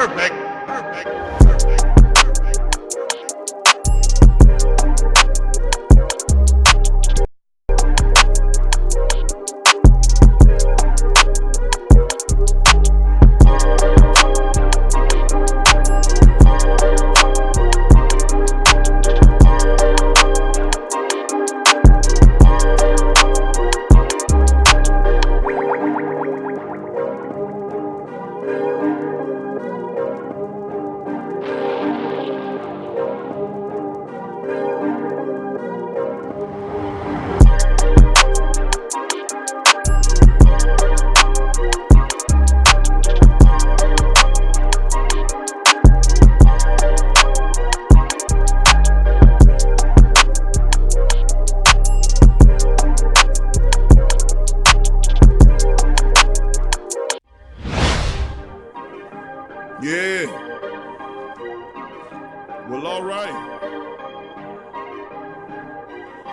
Perfect. Yeah. Well, all right.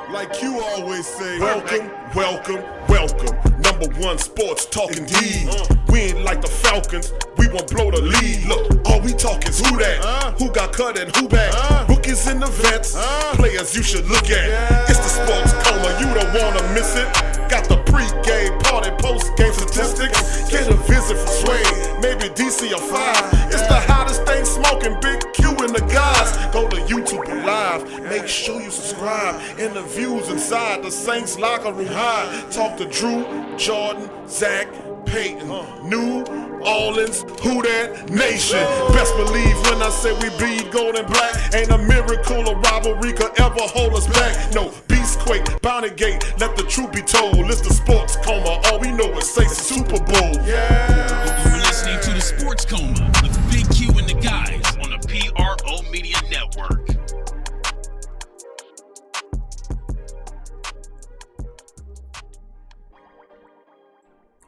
Like you always say, welcome, welcome, welcome. Number one sports talking D. We ain't like the Falcons, we won't blow the lead. Look, all we talk is who that, who got cut and who back. Rookies and the vets, players you should look at. It's the sports coma, you don't wanna miss it. Got the pre-game party, post-game statistics. Get a visit from Sway, maybe DC or 5. It's the hottest thing smoking, Big Q and the guys. Go to YouTube Live, make sure you subscribe. Interviews inside the Saints locker room high. Talk to Drew, Jordan, Zach, Peyton, New Orleans, who that nation. Best believe when I say we bleed gold and black. Ain't a miracle or rivalry could ever hold us back. No, Beastquake, Bounty Gate, let the truth be told. It's the sports coma, all we know is Saints Super Bowl. Yeah. You're listening to the Sports Coma with Big Q and the guys on the PRO Media Network.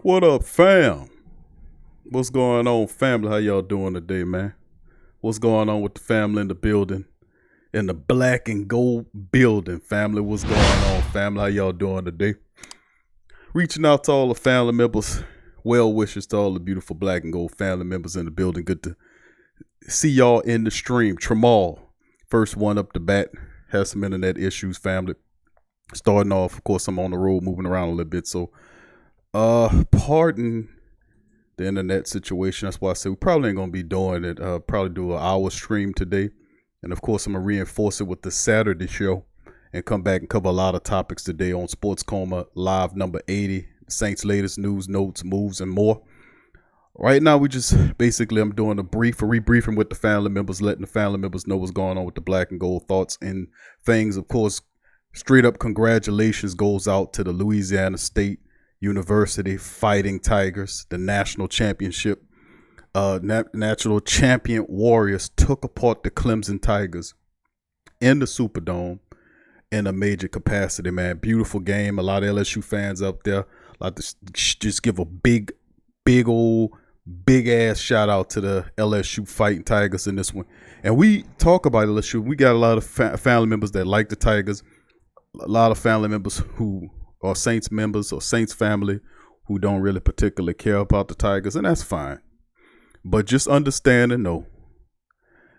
What up, fam? What's going on, family? How y'all doing today, man? What's going on with the family in the building? In the black and gold building, family. What's going on, family? How y'all doing today? Reaching out to all the family members. Well wishes to all the beautiful black and gold family members in the building. Good to see y'all in the stream. Tramal, first one up the bat. Has some internet issues, family. Starting off, of course, I'm on the road, moving around a little bit, so pardon the internet situation. That's why I said we probably ain't gonna be doing it. Probably do an hour stream today, and of course I'm gonna reinforce it with the Saturday show and come back and cover a lot of topics today on Sports Coma Live number 80, Saints latest news, notes, moves, and more. Right now we just basically I'm doing a rebriefing with the family members, letting the family members know what's going on with the black and gold thoughts and things. Of course, straight up congratulations goes out to the Louisiana State University Fighting Tigers. The national championship, national champion Warriors took apart the Clemson Tigers in the Superdome in a major capacity, man. Beautiful game. A lot of LSU fans up there. Like to just give a big ass shout out to the LSU Fighting Tigers in this one. And we talk about LSU. We got a lot of family members that like the Tigers. A lot of family members who or Saints members or Saints family who don't really particularly care about the Tigers, and that's fine. But just understand and know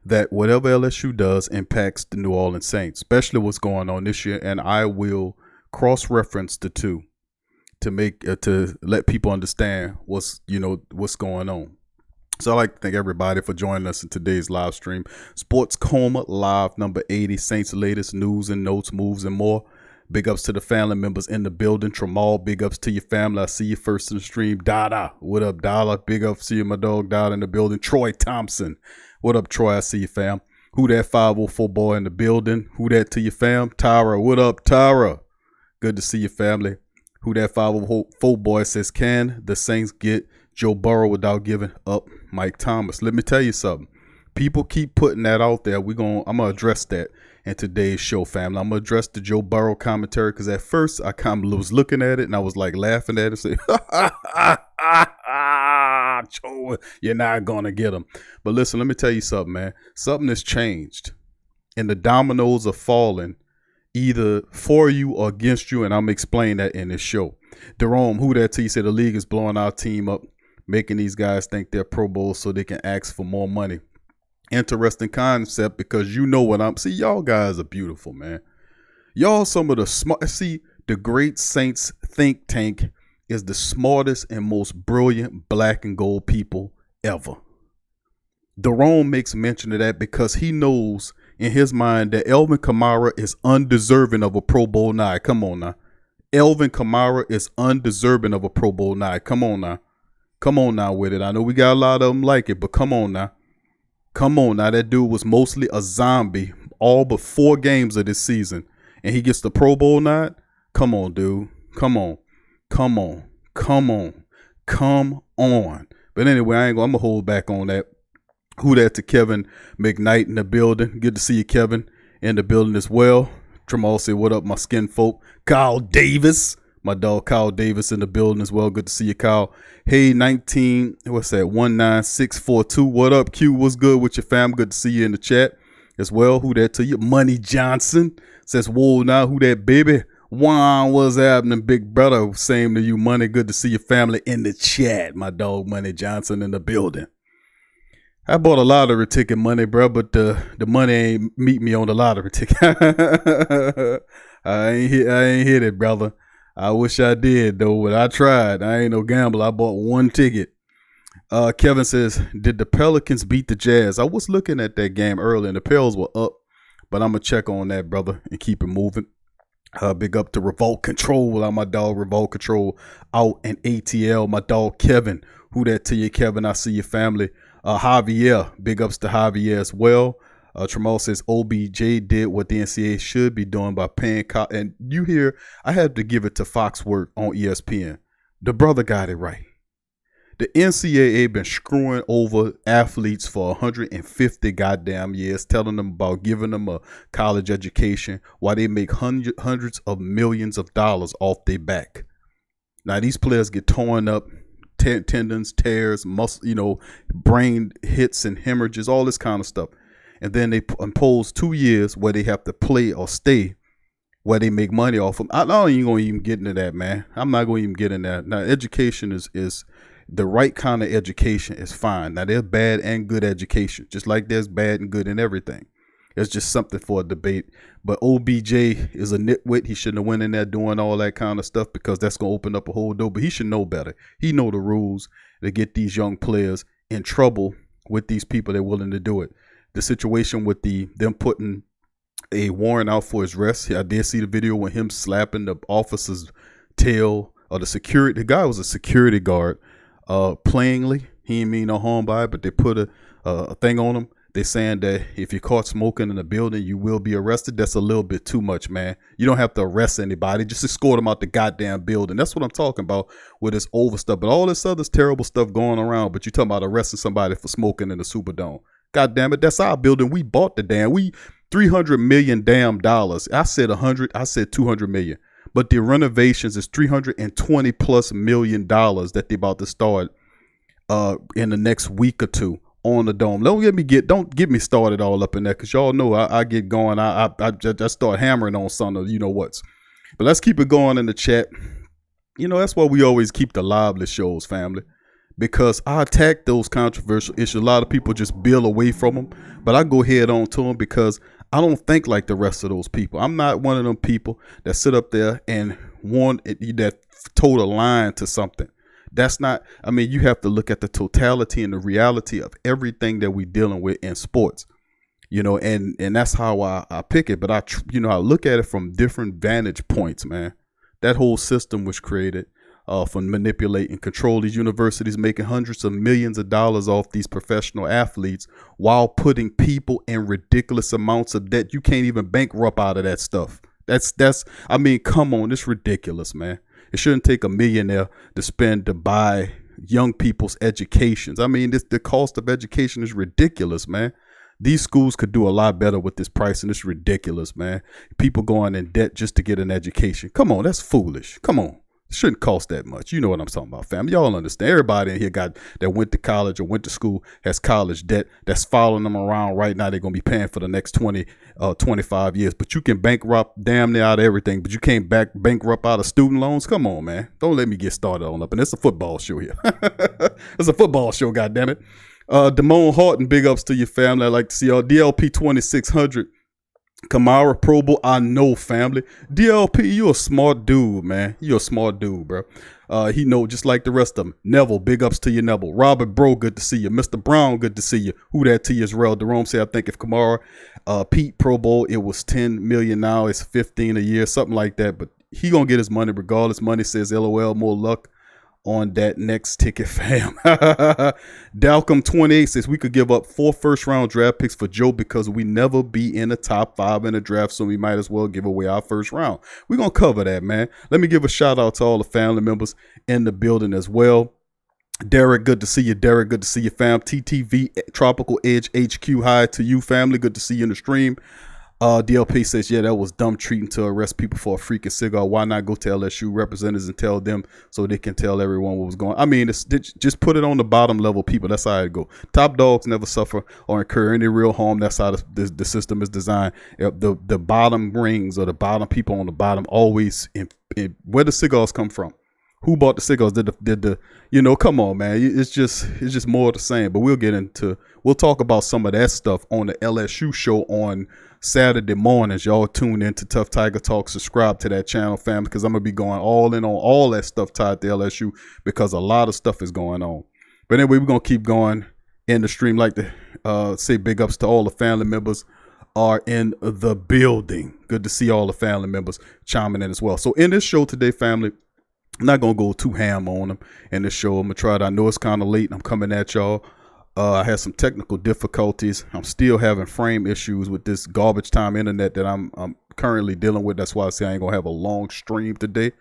that whatever LSU does impacts the New Orleans Saints, especially what's going on this year, and I will cross-reference the two to make to let people understand what's going on. So I'd like to thank everybody for joining us in today's live stream. Sports Coma Live number 80, Saints latest news and notes, moves, and more. Big ups to the family members in the building. Tramal, big ups to your family. I see you first in the stream. Dada, what up, Dada? Big ups to you, my dog, Dada in the building. Troy Thompson, what up, Troy? I see you, fam. Who that 504 boy in the building? Who that to your fam? Tyra, what up, Tyra? Good to see you, family. Who that 504 boy says, can the Saints get Joe Burrow without giving up Mike Thomas? Let me tell you something. People keep putting that out there. I'm gonna address that in today's show, family. I'm gonna address the Joe Burrow commentary because at first I kind of was looking at it and I was like laughing at it, saying, Joe, you're not gonna get him. But listen, let me tell you something, man. Something has changed, and the dominoes are falling either for you or against you, and I'm explaining that in this show. Jerome, who that to you, said the league is blowing our team up. making these guys think they're Pro Bowls so they can ask for more money. Interesting concept, because you know what see, y'all guys are beautiful, man. Y'all some of the smart. See, the Great Saints think tank is the smartest and most brilliant black and gold people ever. Daron makes mention of that because he knows in his mind that Elvin Kamara is undeserving of a Pro Bowl nod. Come on now. Elvin Kamara is undeserving of a Pro Bowl nod. Come on now. Come on now with it. I know we got a lot of them like it, but come on now. Come on now. That dude was mostly a zombie all but 4 games of this season, and he gets the Pro Bowl nod? Come on, dude. Come on. Come on. Come on. Come on. But anyway, I'm going to hold back on that. Who that to Kevin McKnight in the building. Good to see you, Kevin, in the building as well. Tremal said, what up, my skin folk? Kyle Davis. My dog Kyle Davis in the building as well. Good to see you, Kyle. Hey, 19642. What up, Q? What's good with your fam? Good to see you in the chat as well. Who that to you? Money Johnson says, whoa, now who that, baby? Juan, what's happening, big brother? Same to you, Money. Good to see your family in the chat. My dog Money Johnson in the building. I bought a lottery ticket, Money, bro, but the money ain't meet me on the lottery ticket. I ain't hit it, brother. I wish I did, though, but I tried. I ain't no gambler. I bought 1 ticket. Kevin says, did the Pelicans beat the Jazz? I was looking at that game earlier, and the Pels were up, but I'm going to check on that, brother, and keep it moving. Big up to Revolt Control. My dog Revolt Control out in ATL. My dog Kevin. Who that to you, Kevin? I see your family. Javier. Big ups to Javier as well. Tremal says OBJ did what the NCAA should be doing by paying and you hear, I had to give it to Foxworth on ESPN. The brother got it right. The NCAA been screwing over athletes for 150 goddamn years, telling them about giving them a college education while they make hundreds of millions of dollars off their back. Now these players get torn up, tendons, tears, muscle, brain hits and hemorrhages, all this kind of stuff. And then they impose 2 years where they have to play or stay where they make money off them. I'm not even going to even get into that, man. I'm not going to even get into that. Now, education is the right kind of education is fine. Now, there's bad and good education, just like there's bad and good in everything. It's just something for a debate. But OBJ is a nitwit. He shouldn't have went in there doing all that kind of stuff because that's going to open up a whole door. But he should know better. He know the rules to get these young players in trouble with these people that are willing to do it. The situation with them putting a warrant out for his arrest. I did see the video with him slapping the officer's tail or the guy was a security guard plainly. He didn't mean no harm by it, but they put a thing on him. They're saying that if you're caught smoking in a building, you will be arrested. That's a little bit too much, man. You don't have to arrest anybody. Just escort them out the goddamn building. That's what I'm talking about with this over stuff. But all this other terrible stuff going around. But you're talking about arresting somebody for smoking in the Superdome. God damn it. That's our building. We bought the damn. $300 million damn dollars. I said 100. I said 200 million. But the renovations is $320+ million that they about to start in the next week or two on the dome. Don't get me started all up in there, because y'all know I get going. I start hammering on some of what's. But let's keep it going in the chat. That's why we always keep the lively shows, family, because I attack those controversial issues. A lot of people just bail away from them, but I go head on to them because I don't think like the rest of those people. I'm not one of them people that sit up there and that toe the line to something. That's not, you have to look at the totality and the reality of everything that we're dealing with in sports, and that's how I pick it. But I look at it from different vantage points, man. That whole system was created for manipulate and control these universities, making hundreds of millions of dollars off these professional athletes while putting people in ridiculous amounts of debt. You can't even bankrupt out of that stuff. Come on, it's ridiculous, man. It shouldn't take a millionaire to spend to buy young people's educations. The cost of education is ridiculous, man. These schools could do a lot better with this price, and it's ridiculous, man. People going in debt just to get an education. Come on, that's foolish. Come on. Shouldn't cost that much. You know what I'm talking about, fam. Y'all understand. Everybody in here that went to college or went to school has college debt that's following them around right now. They're going to be paying for the next 25 years. But you can bankrupt damn near out of everything, but you can't bankrupt out of student loans. Come on, man. Don't let me get started on up. And it's a football show here. It's a football show, goddammit. Damone Horton, big ups to your family. I like to see y'all. DLP 2600. Kamara Pro Bowl, I know, family. DLP, you a smart dude, man. You a smart dude, bro. He know just like the rest of them. Neville, big ups to you, Neville. Robert Bro, good to see you. Mr. Brown, good to see you. Who that to you is Rel Jerome say, I think if Kamara, Pete Pro Bowl, it was 10 million now. It's 15 a year, something like that. But he gonna get his money regardless. Money says LOL, more luck on that next ticket, fam. Dalcom28 says we could give up 4 first-round draft picks for Joe because we never be in the top 5 in the draft, so we might as well give away our first round. We're going to cover that, man. Let me give a shout-out to all the family members in the building as well. Derek, good to see you. Derek, good to see you, fam. TTV Tropical Edge HQ, hi to you, family. Good to see you in the stream. DLP says, yeah, that was dumb treating to arrest people for a freaking cigar. Why not go to LSU representatives and tell them so they can tell everyone what was going on? I mean, just put it on the bottom level people. That's how it go. Top dogs never suffer or incur any real harm. That's how the system is designed. The bottom rings or the bottom people on the bottom always where the cigars come from. Who bought the cigars? Did the come on, man. It's just more of the same. But we'll talk about some of that stuff on the LSU show on Saturday mornings. Y'all tune in to Tough Tiger Talk. Subscribe to that channel, fam, because I'm going to be going all in on all that stuff tied to LSU because a lot of stuff is going on. But anyway, we're going to keep going in the stream. Like to say big ups to all the family members are in the building. Good to see all the family members chiming in as well. So in this show today, family, I'm not going to go too ham on them in this show. I'm going to try to, I know it's kind of late. I'm coming at y'all. I had some technical difficulties. I'm still having frame issues with this garbage time internet that I'm currently dealing with. That's why I say I ain't going to have a long stream today.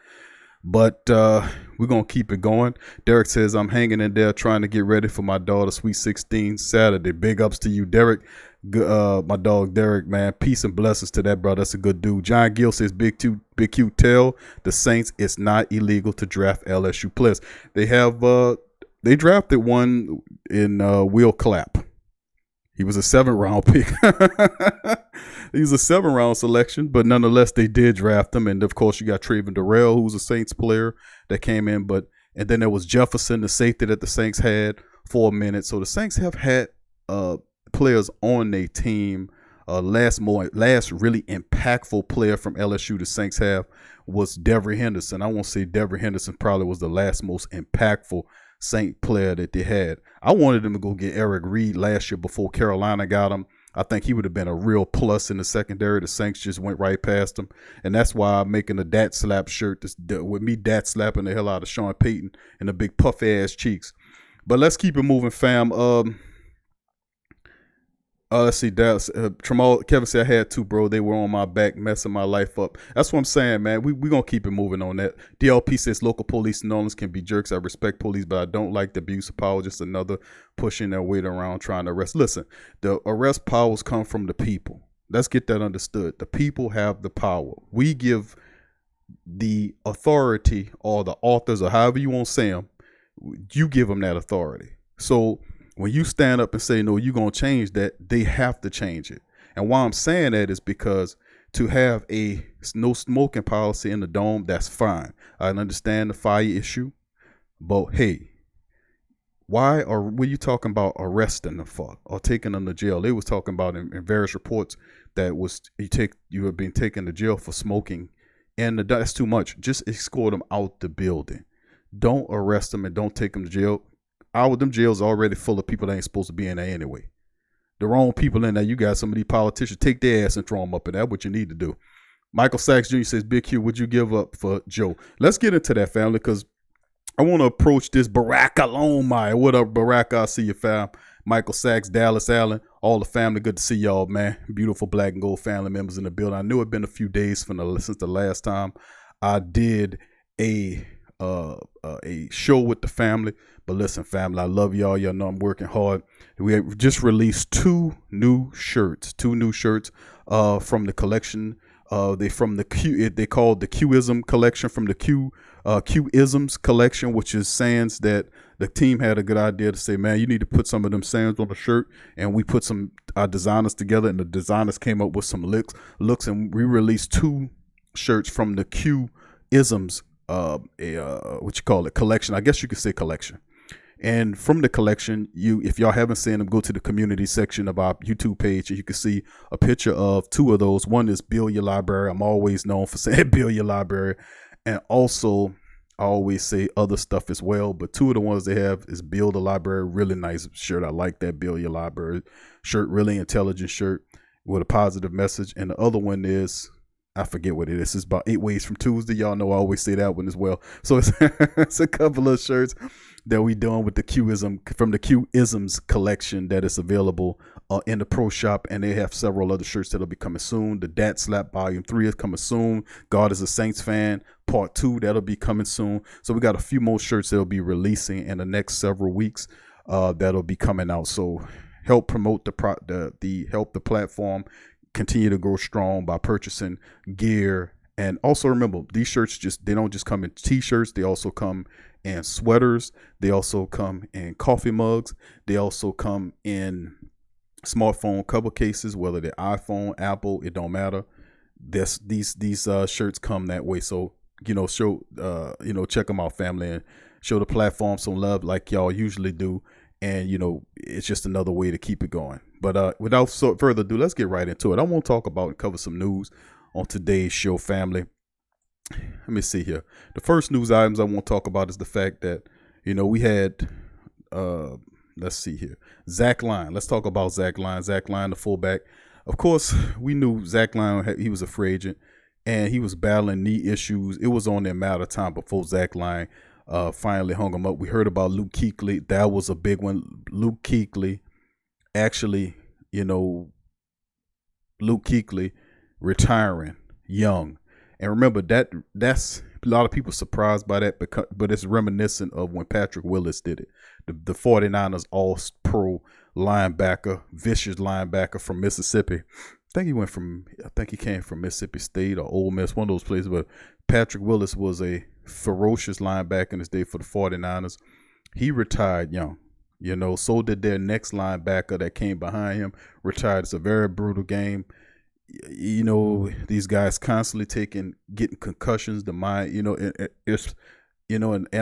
But we're going to keep it going. Derek says, I'm hanging in there trying to get ready for my daughter's Sweet 16 Saturday. Big ups to you, Derek. My dog, Derek, man. Peace and blessings to that, brother. That's a good dude. John Gill says, Big Q, tell the Saints it's not illegal to draft LSU players. They drafted one in Will Clapp. He was a 7th-round pick. He was a 7th-round selection, but nonetheless, they did draft him. And, of course, you got Traven Durrell, who was a Saints player that came in. And then there was Jefferson, the safety that the Saints had for a minute. So the Saints have had players on their team. Last really impactful player from LSU the Saints have was Devery Henderson. I won't say Devery Henderson probably was the last most impactful Saint player that they had. I wanted them to go get Eric Reed last year before Carolina got him. I think he would have been a real plus in the secondary. The Saints just went right past him. And that's why I'm making a DAT slap shirt with me DAT slapping the hell out of Sean Payton and the big puffy ass cheeks. But let's keep it moving, fam. Let's see. Kevin said, I had to, bro. They were on my back, messing my life up. That's what I'm saying, man. We going to keep it moving on that. DLP says local police in New Orleans can be jerks. I respect police, but I don't like the abuse of power. Just another pushing their weight around trying to arrest. Listen, the arrest powers come from the people. Let's get that understood. The people have the power. We give the authority or the authors or however you want to say them, you give them that authority. So when you stand up and say, no, you're going to change that, they have to change it. And why I'm saying that is because to have a no smoking policy in the dome, that's fine. I understand the fire issue. But, hey, were you talking about arresting them for or taking them to jail? They was talking about in various reports that you have been taken to jail for smoking. And that's too much. Just escort them out the building. Don't arrest them and don't take them to jail. Them jails already full of people that ain't supposed to be in there anyway. The wrong people in there. You got some of these politicians, take their ass and throw them up in there. That's what you need to do. Michael Sachs Jr. says, Big Q, would you give up for Joe? Let's get into that, family, because I want to approach this Barack Alomai. What up, Barack? I see you, fam. Michael Sachs, Dallas Allen, all the family. Good to see y'all, man. Beautiful black and gold family members in the building. I knew it had been a few days since the last time I did a show with the family. But listen, family, I love y'all. Y'all know I'm working hard. We have just released two new shirts from the collection They from the Q. They called the Qism collection from the Qisms collection, which is sayings that the team had a good idea to say, man, you need to put some of them sayings on the shirt, and we put some designers together, and the designers came up with some looks, and we released 2 shirts from the Qisms, what you call it, collection. I guess you could say collection. And from the collection, if y'all haven't seen them, go to the community section of our YouTube page, and you can see a picture of 2 of those. One is Build Your Library. I'm always known for saying Build Your Library. And also, I always say other stuff as well. But 2 of the ones they have is Build a Library. Really nice shirt. I like that Build Your Library shirt. Really intelligent shirt with a positive message. And the other one is, I forget what it is. It's about 8 Ways from Tuesday. Y'all know I always say that one as well. So it's a couple of shirts that we doing with the Qism from the Qisms collection that is available in the pro shop, and they have several other shirts that'll be coming soon. The Dat Slap Volume 3 is coming soon. God is a Saints Fan Part 2, that'll be coming soon. So we got a few more shirts that'll be releasing in the next several weeks that'll be coming out. So help promote help the platform continue to grow strong by purchasing gear. And also remember, these shirts they don't just come in t-shirts, they also come in sweaters, they also come in coffee mugs, they also come in smartphone cover cases, whether they're iPhone, Apple, it don't matter. These shirts come that way. So check them out, family, and show the platform some love like y'all usually do. And it's just another way to keep it going. But without further ado, let's get right into it. I want to talk about and cover some news on today's show, family. Let me see here. The first news items I want to talk about is the fact that, we had, let's see here, Zach Line. Let's talk about Zach Line. Zach Line, the fullback. Of course, we knew Zach Line, he was a free agent, and he was battling knee issues. It was only a matter of time before Zach Line finally hung him up. We heard about Luke Kuechly. That was a big one. Luke Kuechly, actually, Luke Kuechly retiring young. And remember, that's a lot of people surprised by that, but it's reminiscent of when Patrick Willis did it. The 49ers all-pro linebacker, vicious linebacker from Mississippi. I think he came from Mississippi State or Ole Miss, one of those places. But Patrick Willis was a ferocious linebacker in his day for the 49ers. He retired young. So did their next linebacker that came behind him, retired. It's a very brutal game. These guys constantly getting concussions. The mind, and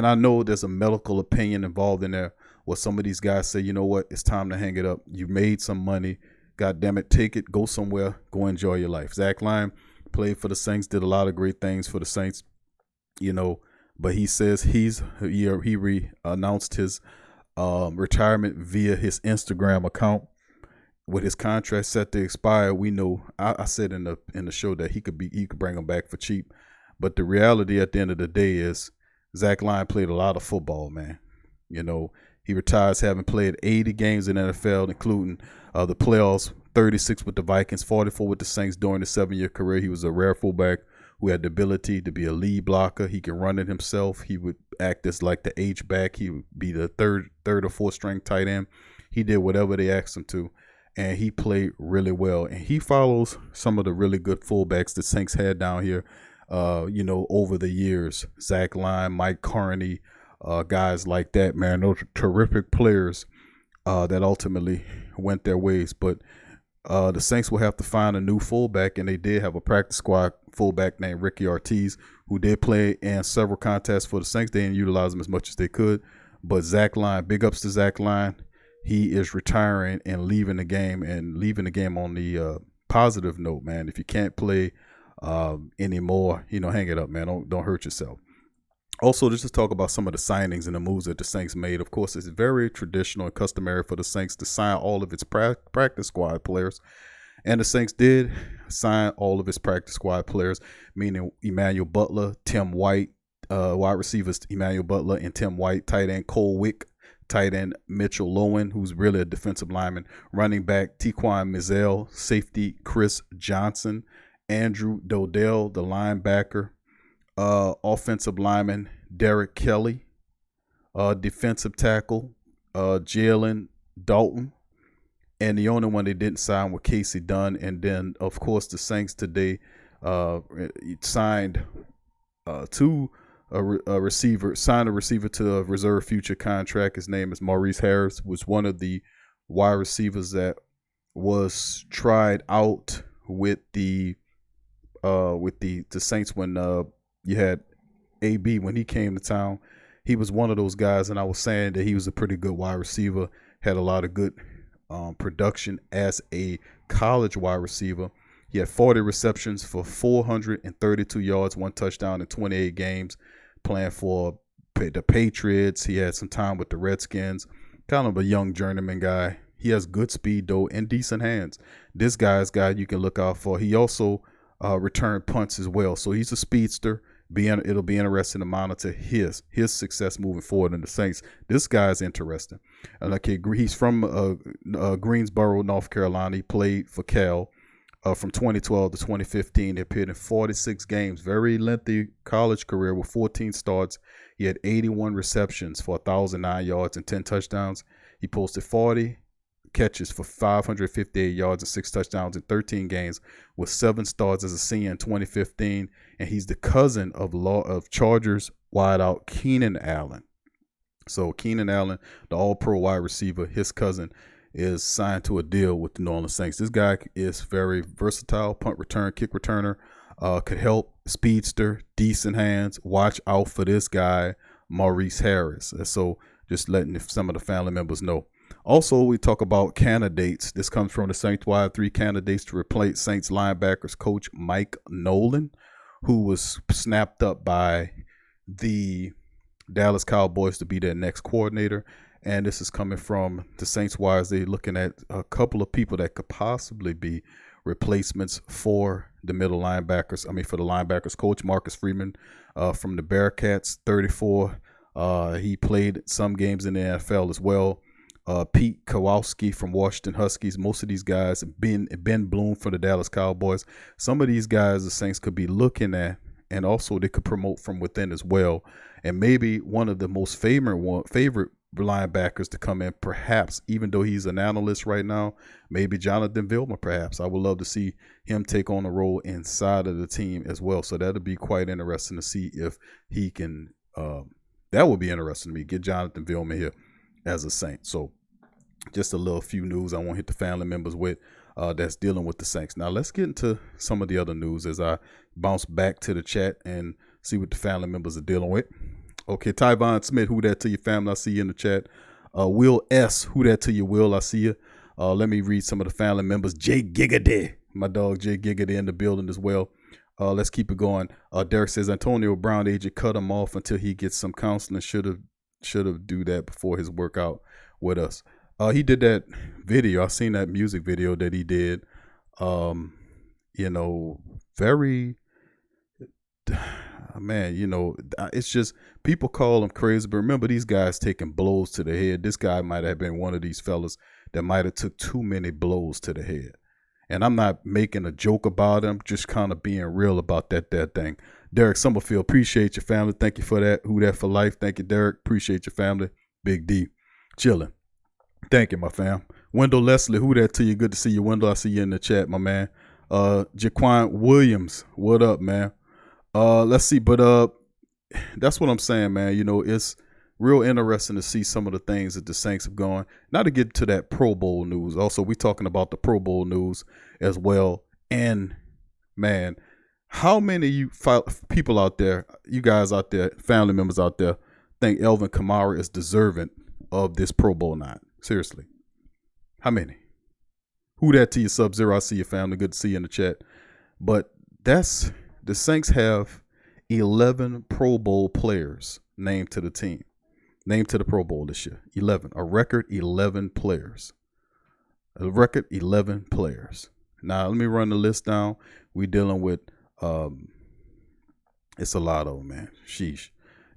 I know there's a medical opinion involved in there where some of these guys say, you know what, it's time to hang it up. You made some money. God damn it, take it, go somewhere, go enjoy your life. Zach Line played for the Saints, did a lot of great things for the Saints, but he says he announced his retirement via his Instagram account. With his contract set to expire, we know, I said in the show that he could bring him back for cheap. But the reality at the end of the day is Zach Line played a lot of football, man. He retires having played 80 games in the NFL, including the playoffs, 36 with the Vikings, 44 with the Saints during his 7-year career. He was a rare fullback who had the ability to be a lead blocker. He could run it himself. He would act as like the H-back. He would be the third or fourth string tight end. He did whatever they asked him to. And he played really well. And he follows some of the really good fullbacks the Saints had down here, over the years. Zach Line, Mike Carney, guys like that, man. Those are terrific players that ultimately went their ways. But the Saints will have to find a new fullback, and they did have a practice squad fullback named Ricky Ortiz, who did play in several contests for the Saints. They didn't utilize him as much as they could. But Zach Line, big ups to Zach Line. He is retiring and leaving the game on the positive note, man. If you can't play anymore, hang it up, man. Don't hurt yourself. Also, just to talk about some of the signings and the moves that the Saints made. Of course, it's very traditional and customary for the Saints to sign all of its practice squad players. And the Saints did sign all of its practice squad players, meaning Emmanuel Butler, Tim White, wide receivers Emmanuel Butler and Tim White, tight end Cole Wick, tight end Mitchell Lowen, who's really a defensive lineman, running back Tequan Mizell, safety Chris Johnson, Andrew Dodell, the linebacker, offensive lineman Derek Kelly, defensive tackle Jalen Dalton, and the only one they didn't sign was Casey Dunn. And then, of course, the Saints today He signed a receiver to a reserve future contract. His name is Maurice Harris. Was one of the wide receivers that was tried out with the Saints when you had AB when he came to town. He was one of those guys, and I was saying that he was a pretty good wide receiver. Had a lot of good production as a college wide receiver. He had 40 receptions for 432 yards, 1 touchdown in 28 games, playing for the Patriots. He had some time with the Redskins. Kind of a young journeyman guy. He has good speed, though, and decent hands. This guy's a guy you can look out for. He also returned punts as well. So he's a speedster. It'll be interesting to monitor his success moving forward in the Saints. This guy's interesting. He's from Greensboro, North Carolina. He played for Cal. From 2012 to 2015, he appeared in 46 games. Very lengthy college career with 14 starts. He had 81 receptions for 1,009 yards and 10 touchdowns. He posted 40 catches for 558 yards and 6 touchdowns in 13 games with 7 starts as a senior in 2015. And he's the cousin of Chargers wideout Keenan Allen. So Keenan Allen, the all-pro wide receiver, his cousin, is signed to a deal with the New Orleans Saints. This guy is very versatile, punt return, kick returner, could help, speedster, decent hands. Watch out for this guy, Maurice Harris. And so just letting some of the family members know. Also, we talk about candidates. This comes from the Saints Wide 3 candidates to replace Saints linebackers coach Mike Nolan, who was snapped up by the Dallas Cowboys to be their next coordinator. And this is coming from the Saints Wires. They're looking at a couple of people that could possibly be replacements for the for the linebackers coach, Marcus Freeman from the Bearcats, 34. He played some games in the NFL as well. Pete Kowalski from Washington Huskies. Most of these guys have Ben Bloom for the Dallas Cowboys. Some of these guys the Saints could be looking at, and also they could promote from within as well. And maybe one of the most favorite linebackers to come in, perhaps, even though he's an analyst right now, maybe Jonathan Vilma, perhaps. I would love to see him take on a role inside of the team as well. So that'll be quite interesting to see if he can. That would be interesting to me. Get Jonathan Vilma here as a Saint. So just a little few news I want to hit the family members with that's dealing with the Saints. Now let's get into some of the other news as I bounce back to the chat and see what the family members are dealing with. Okay, Tyvon Smith, who that to your family? I see you in the chat. Will S, who that to you, Will? I see you. Let me read some of the family members. Jay Giggity, my dog Jay Giggity in the building as well. Let's keep it going. Derek says Antonio Brown agent cut him off until he gets some counseling. Should have do that before his workout with us. He did that video. I seen that music video that he did. Very. Man, it's just people call him crazy, but remember these guys taking blows to the head. This guy might have been one of these fellas that might have took too many blows to the head. And I'm not making a joke about him, just kind of being real about that thing. Derek Summerfield, appreciate your family. Thank you for that. Who that for life? Thank you, Derek. Appreciate your family. Big D. Chilling. Thank you, my fam. Wendell Leslie, who that to you? Good to see you, Wendell. I see you in the chat, my man. Jaquan Williams, what up, man? Let's see, but that's what I'm saying, man. It's real interesting to see some of the things that the Saints have gone. Not to get to that Pro Bowl news. Also, we're talking about the Pro Bowl news as well. And man, how many of you people out there, you guys out there, family members out there, think Elvin Kamara is deserving of this Pro Bowl nod? Seriously, how many? Who that to you, Sub-Zero? I see your family. Good to see you in the chat. But the Saints have 11 Pro Bowl players named to the team, named to the Pro Bowl this year. 11, a record 11 players. A record 11 players. Now, let me run the list down. We're dealing with, it's a lot of them, man. Sheesh.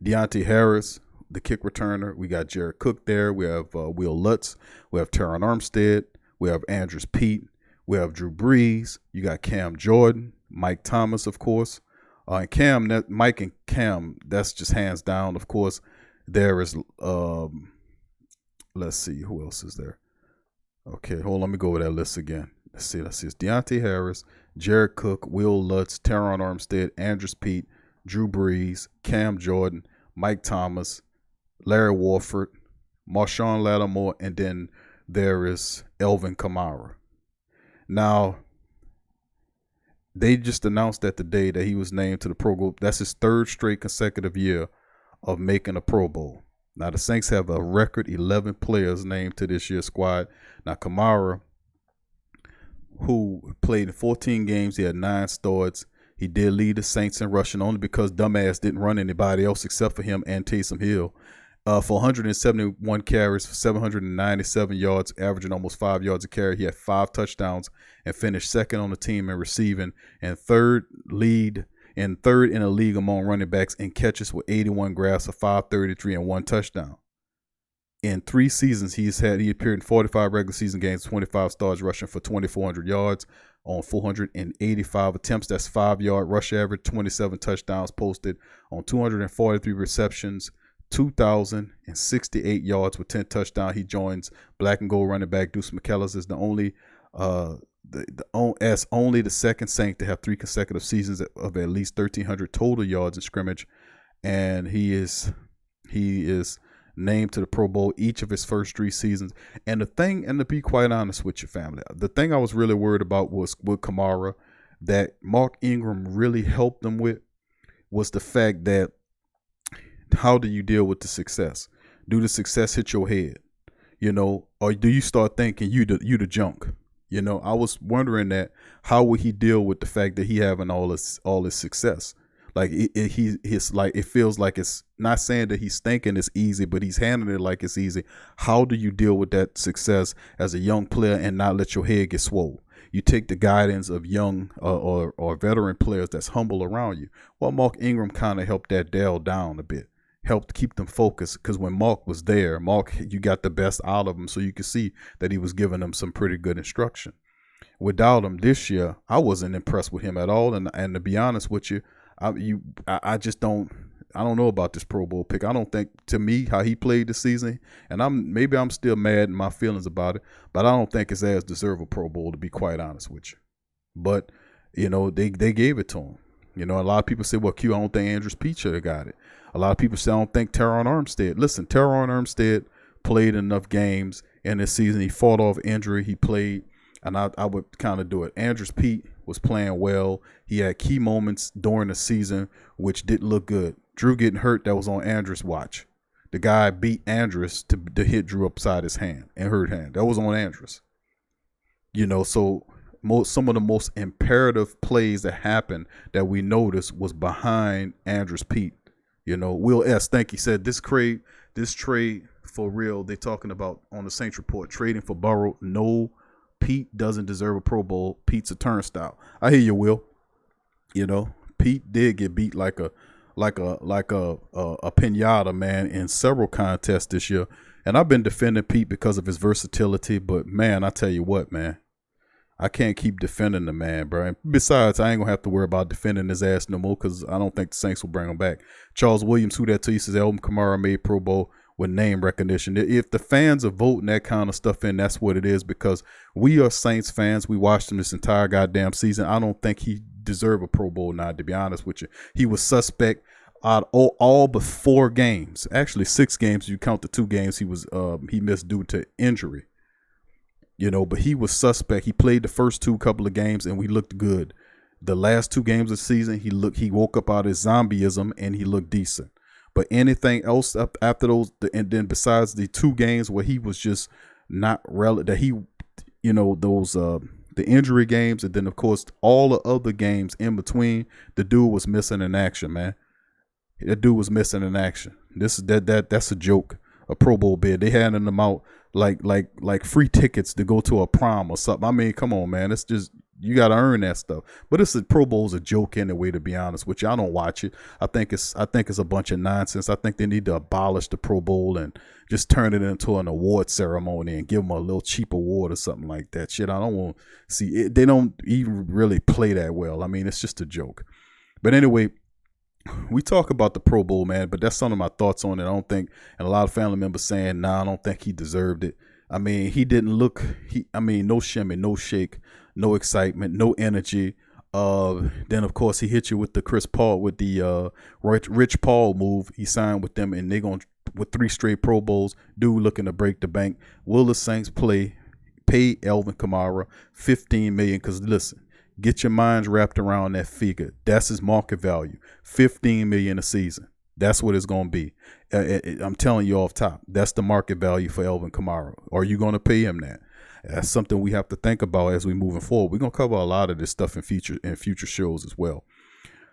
Deontay Harris, the kick returner. We got Jared Cook there. We have Will Lutz. We have Teron Armstead. We have Andrews Pete. We have Drew Brees. You got Cam Jordan. Mike Thomas, of course. And Mike and Cam, that's just hands down. Of course, there is, let's see, who else is there? Okay, hold on, let me go over that list again. let's see, it's Deontay Harris, Jared Cook, Will Lutz, Teron Armstead, Andrews Pete, Drew Brees, Cam Jordan, Mike Thomas, Larry Warford, Marshawn Lattimore, and then there is Elvin Kamara. Now, they just announced that today that he was named to the Pro Bowl. That's his third straight consecutive year of making a Pro Bowl. Now, the Saints have a record 11 players named to this year's squad. Now, Kamara, who played in 14 games, he had 9 starts. He did lead the Saints in rushing only because dumbass didn't run anybody else except for him and Taysom Hill. For 171 carries, for 797 yards, averaging almost 5 yards a carry. He had 5 touchdowns and finished second on the team in receiving and third in the league among running backs in catches with 81 grabs for 533 and 1 touchdown. In 3 seasons, he appeared in 45 regular season games, 25 starts, rushing for 2,400 yards on 485 attempts. That's 5-yard rush average, 27 touchdowns posted on 243 receptions, 2,068 yards with 10 touchdowns. He joins black and gold running back Deuce McAllis as only the second Saint to have 3 consecutive seasons of at least 1,300 total yards in scrimmage, and he is named to the Pro Bowl each of his first 3 seasons. And to be quite honest with your family, the thing I was really worried about was with Kamara that Mark Ingram really helped them with was the fact that how do you deal with the success? Do the success hit your head? Or do you start thinking you the junk? I was wondering that how would he deal with the fact that he having all his success? Like it feels like it's not saying that he's thinking it's easy, but he's handling it like it's easy. How do you deal with that success as a young player and not let your head get swole? You take the guidance of young or veteran players that's humble around you. Well, Mark Ingram kind of helped that dial down a bit, helped keep them focused, because when Mark was there, you got the best out of him, so you could see that he was giving them some pretty good instruction. Without him this year, I wasn't impressed with him at all, and to be honest with you, I just don't know about this Pro Bowl pick. I don't think, to me, how he played this season, and I'm still mad in my feelings about it, but I don't think it's as deserved a Pro Bowl, to be quite honest with you. But they gave it to him. A lot of people say, well, I don't think Andrews Pete should have got it. A lot of people say, I don't think Teron Armstead. Listen, Teron Armstead played enough games in this season. He fought off injury. He played, and I would kind of do it. Andrews Pete was playing well. He had key moments during the season, which didn't look good. Drew getting hurt, that was on Andrews' watch. The guy beat Andrews to hit Drew upside his hand and hurt hand. That was on Andrews. So some of the most imperative plays that happened that we noticed was behind Andrews Pete. Will S. Thank you said this trade for real. They're talking about on the Saints report trading for Burrow. No, Pete doesn't deserve a Pro Bowl. Pete's a turnstile. I hear you, Will. Pete did get beat like a pinata, man, in several contests this year. And I've been defending Pete because of his versatility. But man, I tell you what, man. I can't keep defending the man, bro. And besides, I ain't going to have to worry about defending his ass no more because I don't think the Saints will bring him back. Charles Williams, who that to you, says Alvin Kamara made Pro Bowl with name recognition. If the fans are voting that kind of stuff in, that's what it is, because we are Saints fans. We watched him this entire goddamn season. I don't think he deserved a Pro Bowl now, to be honest with you. He was suspect all but 4 games. Actually, 6 games. You count the 2 games he missed due to injury. But he was suspect. He played the first couple of games and we looked good. The last 2 games of the season, he woke up out of his zombieism and he looked decent. But anything else up after those, and then besides the 2 games where he was just not relevant, that he, the injury games, and then of course all the other games in between, the dude was missing in action, man. That dude was missing in action. That's a joke. A Pro Bowl bid. They handing them out like free tickets to go to a prom or something. I mean, come on, man. It's just, you got to earn that stuff. But Pro Bowl's a joke anyway, to be honest with you. I don't watch it. I think it's a bunch of nonsense. I think they need to abolish the Pro Bowl and just turn it into an award ceremony and give them a little cheap award or something like that. Shit, I don't want to see it. They don't even really play that well. I mean, it's just a joke. But anyway, we talk about the Pro Bowl, man, but that's some of my thoughts on it. I don't think, and a lot of family members saying, nah, I don't think he deserved it. I mean, he didn't look. No shimmy, no shake, no excitement, no energy. Then of course he hit you with the Chris Paul, with the Rich Paul move. He signed with them, and they're going with 3 straight Pro Bowls. Dude looking to break the bank. Will the Saints pay Alvin Kamara $15 million? Because listen, get your minds wrapped around that figure. That's his market value, $15 million a season. That's what it's going to be. I'm telling you off top, that's the market value for Alvin Kamara. Are you going to pay him that? That's something we have to think about as we moving forward. We're going to cover a lot of this stuff in future shows as well.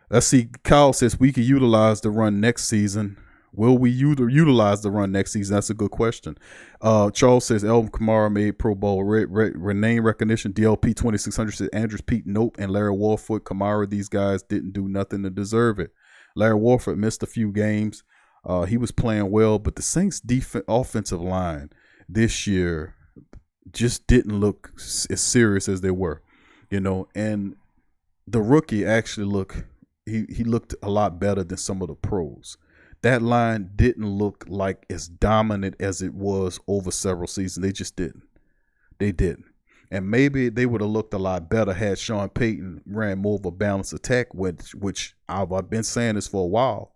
Let's see. Kyle says we can utilize the run next season. Will we utilize the run next season? That's a good question. Charles says Alvin Kamara made Pro Bowl name recognition. DLP 2600 says Andrews Pete, nope, and Larry Warford. Kamara, these guys didn't do nothing to deserve it. Larry Warford missed a few games. He was playing well, but the Saints' offensive line this year just didn't look as serious as they were, and the rookie actually he looked a lot better than some of the pros. That line didn't look like as dominant as it was over several seasons. They just didn't. They didn't. And maybe they would have looked a lot better had Sean Payton ran more of a balanced attack, which I've been saying this for a while,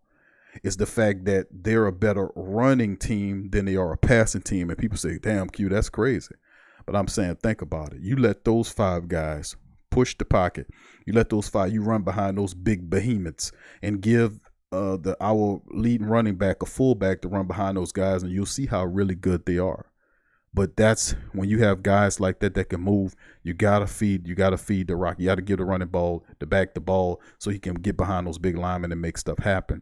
is the fact that they're a better running team than they are a passing team. And people say, damn, Q, that's crazy. But I'm saying, think about it. You let those 5 guys push the pocket. You let those 5, you run behind those big behemoths and give our leading running back a fullback to run behind those guys, and you'll see how really good they are. But that's when you have guys like that can move. You gotta feed the rock. You gotta give the running back the ball so he can get behind those big linemen and make stuff happen.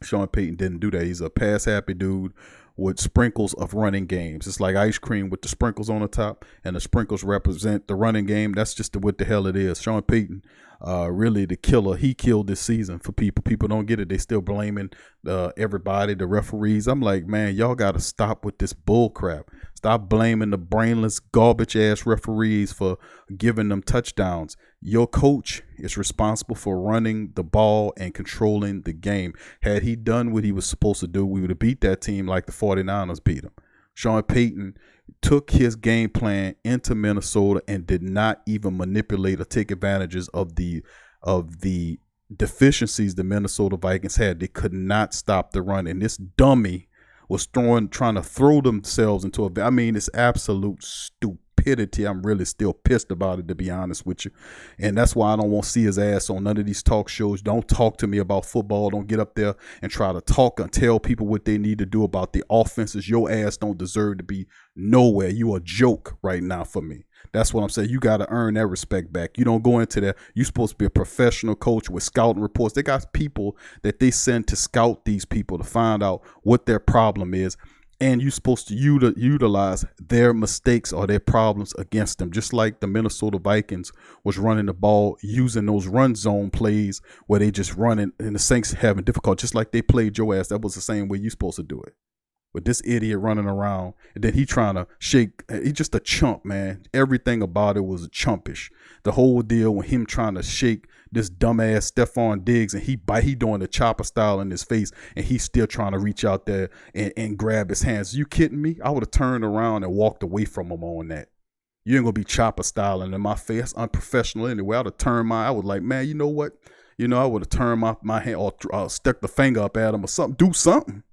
Sean Payton didn't do that. He's a pass happy dude with sprinkles of running games. It's like ice cream with the sprinkles on the top, and the sprinkles represent the running game. That's just what the hell it is. Sean Payton, really the killer. He killed this season for people. People don't get it. They still blaming everybody, the referees. I'm like, man, y'all got to stop with this bull crap. Stop blaming the brainless, garbage-ass referees for giving them touchdowns. Your coach is responsible for running the ball and controlling the game. Had he done what he was supposed to do, we would have beat that team like the 49ers beat them. Sean Payton took his game plan into Minnesota and did not even manipulate or take advantages of the deficiencies the Minnesota Vikings had. They could not stop the run, and this dummy was trying to throw themselves into it's absolute stupidity. I'm really still pissed about it, to be honest with you. And that's why I don't want to see his ass on none of these talk shows. Don't talk to me about football. Don't get up there and try to talk and tell people what they need to do about the offenses. Your ass don't deserve to be nowhere. You a joke right now for me. That's what I'm saying. You got to earn that respect back. You don't go into that. You're supposed to be a professional coach with scouting reports. They got people that they send to scout these people to find out what their problem is. And you're supposed to utilize their mistakes or their problems against them. Just like the Minnesota Vikings was running the ball using those run zone plays where they just running and the Saints having difficulty. Just like they played your ass. That was the same way you're supposed to do it. With this idiot running around, and then he trying to shake. He's just a chump, man. Everything about it was chumpish. The whole deal with him trying to shake this dumbass Stephon Diggs, and he doing the chopper style in his face, and he's still trying to reach out there and grab his hands. You kidding me? I would have turned around and walked away from him on that. You ain't gonna be chopper styling in my face. That's unprofessional anyway. I would like, man, you know what? I would have turned my hand or stuck the finger up at him or something. Do something.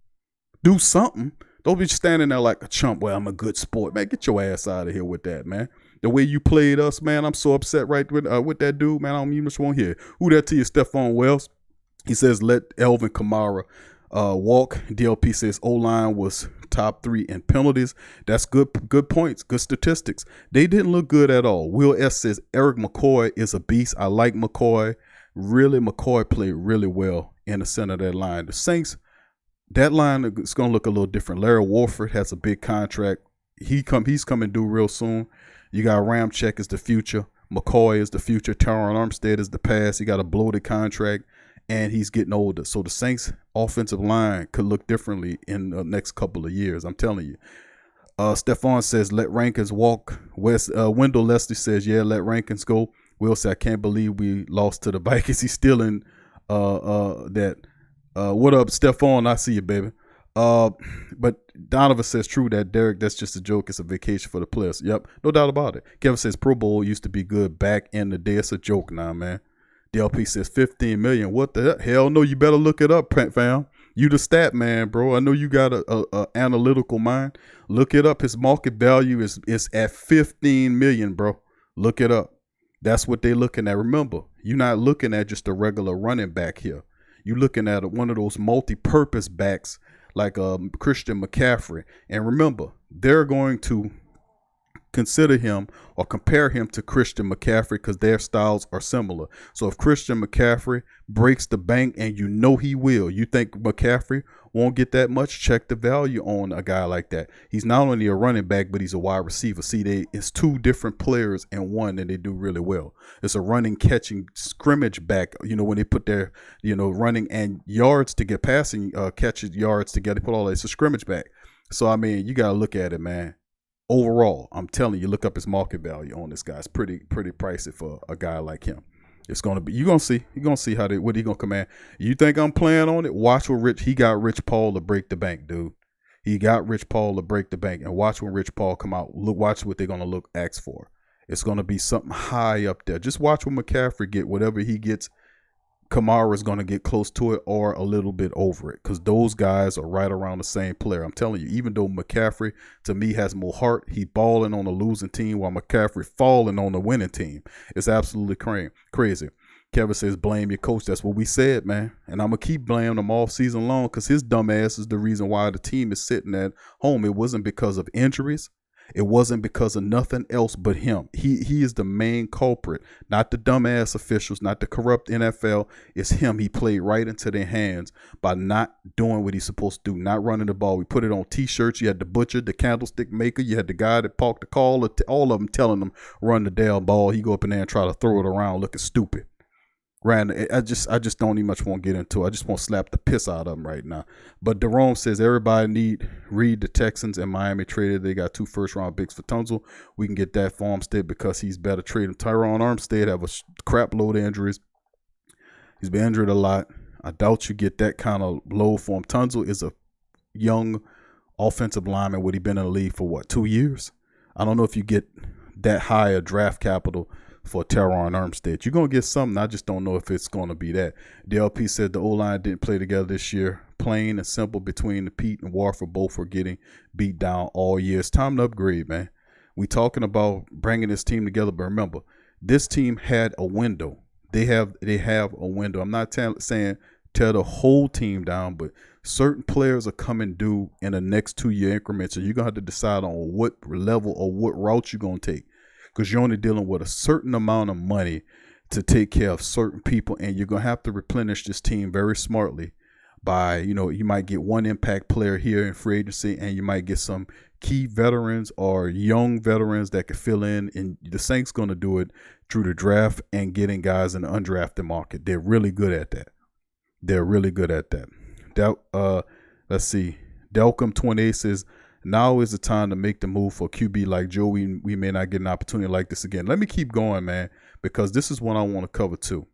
Do something. Don't be standing there like a chump. Well, I'm a good sport, man. Get your ass out of here with that, man. The way you played us, man, I'm so upset right with that dude, man. I don't even want to hear. Who that to you, Stephon Wells? He says, let Alvin Kamara walk. DLP says O-line was top 3 in penalties. That's good points, good statistics. They didn't look good at all. Will S says Eric McCoy is a beast. I like McCoy. Really, McCoy played really well in the center of that line. The Saints, that line is going to look a little different. Larry Warford has a big contract. He's coming due real soon. You got Ramczyk is the future. McCoy is the future. Teron Armstead is the past. He got a bloated contract, and he's getting older. So the Saints' offensive line could look differently in the next couple of years. I'm telling you. Stephon says, let Rankins walk. Wendell Leslie says, yeah, let Rankins go. Will said, I can't believe we lost to the Vikings. He's still in that. What up, Stephon? I see you, baby. But Donovan says true that Derek, that's just a joke. It's a vacation for the players. Yep, no doubt about it. Kevin says Pro Bowl used to be good back in the day. It's a joke now, man. DLP says 15 million. What the hell? No, you better look it up, fam. You the stat man, bro. I know you got a analytical mind. Look it up. His market value is at 15 million, bro. Look it up. That's what they're looking at. Remember, you're not looking at just a regular running back here. You're looking at one of those multi-purpose backs like Christian McCaffrey. And remember, they're going to consider him or compare him to Christian McCaffrey because their styles are similar. So if Christian McCaffrey breaks the bank, and you know he will, you think McCaffrey won't get that much, check the value on a guy like that. He's not only a running back, but he's a wide receiver. See, it's two different players in one, and they do really well. It's a running, catching, scrimmage back. When they put their, running and yards to get passing, catches, yards together, put all that. It's a scrimmage back. So, I mean, you got to look at it, man. Overall, I'm telling you, look up his market value on this guy. It's pretty pricey for a guy like him. It's gonna be. You're gonna see what he gonna command. You think I'm playing on it? Watch what he got Rich Paul to break the bank, dude. He got Rich Paul to break the bank, and watch when Rich Paul come out. Watch what they're gonna ask for. It's gonna be something high up there. Just watch what McCaffrey get. Whatever he gets, Kamara's going to get close to it or a little bit over it, because those guys are right around the same player. I'm telling you, even though McCaffrey, to me, has more heart, he balling on a losing team while McCaffrey falling on the winning team. It's absolutely crazy. Kevin says, blame your coach. That's what we said, man. And I'm going to keep blaming him all season long because his dumb ass is the reason why the team is sitting at home. It wasn't because of injuries. It wasn't because of nothing else but him. He is the main culprit, not the dumbass officials, not the corrupt NFL. It's him. He played right into their hands by not doing what he's supposed to do, not running the ball. We put it on T-shirts. You had the butcher, the candlestick maker. You had the guy that parked the call. All of them telling them run the damn ball. He go up in there and try to throw it around looking stupid. Random. I just don't even much want to get into it. I just want to slap the piss out of him right now. But Jerome says everybody read the Texans and Miami traded. They got 2 first-round picks for Tunzel. We can get that for Armstead because he's better traded. Tyron Armstead have a crap load of injuries. He's been injured a lot. I doubt you get that kind of load for him. Tunzel is a young offensive lineman. Would he been in the league for 2 years? I don't know if you get that high a draft capital for Teron Armstead. You're going to get something. I just don't know if it's going to be that. DLP said the O-line didn't play together this year. Plain and simple between the Pete and Warford, both were getting beat down all year. It's time to upgrade, man. We talking about bringing this team together, but remember, this team had a window. They have a window. I'm not saying tear the whole team down, but certain players are coming due in the next 2-year increments, so you're going to have to decide on what level or what route you're going to take, because you're only dealing with a certain amount of money to take care of certain people, and you're going to have to replenish this team very smartly by, you might get one impact player here in free agency, and you might get some key veterans or young veterans that could fill in, and the Saints going to do it through the draft and getting guys in the undrafted market. They're really good at that. Let's see. Delcom28 says, now is the time to make the move for QB like Joe. We may not get an opportunity like this again. Let me keep going, man, because this is what I want to cover too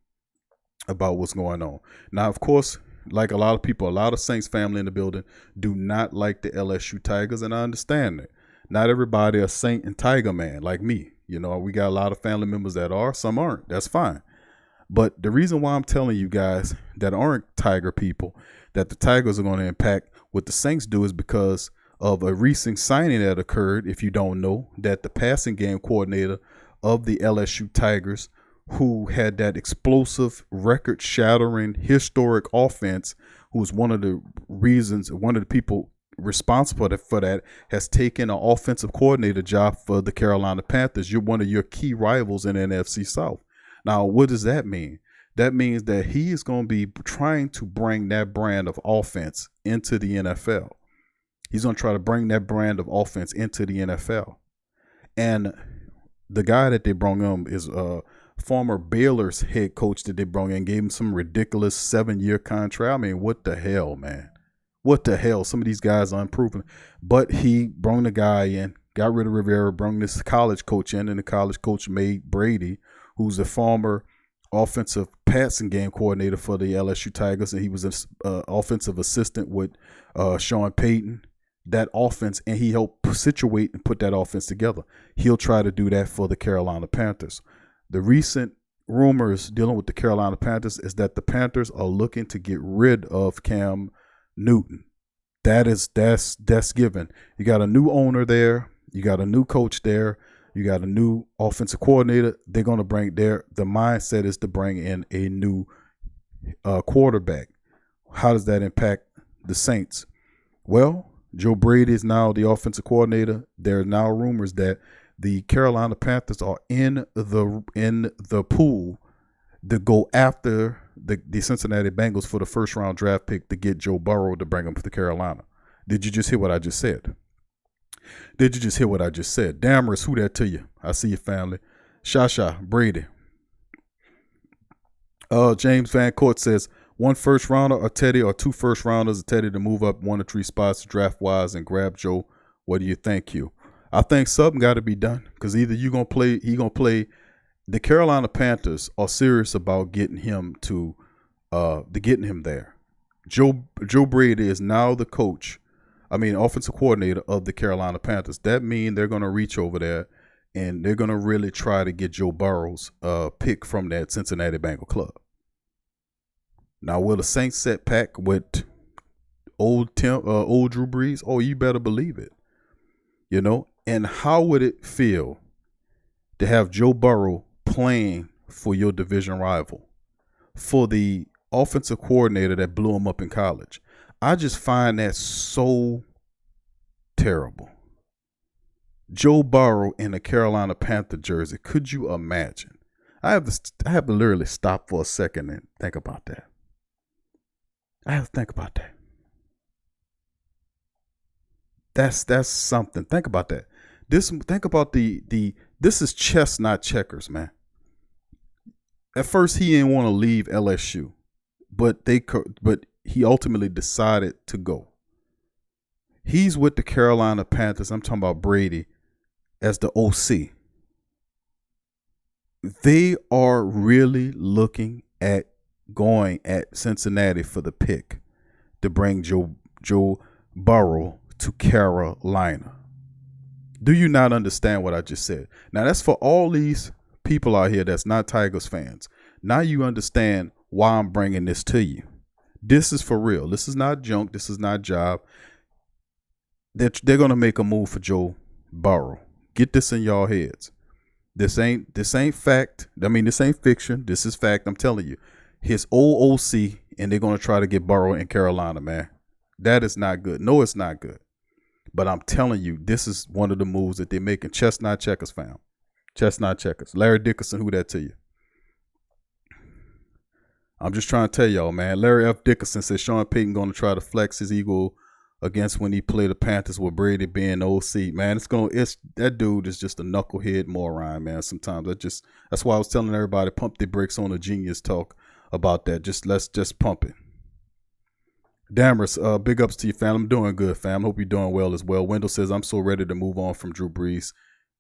about what's going on. Now, of course, like a lot of people, a lot of Saints family in the building do not like the LSU Tigers, and I understand that. Not everybody a Saint and Tiger man like me. We got a lot of family members that are, some aren't. That's fine. But the reason why I'm telling you guys that aren't Tiger people that the Tigers are going to impact what the Saints do is because of a recent signing that occurred, if you don't know, that the passing game coordinator of the LSU Tigers, who had that explosive, record-shattering, historic offense, who was one of the people responsible for that, has taken an offensive coordinator job for the Carolina Panthers. You're one of your key rivals in the NFC South. Now, what does that mean? That means that he is going to be trying to bring that brand of offense into the NFL. He's going to try to bring that brand of offense into the NFL. And the guy that they brought in is former Baylor's head coach that they brought in, gave him some ridiculous 7-year contract. I mean, what the hell, man? What the hell? Some of these guys are unproven. But he brought the guy in, got rid of Rivera, brought this college coach in, and the college coach made Brady, who's a former offensive passing game coordinator for the LSU Tigers, and he was an offensive assistant with Sean Payton. That offense, and he helped situate and put that offense together. He'll try to do that for the Carolina Panthers. The recent rumors dealing with the Carolina Panthers is that the Panthers are looking to get rid of Cam Newton. That's given. You got a new owner there. You got a new coach there. You got a new offensive coordinator. They're going to the mindset is to bring in a new quarterback. How does that impact the Saints? Well, Joe Brady is now the offensive coordinator. There are now rumors that the Carolina Panthers are in the pool to go after the Cincinnati Bengals for the first round draft pick to get Joe Burrow to bring him to Carolina. Did you just hear what I just said? Damaris, who that to you? I see your family. Shasha, Brady. James Van Court says, 1 first rounder or Teddy, or 2 first rounders or Teddy to move up 1 or 3 spots draft wise and grab Joe. What do you think, Hugh? I think something got to be done, because either he gonna play. The Carolina Panthers are serious about getting him there. Joe Brady is now the offensive coordinator of the Carolina Panthers. That means they're gonna reach over there and they're gonna really try to get Joe Burrow's pick from that Cincinnati Bengal club. Now, will the Saints set pack with old Drew Brees? Oh, you better believe it. You know, and how would it feel to have Joe Burrow playing for your division rival, for the offensive coordinator that blew him up in college? I just find that so terrible. Joe Burrow in a Carolina Panther jersey. Could you imagine? I have to literally stop for a second and think about that. I have to think about that. That's something. Think about that. Think about this is chess, not checkers, man. At first, he didn't want to leave LSU, but he ultimately decided to go. He's with the Carolina Panthers. I'm talking about Brady as the OC. They are really looking at going at Cincinnati for the pick to bring Joe Burrow to Carolina. Do you not understand what I just said? Now, that's for all these people out here that's not Tigers fans. Now you understand why I'm bringing this to you. This is for real. This is not junk. This is not job. They're going to make a move for Joe Burrow. Get this in y'all heads. This ain't fact. I mean, this ain't fiction. This is fact. I'm telling you. His old OC, and they're going to try to get Burrow in Carolina, man. That is not good. No, it's not good. But I'm telling you, this is one of the moves that they're making. Chess, not checkers, fam. Chess, not checkers. Larry Dickerson, who that to you? I'm just trying to tell y'all, man. Larry F. Dickerson says Sean Payton going to try to flex his ego against when he played the Panthers with Brady being the OC. Man, that dude is just a knucklehead moron, man. Sometimes that's why I was telling everybody, pump the brakes on the genius talk about that. Let's just pump it. Damaris, big ups to you, fam. I'm doing good, fam. Hope you're doing well as well. Wendell says, I'm so ready to move on from Drew Brees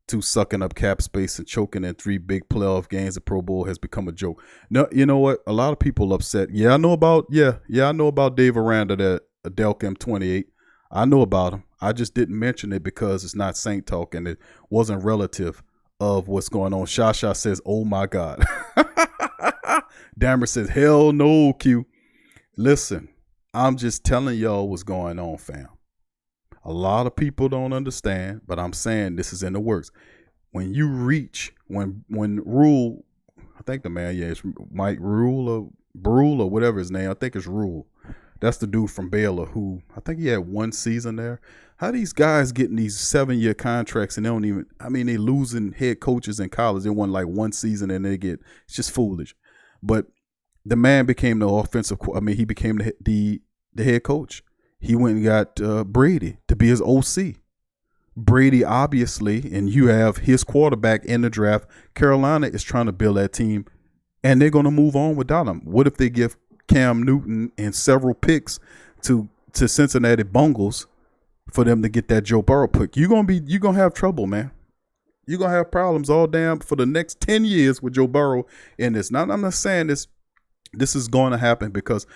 to sucking up cap space and choking in 3 big playoff games. The Pro Bowl has become a joke. No, you know what? A lot of people upset. I know about Dave Aranda, that Delcam 28. I know about him. I just didn't mention it because it's not Saint talk and it wasn't relative of what's going on. Shasha says, oh my God. Damaris says, hell no, Q. Listen. I'm just telling y'all what's going on, fam. A lot of people don't understand, but I'm saying this is in the works. When you reach, when Rule, I think the man, it's Mike Rule or Brule or whatever his name, I think it's Rule. That's the dude from Baylor who, I think he had 1 season there. How these guys getting these 7-year contracts and they losing head coaches in college. They won like 1 season and it's just foolish. But the man became the he became the head coach. He went and got Brady to be his OC. Brady, obviously, and you have his quarterback in the draft. Carolina is trying to build that team, and they're going to move on without him. What if they give Cam Newton and several picks to Cincinnati Bengals for them to get that Joe Burrow pick? You're gonna have trouble, man. you're gonna have problems all damn for the next 10 years with Joe Burrow in this. Now, I'm not saying this is going to happen because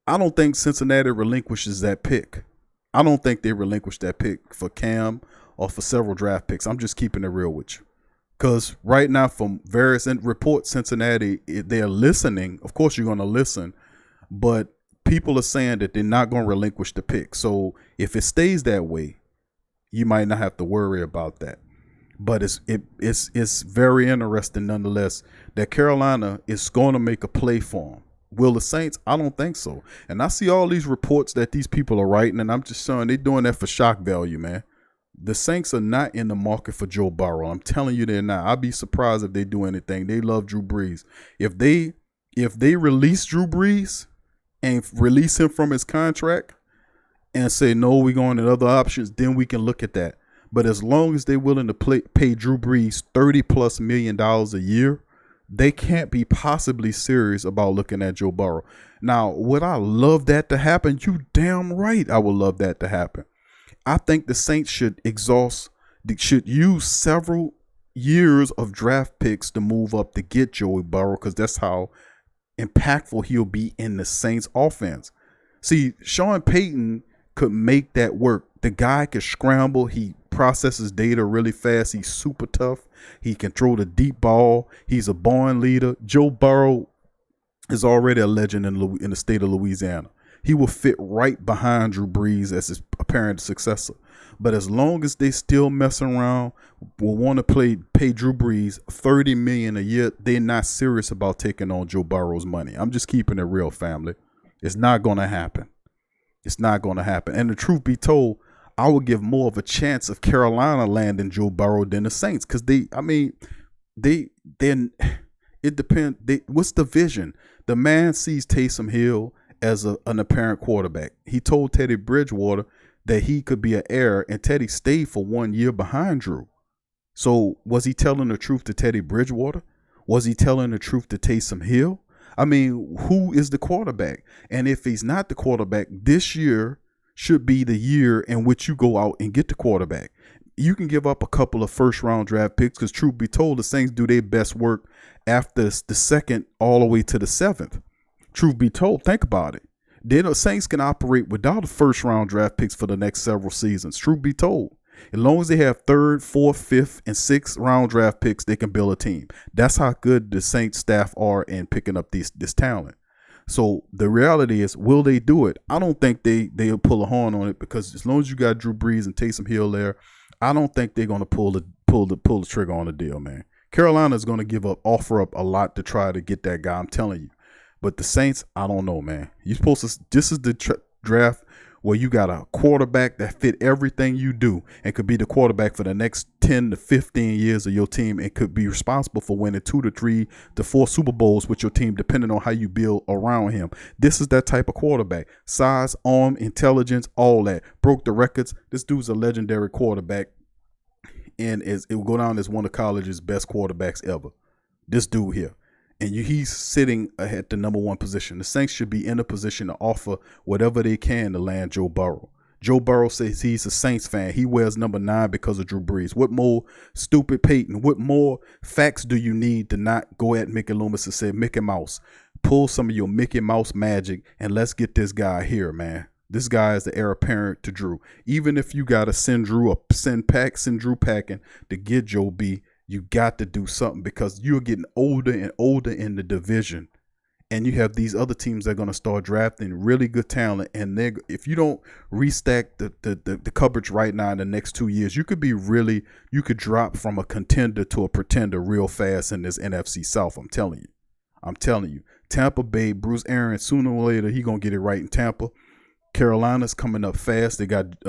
I don't think Cincinnati relinquishes that pick. I don't think they relinquish that pick for Cam or for several draft picks. I'm just keeping it real with you. Because right now, from various reports, Cincinnati, they're listening. Of course, you're going to listen. But people are saying that they're not going to relinquish the pick. So if it stays that way, you might not have to worry about that. But it's very interesting nonetheless that Carolina is going to make a play for him. Will the Saints? I don't think so. And I see all these reports that these people are writing, and I'm just saying they're doing that for shock value, man. The Saints are not in the market for Joe Burrow. I'm telling you they're not. I'd be surprised if they do anything. They love Drew Brees. If they release Drew Brees and release him from his contract and say, no, we're going to other options, then we can look at that. But as long as they're willing to pay Drew Brees $30+ million a year, they can't be possibly serious about looking at Joe Burrow. Now, would I love that to happen? You damn right I would love that to happen. I think the Saints should use several years of draft picks to move up to get Joey Burrow, because that's how impactful he'll be in the Saints offense. See, Sean Payton could make that work. The guy could scramble. He processes data really fast. He's super tough. He can throw the deep ball. He's a born leader. Joe Burrow is already a legend in the state of Louisiana. He will fit right behind Drew Brees as his apparent successor. But as long as they still messing around, will want to pay Drew Brees $30 million a year, they're not serious about taking on Joe Burrow's money. I'm just keeping it real, family. It's not going to happen. It's not going to happen. And the truth be told, I would give more of a chance of Carolina landing Joe Burrow than the Saints, because it depends. What's the vision? The man sees Taysom Hill as an apparent quarterback. He told Teddy Bridgewater that he could be an heir, and Teddy stayed for 1 year behind Drew. So was he telling the truth to Teddy Bridgewater? Was he telling the truth to Taysom Hill? I mean, who is the quarterback? And if he's not the quarterback, this year should be the year in which you go out and get the quarterback. You can give up a couple of first-round draft picks, because truth be told, the Saints do their best work after the second all the way to the seventh. Truth be told, think about it. Then the Saints can operate without a first-round draft picks for the next several seasons. Truth be told, as long as they have third, fourth, fifth, and sixth round draft picks, they can build a team. That's how good the Saints staff are in picking up this talent. So the reality is, will they do it? I don't think they'll pull a horn on it, because as long as you got Drew Brees and Taysom Hill there, I don't think they're going to pull the trigger on the deal, man. Carolina's going to offer up a lot to try to get that guy. I'm telling you. But the Saints, I don't know, man. You're supposed to. This is the draft where you got a quarterback that fit everything you do and could be the quarterback for the next 10 to 15 years of your team, and could be responsible for winning 2 to 3 to 4 Super Bowls with your team, depending on how you build around him. This is that type of quarterback. Size, arm, intelligence, all that. Broke the records. This dude's a legendary quarterback, and it will go down as one of college's best quarterbacks ever. This dude here. And he's sitting at the number one position. The Saints should be in a position to offer whatever they can to land Joe Burrow. Joe Burrow says he's a Saints fan. He wears number 9 because of Drew Brees. What more, stupid Peyton? What more facts do you need to not go at Mickey Loomis and say, Mickey Mouse, pull some of your Mickey Mouse magic and let's get this guy here, man. This guy is the heir apparent to Drew. Even if you got to send Drew packing to get Joe B, you got to do something, because you're getting older and older in the division, and you have these other teams that are going to start drafting really good talent. And if you don't restack the coverage right now in the next 2 years, you could drop from a contender to a pretender real fast in this NFC South. I'm telling you. Tampa Bay, Bruce Arians, sooner or later, he going to get it right in Tampa. Carolina's coming up fast. They got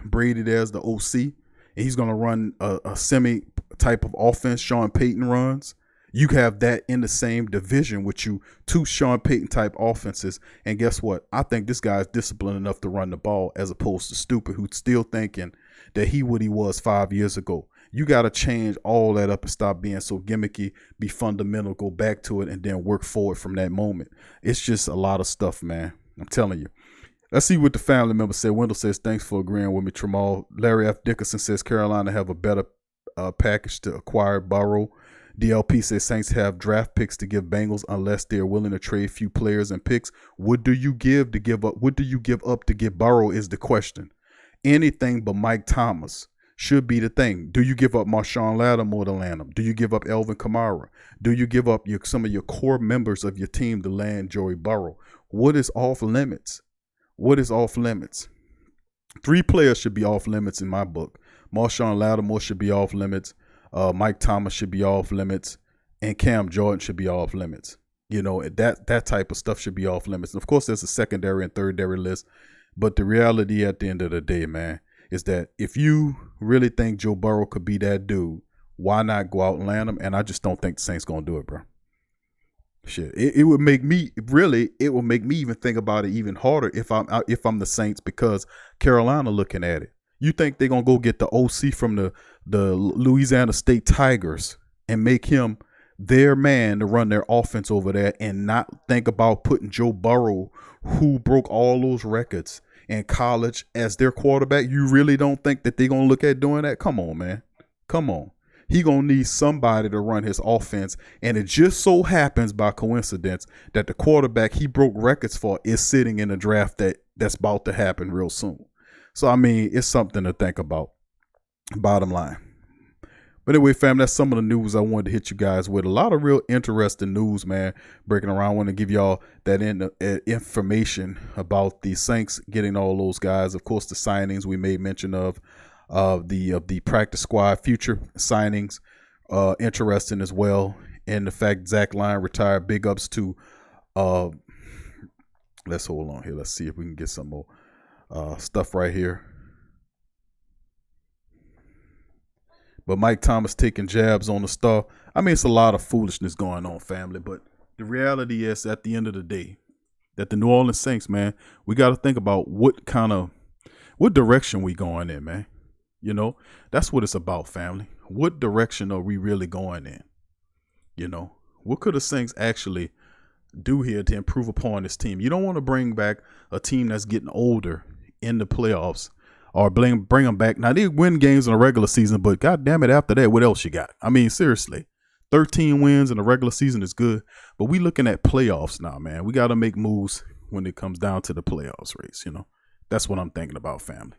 Brady there as the OC, and he's going to run a semi type of offense Sean Payton runs. You have that in the same division with you, 2 Sean Payton type offenses. And guess what? I think this guy is disciplined enough to run the ball, as opposed to stupid, who's still thinking that he was 5 years ago. You got to change all that up and stop being so gimmicky, be fundamental, go back to it, and then work forward from that moment. It's just a lot of stuff, man. I'm telling you. Let's see what the family member said. Wendell says, thanks for agreeing with me, Tramal. Larry F. Dickerson says Carolina have a better package to acquire Burrow. DLP says Saints have draft picks to give Bengals unless they're willing to trade few players and picks. What do you give to give up? What do you give up to get Burrow is the question. Anything but Mike Thomas should be the thing. Do you give up Marshawn Lattimore to land him? Do you give up Elvin Kamara? Do you give up some of your core members of your team to land Joey Burrow? What is off limits? What is off limits? 3 players should be off limits in my book. Marshawn Lattimore should be off limits. Mike Thomas should be off limits, and Cam Jordan should be off limits. You know, that type of stuff should be off limits. And of course, there's a secondary and thirdary list. But the reality at the end of the day, man, is that if you really think Joe Burrow could be that dude, why not go out and land him? And I just don't think the Saints gonna do it, bro. Shit, it would make me even think about it even harder if I'm the Saints, because Carolina looking at it. You think they're gonna go get the OC from the Louisiana State Tigers and make him their man to run their offense over there, and not think about putting Joe Burrow, who broke all those records in college, as their quarterback? You really don't think that they're gonna look at doing that? Come on, man. Come on. He gonna need somebody to run his offense, and it just so happens by coincidence that the quarterback he broke records for is sitting in a draft that's about to happen real soon. So I mean, it's something to think about. Bottom line. But anyway, fam, that's some of the news I wanted to hit you guys with. A lot of real interesting news, man, breaking around. I want to give y'all that information about the Saints getting all those guys. Of course, the signings we made mention of the practice squad future signings, interesting as well. And the fact Zach Lyon retired, big ups to let's hold on here. Let's see if we can get some more stuff right here. But Mike Thomas taking jabs on the star. I mean, it's a lot of foolishness going on, family. But the reality is, at the end of the day, that the New Orleans Saints, man, we got to think about what direction we going in, man. You know, that's what it's about, family. What direction are we really going in? You know, what could the Saints actually do here to improve upon this team? You don't want to bring back a team that's getting older in the playoffs, or bring them back. Now, they win games in the regular season, but God damn it, after that, what else you got? I mean, seriously, 13 wins in the regular season is good, but we looking at playoffs now, man. We got to make moves when it comes down to the playoffs race, you know. That's what I'm thinking about, family.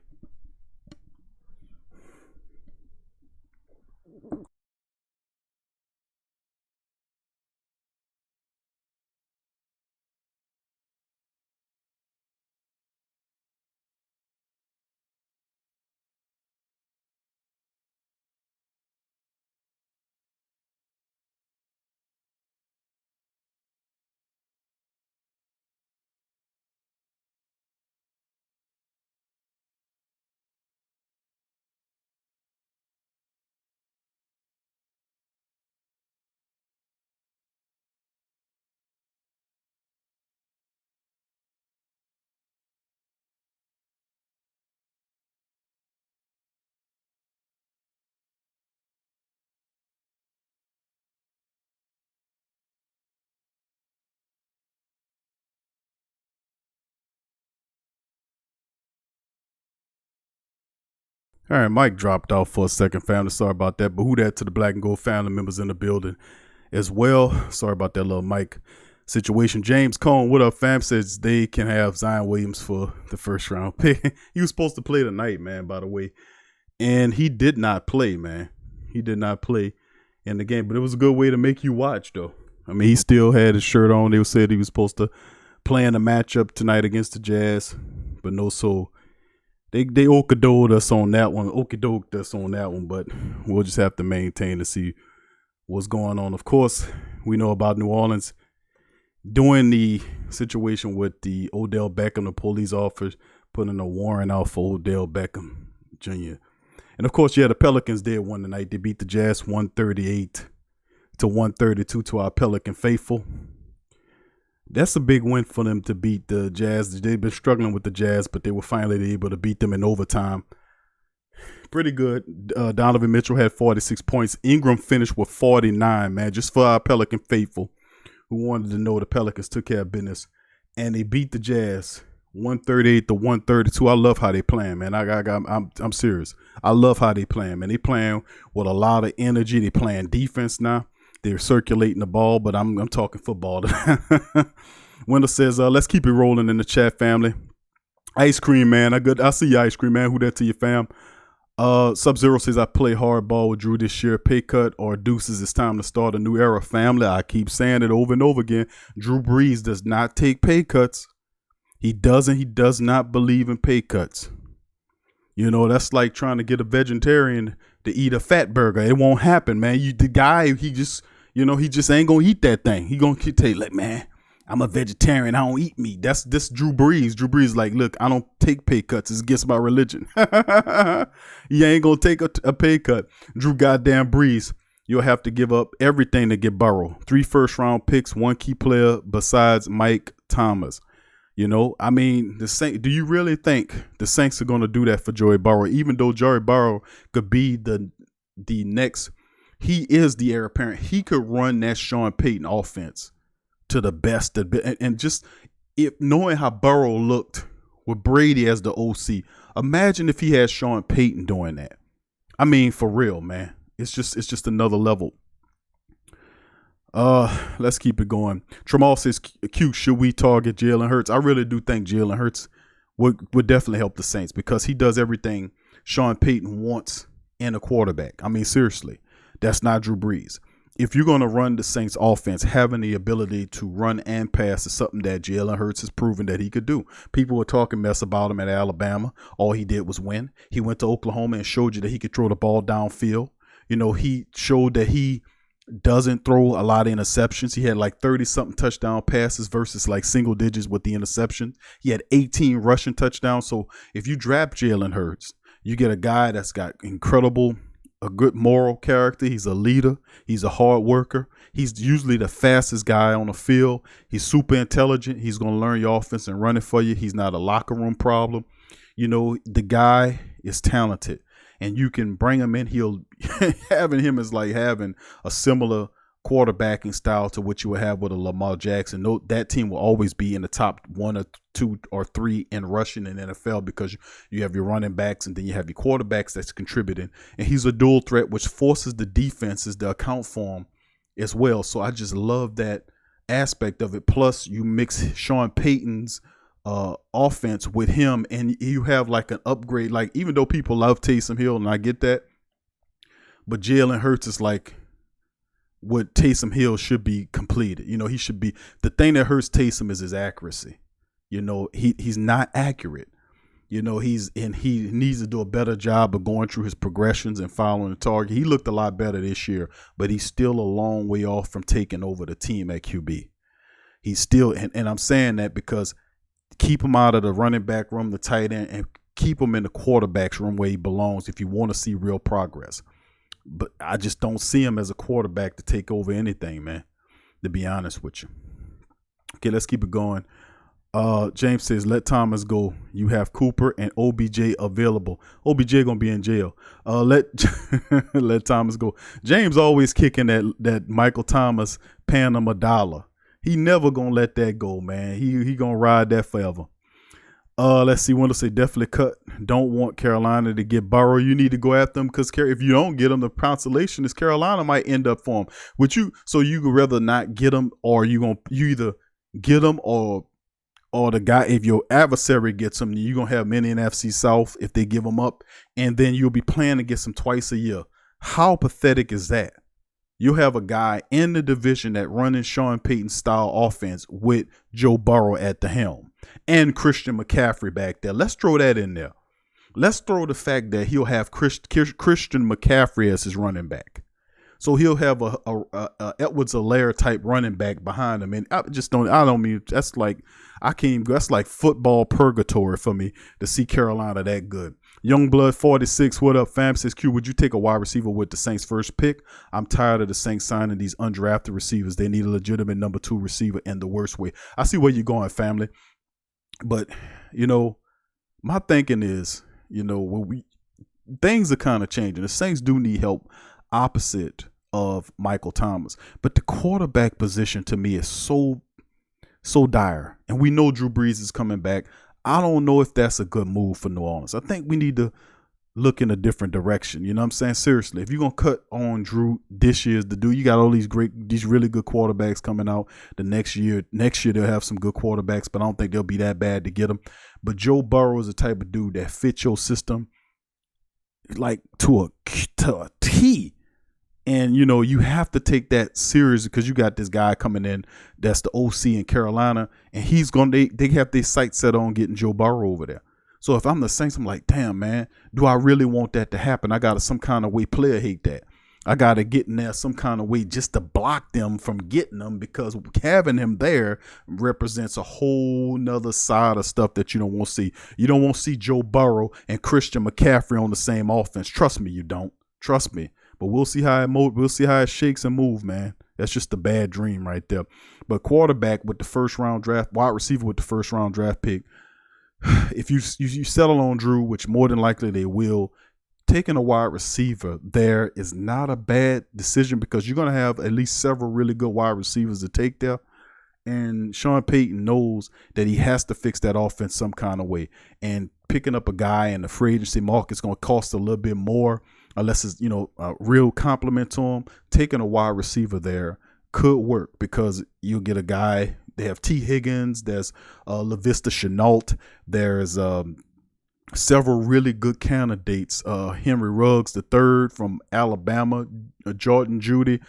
All right, Mike dropped off for a second, family. Sorry about that. But who that to the Black and Gold family members in the building as well. Sorry about that little Mike situation. James Cone, what up, fam? Says they can have Zion Williams for the first round pick. He was supposed to play tonight, man, by the way. And he did not play, man. He did not play in the game. But it was a good way to make you watch, though. I mean, he still had his shirt on. They said he was supposed to play in a matchup tonight against the Jazz. But no, so they okey-doked us on that one. But we'll just have to maintain to see what's going on. Of course, we know about New Orleans doing the situation with the Odell Beckham, the police officers putting a warrant out for Odell Beckham Jr. And of course, yeah, the Pelicans did win tonight. They beat the Jazz 138-132 to our Pelican faithful. That's a big win for them to beat the Jazz. They've been struggling with the Jazz, but they were finally able to beat them in overtime. Pretty good. Donovan Mitchell had 46 points. Ingram finished with 49, man, just for our Pelican faithful who wanted to know the Pelicans took care of business. And they beat the Jazz 138 to 132. I love how they playing, man. I'm serious. I love how they playing, man. They playing with a lot of energy. They playing defense now. They're circulating the ball, but I'm talking football. Wendell says, let's keep it rolling in the chat, family. Ice cream, man. I see you, ice cream, man. Who that to your fam? Sub-Zero says, I play hardball with Drew this year. Pay cut or deuces. It's time to start a new era, family. I keep saying it over and over again. Drew Brees does not take pay cuts. He doesn't. He does not believe in pay cuts. You know, that's like trying to get a vegetarian to eat a fat burger. It won't happen, man. The guy, he just ain't going to eat that thing. He going to tell you, like, man, I'm a vegetarian. I don't eat meat. That's this Drew Brees. Drew Brees like, look, I don't take pay cuts. It's against my religion. He ain't going to take a pay cut. Drew goddamn Brees. You'll have to give up everything to get Burrow. 3 first-round picks, 1 key player besides Mike Thomas. You know, I mean, do you really think the Saints are going to do that for Joey Burrow? Even though Joey Burrow could be the next, he is the heir apparent. He could run that Sean Payton offense to the best. And just knowing how Burrow looked with Brady as the OC, imagine if he had Sean Payton doing that. I mean, for real, man. It's just another level. Let's keep it going. Tramal says, Q, should we target Jalen Hurts? I really do think Jalen Hurts would definitely help the Saints because he does everything Sean Payton wants in a quarterback. I mean, seriously, that's not Drew Brees. If you're going to run the Saints offense, having the ability to run and pass is something that Jalen Hurts has proven that he could do. People were talking mess about him at Alabama. All he did was win. He went to Oklahoma and showed you that he could throw the ball downfield. You know, he showed that he doesn't throw a lot of interceptions. He had like 30-something touchdown passes versus like single digits with the interception. He had 18 rushing touchdowns. So if you draft Jalen Hurts, you get a guy that's got a good moral character. He's a leader. He's a hard worker. He's usually the fastest guy on the field. He's super intelligent. He's going to learn your offense and run it for you. He's not a locker room problem. You know, the guy is talented. And you can bring him in. Having him is like having a similar quarterbacking style to what you would have with a Lamar Jackson. No, that team will always be in the top 1 or 2 or 3 in rushing in NFL because you have your running backs and then you have your quarterbacks that's contributing. And he's a dual threat, which forces the defenses to account for him as well. So I just love that aspect of it. Plus, you mix Sean Payton's offense with him and you have like an upgrade. Like, even though people love Taysom Hill and I get that, but Jalen Hurts is like what Taysom Hill should be completed. You know, he should be. The thing that hurts Taysom is his accuracy. You know, he's not accurate. You know, he needs to do a better job of going through his progressions and following the target. He looked a lot better this year, but he's still a long way off from taking over the team at QB. He's still, and I'm saying that because keep him out of the running back room, the tight end, and keep him in the quarterback's room where he belongs if you want to see real progress. But I just don't see him as a quarterback to take over anything, man, to be honest with you. Okay, let's keep it going. James says, let Thomas go. You have Cooper and OBJ available. OBJ going to be in jail. Let Thomas go. James always kicking that Michael Thomas paying him $1. He never going to let that go, man. He going to ride that forever. Let's see. Wendell say definitely cut. Don't want Carolina to get Burrow. You need to go after them because if you don't get them, the consolation is Carolina might end up for him. So you could rather not get them, or you either get them or the guy. If your adversary gets them, you're gonna have many in NFC South if they give them up, and then you'll be playing against them twice a year. How pathetic is that? You have a guy in the division that running Sean Payton style offense with Joe Burrow at the helm and Christian McCaffrey back there. Let's throw that in there. Let's throw the fact that he'll have Christian McCaffrey as his running back. So he'll have a Edwards-Helaire type running back behind him. And that's like football purgatory for me to see Carolina that good. Youngblood 46, what up, fam? Says Q, would you take a wide receiver with the Saints' first pick? I'm tired of the Saints signing these undrafted receivers. They need a legitimate number 2 receiver in the worst way. I see where you're going, family. But, you know, my thinking is, you know, things are kind of changing. The Saints do need help opposite of Michael Thomas. But the quarterback position to me is so dire. And we know Drew Brees is coming back. I don't know if that's a good move for New Orleans. I think we need to look in a different direction. You know what I'm saying? Seriously, if you're gonna cut on Drew, this year's the dude. You got all these really good quarterbacks coming out the next year. Next year they'll have some good quarterbacks, but I don't think they'll be that bad to get them. But Joe Burrow is the type of dude that fits your system like to a T. And, you know, you have to take that serious because you got this guy coming in that's the OC in Carolina, and he's going to, they have their sights set on getting Joe Burrow over there. So if I'm the Saints, I'm like, damn, man, do I really want that to happen? I got to some kind of way player hate that. I got to get in there some kind of way just to block them from getting them, because having him there represents a whole nother side of stuff that you don't want to see. You don't want to see Joe Burrow and Christian McCaffrey on the same offense. Trust me, you don't. Trust me. But we'll see how it shakes and move, man. That's just a bad dream right there. But quarterback with the first round draft, wide receiver with the first round draft pick, if you settle on Drew, which more than likely they will, taking a wide receiver there is not a bad decision, because you're going to have at least several really good wide receivers to take there. And Sean Payton knows that he has to fix that offense some kind of way. And picking up a guy in the free agency market is going to cost a little bit more, unless it's, you know, a real compliment to him. Taking a wide receiver there could work, because you'll get a guy. They have T. Higgins. There's LaVista Chenault. There's several really good candidates. Henry Ruggs III from Alabama. Jordan Judy.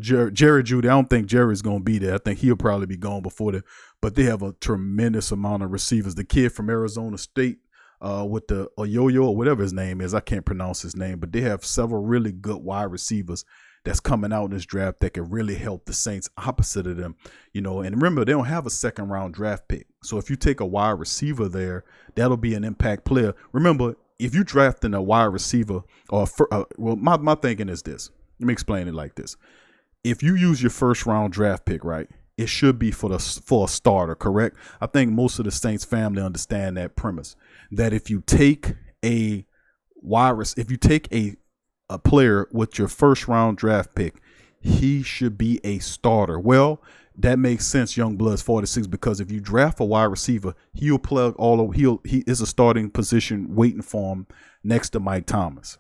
Jerry Judy. I don't think Jerry's going to be there. I think he'll probably be gone before that. But they have a tremendous amount of receivers. The kid from Arizona State, with the Yo-Yo or whatever his name is, I can't pronounce his name, but they have several really good wide receivers that's coming out in this draft that can really help the Saints opposite of them, you know. And remember, they don't have a second round draft pick. So if you take a wide receiver there, that'll be an impact player. Remember, if you drafting a wide receiver my thinking is this. Let me explain it like this. If you use your first round draft pick, right, it should be for a starter, correct? I think most of the Saints family understand that premise, that if you take a player with your first round draft pick, he should be a starter. Well, that makes sense, Youngblood's 46, because if you draft a wide receiver, he'll plug he is a starting position waiting for him next to Mike Thomas.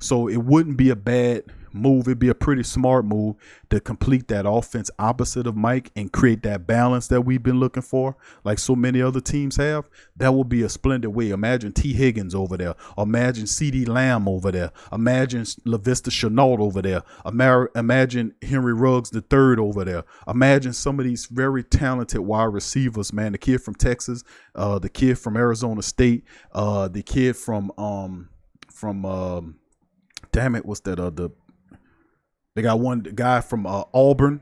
So it wouldn't be a bad move. It'd be a pretty smart move to complete that offense opposite of Mike and create that balance that we've been looking for, like so many other teams have. That would be a splendid way. Imagine T. Higgins over there. Imagine C.D. Lamb over there. Imagine LaVista Chenault over there. Imagine Henry Ruggs III over there. Imagine some of these very talented wide receivers, man. The kid from Texas, the kid from Arizona State, the kid from damn it, what's that? They got one guy from Auburn.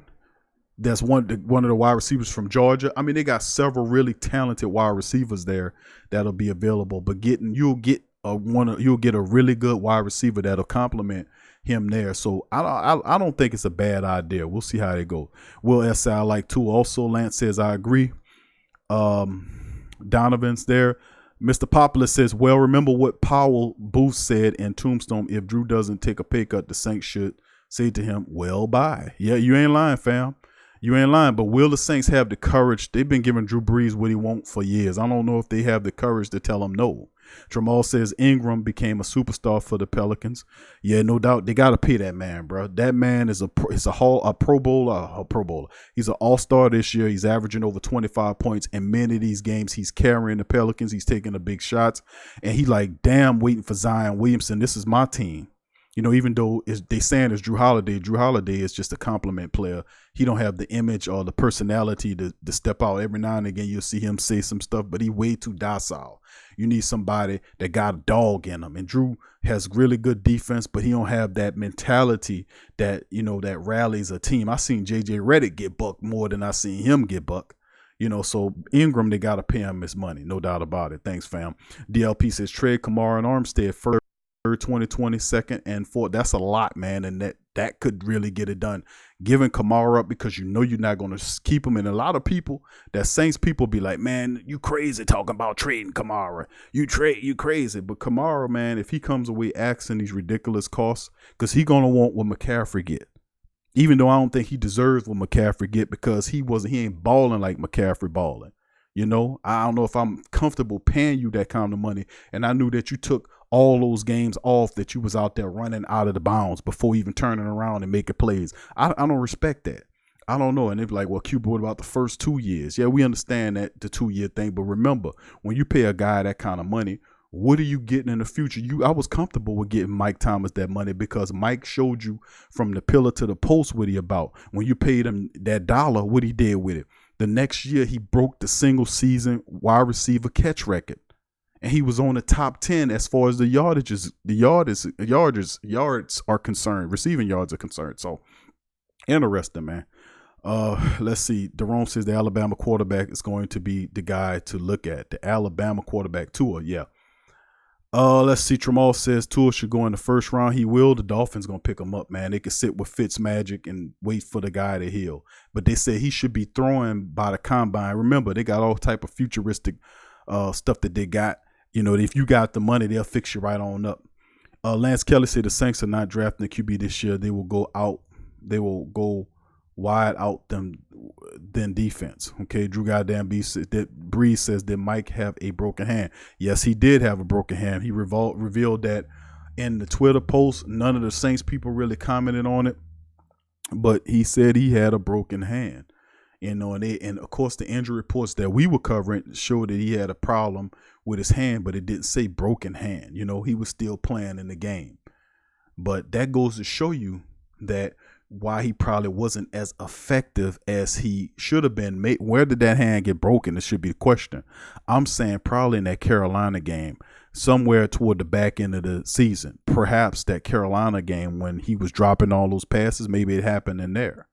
That's one of the wide receivers from Georgia. I mean, they got several really talented wide receivers there that'll be available. But you'll get a really good wide receiver that'll complement him there. So I don't think it's a bad idea. We'll see how they go. Will S. I like too. Also, Lance says I agree. Donovan's there. Mr. Popular says, well, remember what Powell Booth said in Tombstone. If Drew doesn't take a pay cut, the Saints should say to him, well, bye. Yeah, you ain't lying, fam. You ain't lying. But will the Saints have the courage? They've been giving Drew Brees what he wants for years. I don't know if they have the courage to tell him no. Jamal says Ingram became a superstar for the Pelicans. Yeah, no doubt. They got to pay that man, bro. That man is a Pro Bowler. He's an all-star this year. He's averaging over 25 points. In many of these games, he's carrying the Pelicans. He's taking the big shots. And he like, damn, waiting for Zion Williamson. This is my team. You know, even though they saying it's Drew Holiday is just a compliment player. He don't have the image or the personality to step out. Every now and again, you'll see him say some stuff, but he way too docile. You need somebody that got a dog in him. And Drew has really good defense, but he don't have that mentality that, you know, that rallies a team. I seen J.J. Redick get bucked more than I seen him get bucked. You know, so Ingram, they got to pay him his money. No doubt about it. Thanks, fam. DLP says trade Kamara and Armstead first. 2020, second, and fourth. That's a lot, man, and that could really get it done. Giving Kamara up because you know you're not going to keep him, and a lot of people, that Saints people, be like, man, you crazy talking about trading Kamara. You crazy, but Kamara, man, if he comes away asking these ridiculous costs, because he gonna want what McCaffrey get. Even though I don't think he deserves what McCaffrey get, because he ain't balling like McCaffrey balling. You know, I don't know if I'm comfortable paying you that kind of money. And I knew that you took all those games off, that you was out there running out of the bounds before even turning around and making plays. I don't respect that. I don't know. And they'd be like, well, Cuba, what about the first 2 years? Yeah, we understand that, the 2-year thing. But remember, when you pay a guy that kind of money, what are you getting in the future? I was comfortable with getting Mike Thomas that money because Mike showed you from the pillar to the post what he about. When you paid him that dollar, what he did with it. The next year, he broke the single season wide receiver catch record. And he was on the top 10 as far as the yards are concerned, receiving yards are concerned. So interesting, man. Let's see. Jerome says the Alabama quarterback is going to be the guy to look at. The Alabama quarterback, Tua, yeah. Let's see. Tramal says Tua should go in the first round. He will. The Dolphins gonna pick him up, man. They can sit with Fitzmagic and wait for the guy to heal. But they say he should be throwing by the combine. Remember, they got all type of futuristic stuff that they got. You know, if you got the money, they'll fix you right on up. Lance Kelly said the Saints are not drafting the QB this year. They will go out. They will go wide out than defense. Okay, Drew Goddamn Breeze says, did Mike have a broken hand? Yes, he did have a broken hand. He revealed that in the Twitter post. None of the Saints people really commented on it, but he said he had a broken hand. You know, and of course the injury reports that we were covering showed that he had a problem with his hand, but it didn't say broken hand. You know, he was still playing in the game. But that goes to show you that why he probably wasn't as effective as he should have been. Where did that hand get broken? This should be the question. I'm saying probably in that Carolina game, somewhere toward the back end of the season. Perhaps that Carolina game when he was dropping all those passes, maybe it happened in there.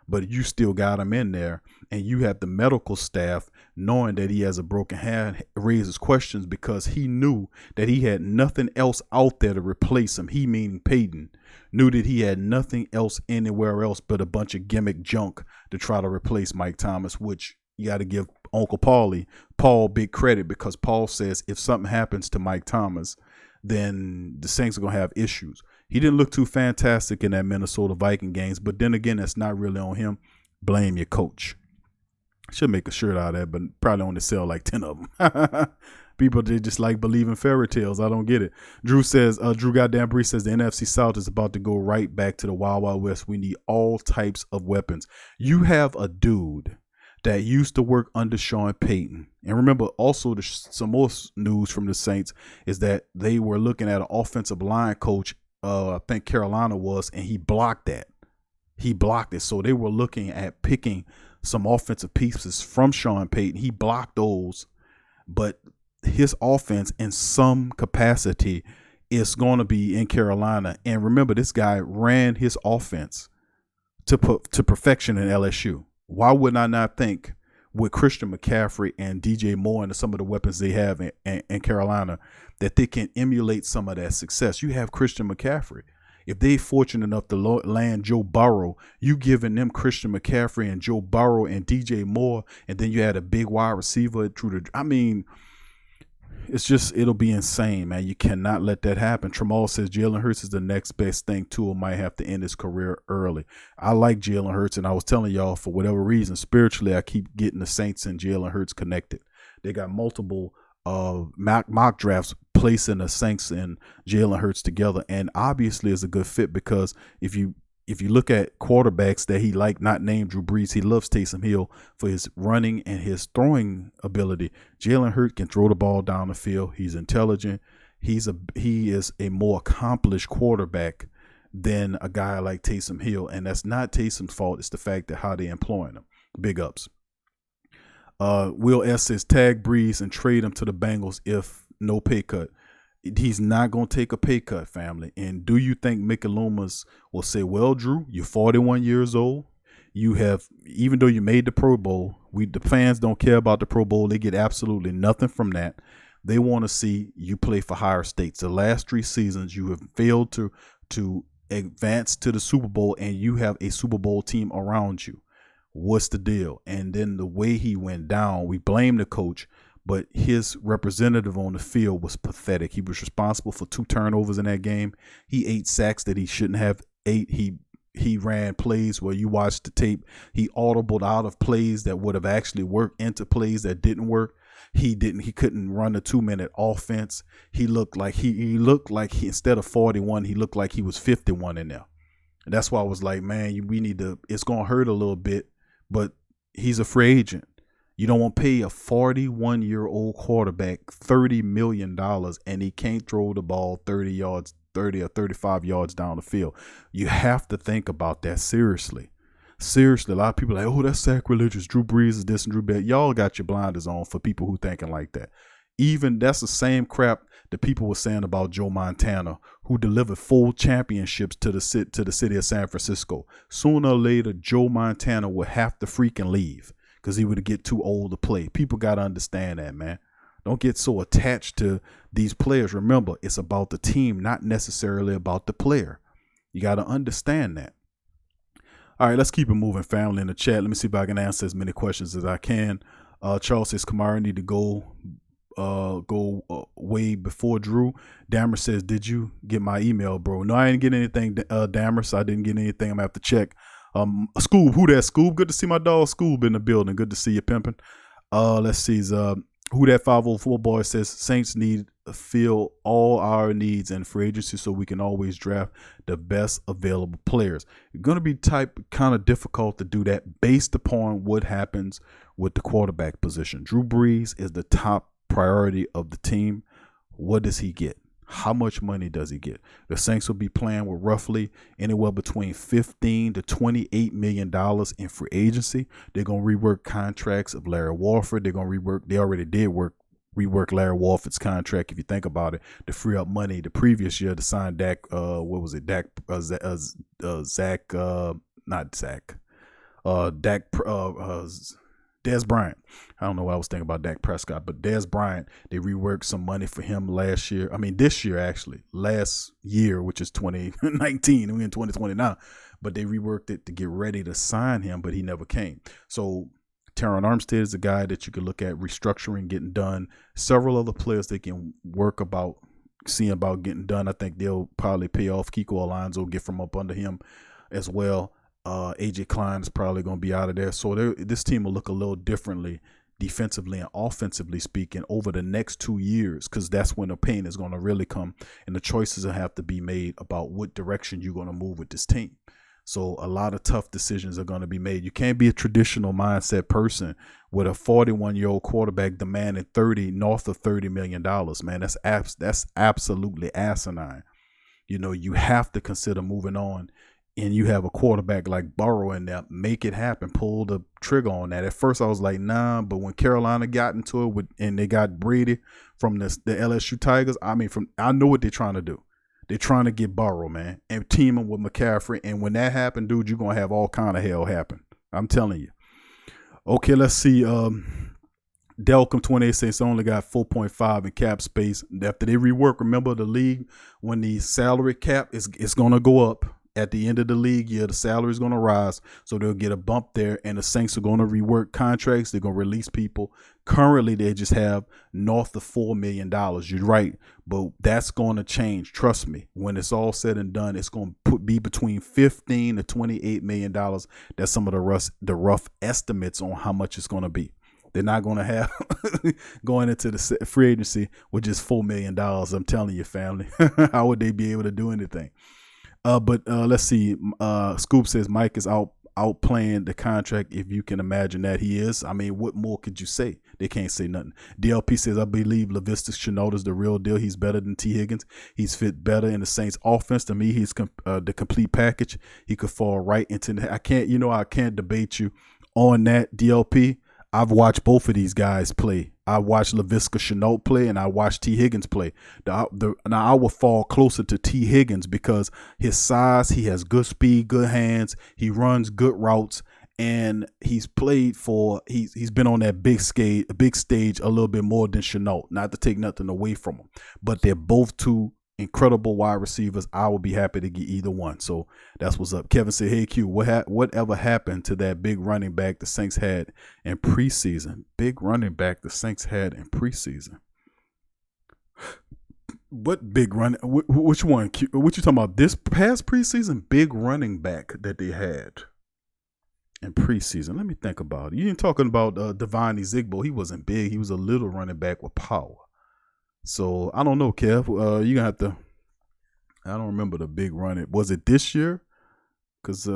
But you still got him in there, and you have the medical staff knowing that he has a broken hand raises questions because he knew that he had nothing else out there to replace him. He, meaning Peyton, knew that he had nothing else anywhere else but a bunch of gimmick junk to try to replace Mike Thomas, which you got to give Uncle Paul big credit, because Paul says if something happens to Mike Thomas, then the Saints are going to have issues. He didn't look too fantastic in that Minnesota Viking games, but then again, that's not really on him. Blame your coach. Should make a shirt out of that, but probably only sell like 10 of them. People, they just like believing fairy tales. I don't get it. Drew Goddamn Bree says the NFC South is about to go right back to the Wild Wild West. We need all types of weapons. You have a dude that used to work under Sean Payton. And remember, also some more news from the Saints is that they were looking at an offensive line coach, I think Carolina was, and he blocked that. He blocked it. So they were looking at picking some offensive pieces from Sean Payton. He blocked those, but his offense in some capacity is going to be in Carolina. And remember, this guy ran his offense to perfection in LSU. Why would I not think with Christian McCaffrey and DJ Moore and some of the weapons they have in Carolina that they can emulate some of that success? You have Christian McCaffrey. If they fortunate enough to land Joe Burrow, you giving them Christian McCaffrey and Joe Burrow and DJ Moore, and then you had a big wide receiver it'll be insane, man. You cannot let that happen. Tramal says Jalen Hurts is the next best thing. Tua might have to end his career early. I like Jalen Hurts, and I was telling y'all, for whatever reason, spiritually, I keep getting the Saints and Jalen Hurts connected. They got multiple mock drafts placing the Saints and Jalen Hurts together, and obviously is a good fit because if you look at quarterbacks that he like, not named Drew Brees, he loves Taysom Hill for his running and his throwing ability. Jalen Hurts can throw the ball down the field. He's intelligent. He is a more accomplished quarterback than a guy like Taysom Hill, and that's not Taysom's fault. It's the fact that how they're employing him. Big ups. Will S says tag Brees and trade him to the Bengals if no pay cut. He's not going to take a pay cut, family. And do you think Mickey Loomis will say, well, Drew, you're 41 years old. You have, even though you made the Pro Bowl, the fans don't care about the Pro Bowl. They get absolutely nothing from that. They want to see you play for higher stakes. The last 3 seasons, you have failed to advance to the Super Bowl, and you have a Super Bowl team around you. What's the deal? And then the way he went down, we blame the coach, but his representative on the field was pathetic. He was responsible for 2 turnovers in that game. He ate sacks that he shouldn't have ate. He he ran plays where you watched the tape. He audibled out of plays that would have actually worked into plays that didn't work. He couldn't run a 2-minute offense. He looked like he instead of 41, he looked like he was 51 in there. And that's why I was like, man, we need to, it's going to hurt a little bit, but he's a free agent. You don't want to pay a 41-year-old quarterback $30 million and he can't throw the ball 30 or 35 yards down the field. You have to think about that seriously. Seriously, a lot of people are like, oh, that's sacrilegious. Drew Brees is this and Drew Brees. Y'all got your blinders on for people who thinking like that. Even that's the same crap that people were saying about Joe Montana, who delivered 4 championships to the city of San Francisco. Sooner or later, Joe Montana would have to freaking leave because he would get too old to play. People got to understand that, man. Don't get so attached to these players. Remember, it's about the team, not necessarily about the player. You got to understand that. All right, let's keep it moving, family, in the chat. Let me see if I can answer as many questions as I can. Charles says, Kamara need to go way before Drew. Dammer says, did you get my email, bro? No, I didn't get anything, Dammer, so I didn't get anything. I'm going to have to check. Scoob, who that, Scoob? Good to see my dog Scoob in the building. Good to see you, pimping. Let's see. Who that 504 boy says, Saints need to fill all our needs in free agency so we can always draft the best available players. It's going to be kind of difficult to do that based upon what happens with the quarterback position. Drew Brees is the top priority of the team. What does he get? How much money does he get? The Saints will be playing with roughly anywhere between $15 to $28 million in free agency. They're going to rework contracts of Larry Warford. They already did rework Larry Warford's contract, if you think about it, to free up money the previous year to sign Dak, Dez Bryant. I don't know what I was thinking about Dak Prescott, but Dez Bryant, they reworked some money for him this year, last year, which is 2019. We're in 2020 now, but they reworked it to get ready to sign him, but he never came. So Teron Armstead is a guy that you could look at restructuring, getting done. Several other players they can work about, seeing about getting done. I think they'll probably pay off Kiko Alonso, get from up under him as well. AJ Klein is probably going to be out of there. So this team will look a little differently defensively and offensively speaking over the next 2 years, because that's when the pain is going to really come and the choices will have to be made about what direction you're going to move with this team. So a lot of tough decisions are going to be made. You can't be a traditional mindset person with a 41-year-old quarterback demanding north of $30 million, man. That's absolutely asinine. You have to consider moving on. And you have a quarterback like Burrow in there, make it happen, pull the trigger on that. At first I was like, nah, but when Carolina got into it and they got Brady from the LSU Tigers, I know what they're trying to do. They're trying to get Burrow, man, and team him with McCaffrey. And when that happened, dude, you're going to have all kind of hell happen. I'm telling you. Okay, let's see. Delcom 28 says only got 4.5 in cap space. After they rework, remember the league, when the salary cap is going to go up. At the end of the league year, the salary is going to rise, so they'll get a bump there, and the Saints are going to rework contracts. They're going to release people. Currently, they just have north of $4 million. You're right, but that's going to change. Trust me. When it's all said and done, it's going to be between $15 to $28 million. That's some of the rough estimates on how much it's going to be. They're not going to have going into the free agency with just $4 million. I'm telling you, family. How would they be able to do anything? But let's see. Scoop says Mike is outplaying the contract. If you can imagine that, he is. What more could you say? They can't say nothing. DLP says, I believe Laviska Shenault is the real deal. He's better than T. Higgins. He's fit better in the Saints offense. To me, he's the complete package. He could fall right into I can't debate you on that, DLP. I've watched both of these guys play. I watched Laviska Shenault play, and I watched T. Higgins play. Now I will fall closer to T. Higgins because his size, he has good speed, good hands, he runs good routes, and he's been on that big stage a little bit more than Shenault. Not to take nothing away from him, but they're both two incredible wide receivers. I would be happy to get either one. So that's what's up. Kevin said, hey Q, whatever happened to that big running back the Saints had in preseason? Big running back the Saints had in preseason. What big run? Which one? What you talking about? This past preseason, big running back that they had in preseason. Let me think about it. You ain't talking about Devine Ezigbo. He wasn't big. He was a little running back with power. So I don't know, Kev. You gonna have to. I don't remember the big run. Was it this year? Because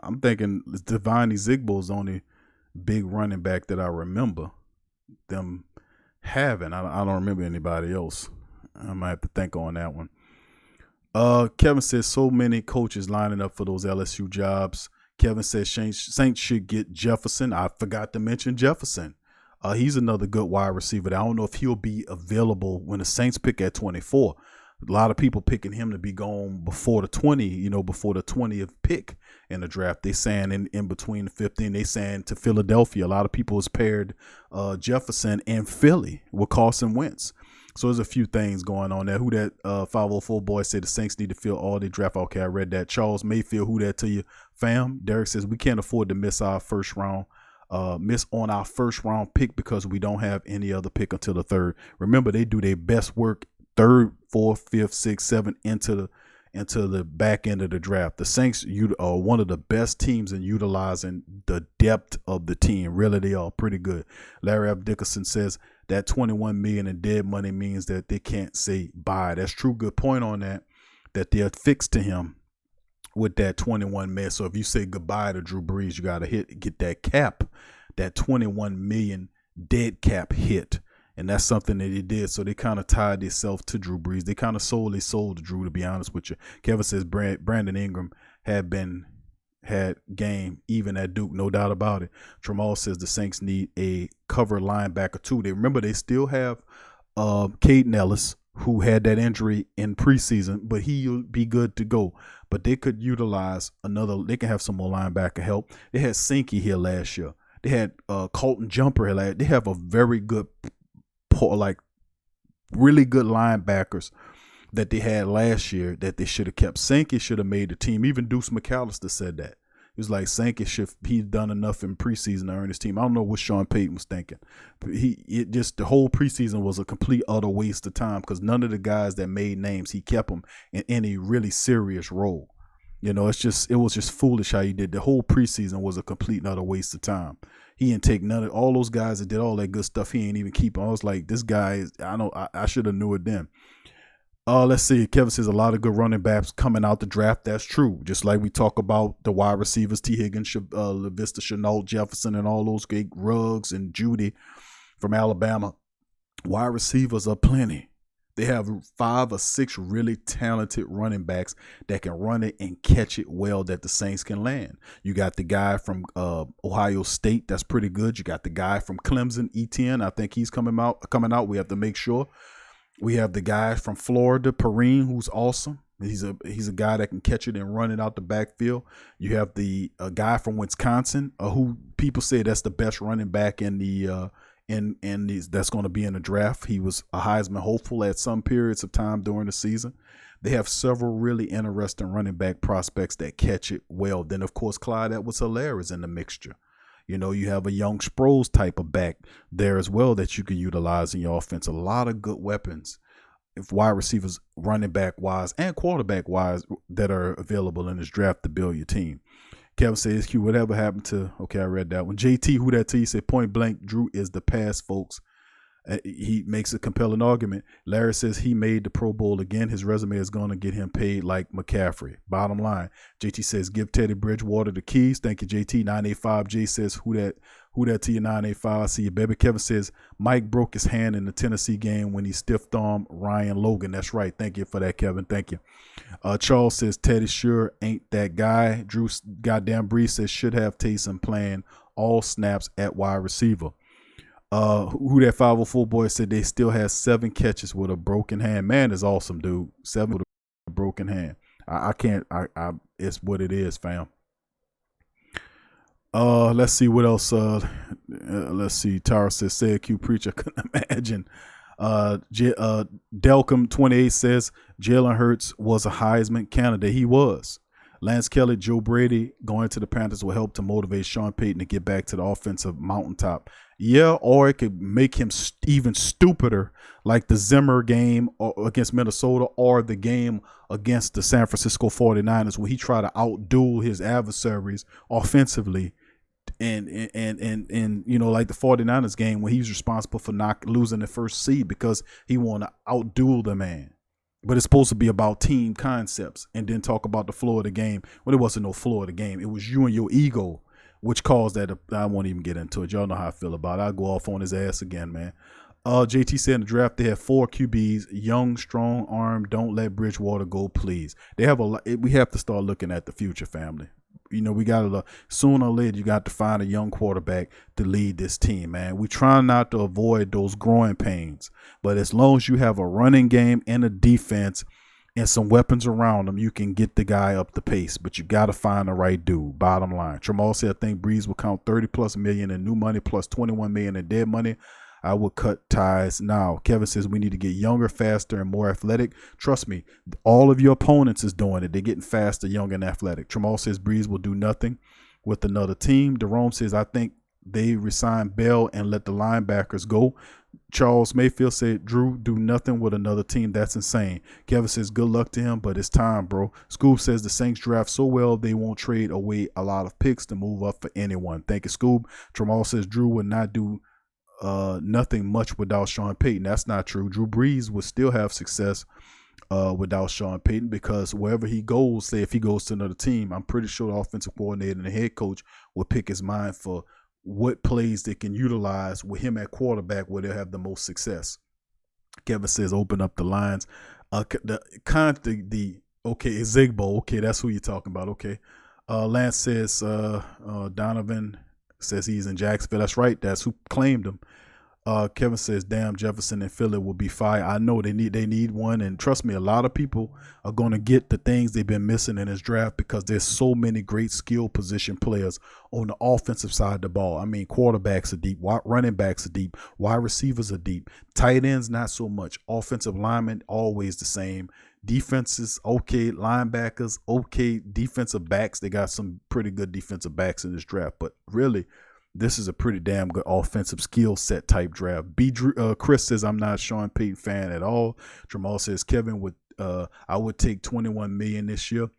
I'm thinking Devine Ezigbo's only big running back that I remember them having. I don't remember anybody else. I might have to think on that one. Kevin says so many coaches lining up for those LSU jobs. Kevin says Saints should get Jefferson. I forgot to mention Jefferson. He's another good wide receiver. I don't know if he'll be available when the Saints pick at 24. A lot of people picking him to be gone before the 20, before the 20th pick in the draft. They saying in between the 15, they saying to Philadelphia. A lot of people has paired Jefferson and Philly with Carson Wentz. So there's a few things going on there. Who that 504 boy said the Saints need to fill all their draft. Okay, I read that. Charles Mayfield, who that to you, fam? Derek says we can't afford to miss our first round. Miss on our first round pick because we don't have any other pick until the third. Remember, they do their best work third, fourth, fifth, sixth, seventh into the back end of the draft. The Saints are one of the best teams in utilizing the depth of the team. Really, they are pretty good. Larry F. Dickerson says that $21 million in dead money means that they can't say bye. That's true. Good point on that they're fixed to him with that 21 million. So if you say goodbye to Drew Brees, you got to get that cap, that 21 million dead cap hit. And that's something that they did. So they kind of tied themselves to Drew Brees. They kind of sold to Drew, to be honest with you. Kevin says Brandon Ingram had game even at Duke, no doubt about it. Tramal says the Saints need a cover linebacker too. They still have Caden Ellis, who had that injury in preseason, but he'll be good to go. But they could utilize they can have some more linebacker help. They had Sinky here last year. They had Colton Jumper here last year. They have a very good, really good linebackers that they had last year that they should have kept. Sankey should have made the team. Even Deuce McAllister said that. It was like Sankey he's done enough in preseason to earn his team. I don't know what Sean Payton was thinking. The whole preseason was a complete utter waste of time because none of the guys that made names, he kept them in any really serious role. It was just foolish how he did. The whole preseason was a complete and utter waste of time. He didn't take none of all those guys that did all that good stuff. He ain't even keep them. I was like, this guy I should have knew it then. Let's see. Kevin says a lot of good running backs coming out the draft. That's true. Just like we talk about the wide receivers, T. Higgins, LaVista Chenault, Jefferson, and all those great Ruggs and Judy from Alabama. Wide receivers are plenty. They have 5 or 6 really talented running backs that can run it and catch it well that the Saints can land. You got the guy from Ohio State. That's pretty good. You got the guy from Clemson, Etienne. I think he's coming out. We have to make sure. We have the guy from Florida, Perrine, who's awesome. He's a guy that can catch it and run it out the backfield. You have the guy from Wisconsin, who people say that's the best running back in the that's going to be in the draft. He was a Heisman hopeful at some periods of time during the season. They have several really interesting running back prospects that catch it well. Then, of course, Clyde Edwards-Helaire is in the mixture. You have a young Sproles type of back there as well that you can utilize in your offense. A lot of good weapons, if wide receivers, running back wise, and quarterback wise, that are available in this draft to build your team. Kevin says, Q, whatever happened to, okay, I read that one. JT, who that to you, said point blank, Drew is the pass, folks. He makes a compelling argument. Larry says he made the Pro Bowl again. His resume is going to get him paid like McCaffrey. Bottom line, JT says give Teddy Bridgewater the keys. Thank you, JT. 985 J says who that to you, 985. I see you, baby. Kevin says Mike broke his hand in the Tennessee game when he stiffed arm Ryan Logan. That's right. Thank you for that, Kevin. Thank you. Charles says Teddy sure ain't that guy. Drew goddamn Brees says should have Taysom playing all snaps at wide receiver. Who that 504 boy said they still has 7 catches with a broken hand. Man, is awesome, dude. 7 with a broken hand. I can't. It's what it is, fam. Let's see what else. Let's see. Tara says, "Say a Q preacher." Couldn't imagine. Delcom 28 says Jalen Hurts was a Heisman candidate. He was. Lance Kelly, Joe Brady going to the Panthers will help to motivate Sean Payton to get back to the offensive mountaintop. Yeah, or it could make him even stupider, like the Zimmer game against Minnesota or the game against the San Francisco 49ers, where he tried to outduel his adversaries offensively. And you know, like the 49ers game when he's responsible for not losing the first seed because he wanted to outduel the man. But it's supposed to be about team concepts and then talk about the flow of the game. Well, there wasn't no flow of the game. It was you and your ego, which caused that. I won't even get into it. Y'all know how I feel about it. I'll go off on his ass again, man. JT said in the draft they have 4 QBs, young, strong arm. Don't let Bridgewater go, please. They have a lot. We have to start looking at the future, family. You know, we got to sooner or later, you got to find a young quarterback to lead this team, man. We try not to avoid those growing pains, but as long as you have a running game and a defense and some weapons around them, you can get the guy up the pace, but you got to find the right dude. Bottom line. Tramal said, I think Breeze will count 30 plus million in new money plus 21 million in dead money. I would cut ties now. Kevin says we need to get younger, faster, and more athletic. Trust me, all of your opponents is doing it. They're getting faster, young, and athletic. Tramal says Breeze will do nothing with another team. Jerome says I think they resign Bell and let the linebackers go. Charles Mayfield said Drew do nothing with another team. That's insane. Kevin says good luck to him, but it's time, bro. Scoob says the Saints draft so well they won't trade away a lot of picks to move up for anyone. Thank you, Scoob. Tramal says Drew would not do nothing much without Sean Payton. That's not true. Drew Brees would still have success without Sean Payton because wherever he goes, say if he goes to another team, I'm pretty sure the offensive coordinator and the head coach will pick his mind for what plays they can utilize with him at quarterback where they'll have the most success. Kevin says open up the lines. Okay, Zigbo. Okay, that's who you're talking about. Okay. Lance says Donovan says he's in Jacksonville. That's right. That's who claimed him. Kevin says, damn, Jefferson and Phillip will be fire. I know they need one. And trust me, a lot of people are going to get the things they've been missing in this draft because there's so many great skill position players on the offensive side of the ball. I mean, quarterbacks are deep, running backs are deep, wide receivers are deep, tight ends, not so much. Offensive linemen, always the same. Defenses, okay. Linebackers, okay. Defensive backs, they got some pretty good defensive backs in this draft. But really, this is a pretty damn good offensive skill set type draft. Chris says, I'm not a Sean Payton fan at all. Jamal says, Kevin, I would take $21 million this year.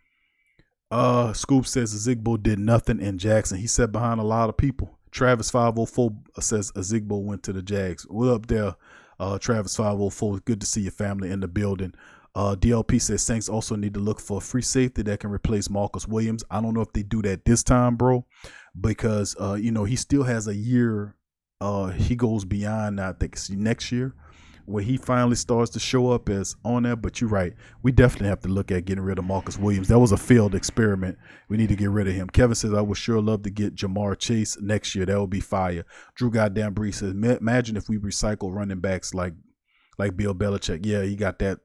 Scoop says, Zigbo did nothing in Jackson. He sat behind a lot of people. Travis 504 says, Zigbo went to the Jags. What up there, Travis 504? Good to see your family in the building. DLP says Saints also need to look for a free safety that can replace Marcus Williams. I don't know if they do that this time, bro, because he still has a year. He goes beyond, I think, next year where he finally starts to show up as on there. But you're right, we definitely have to look at getting rid of Marcus Williams. That was a failed experiment. We need to get rid of him. Kevin says I would sure love to get Jamar Chase next year. That would be fire. Drew goddamn Brees says imagine if we recycle running backs like Bill Belichick. Yeah, he got that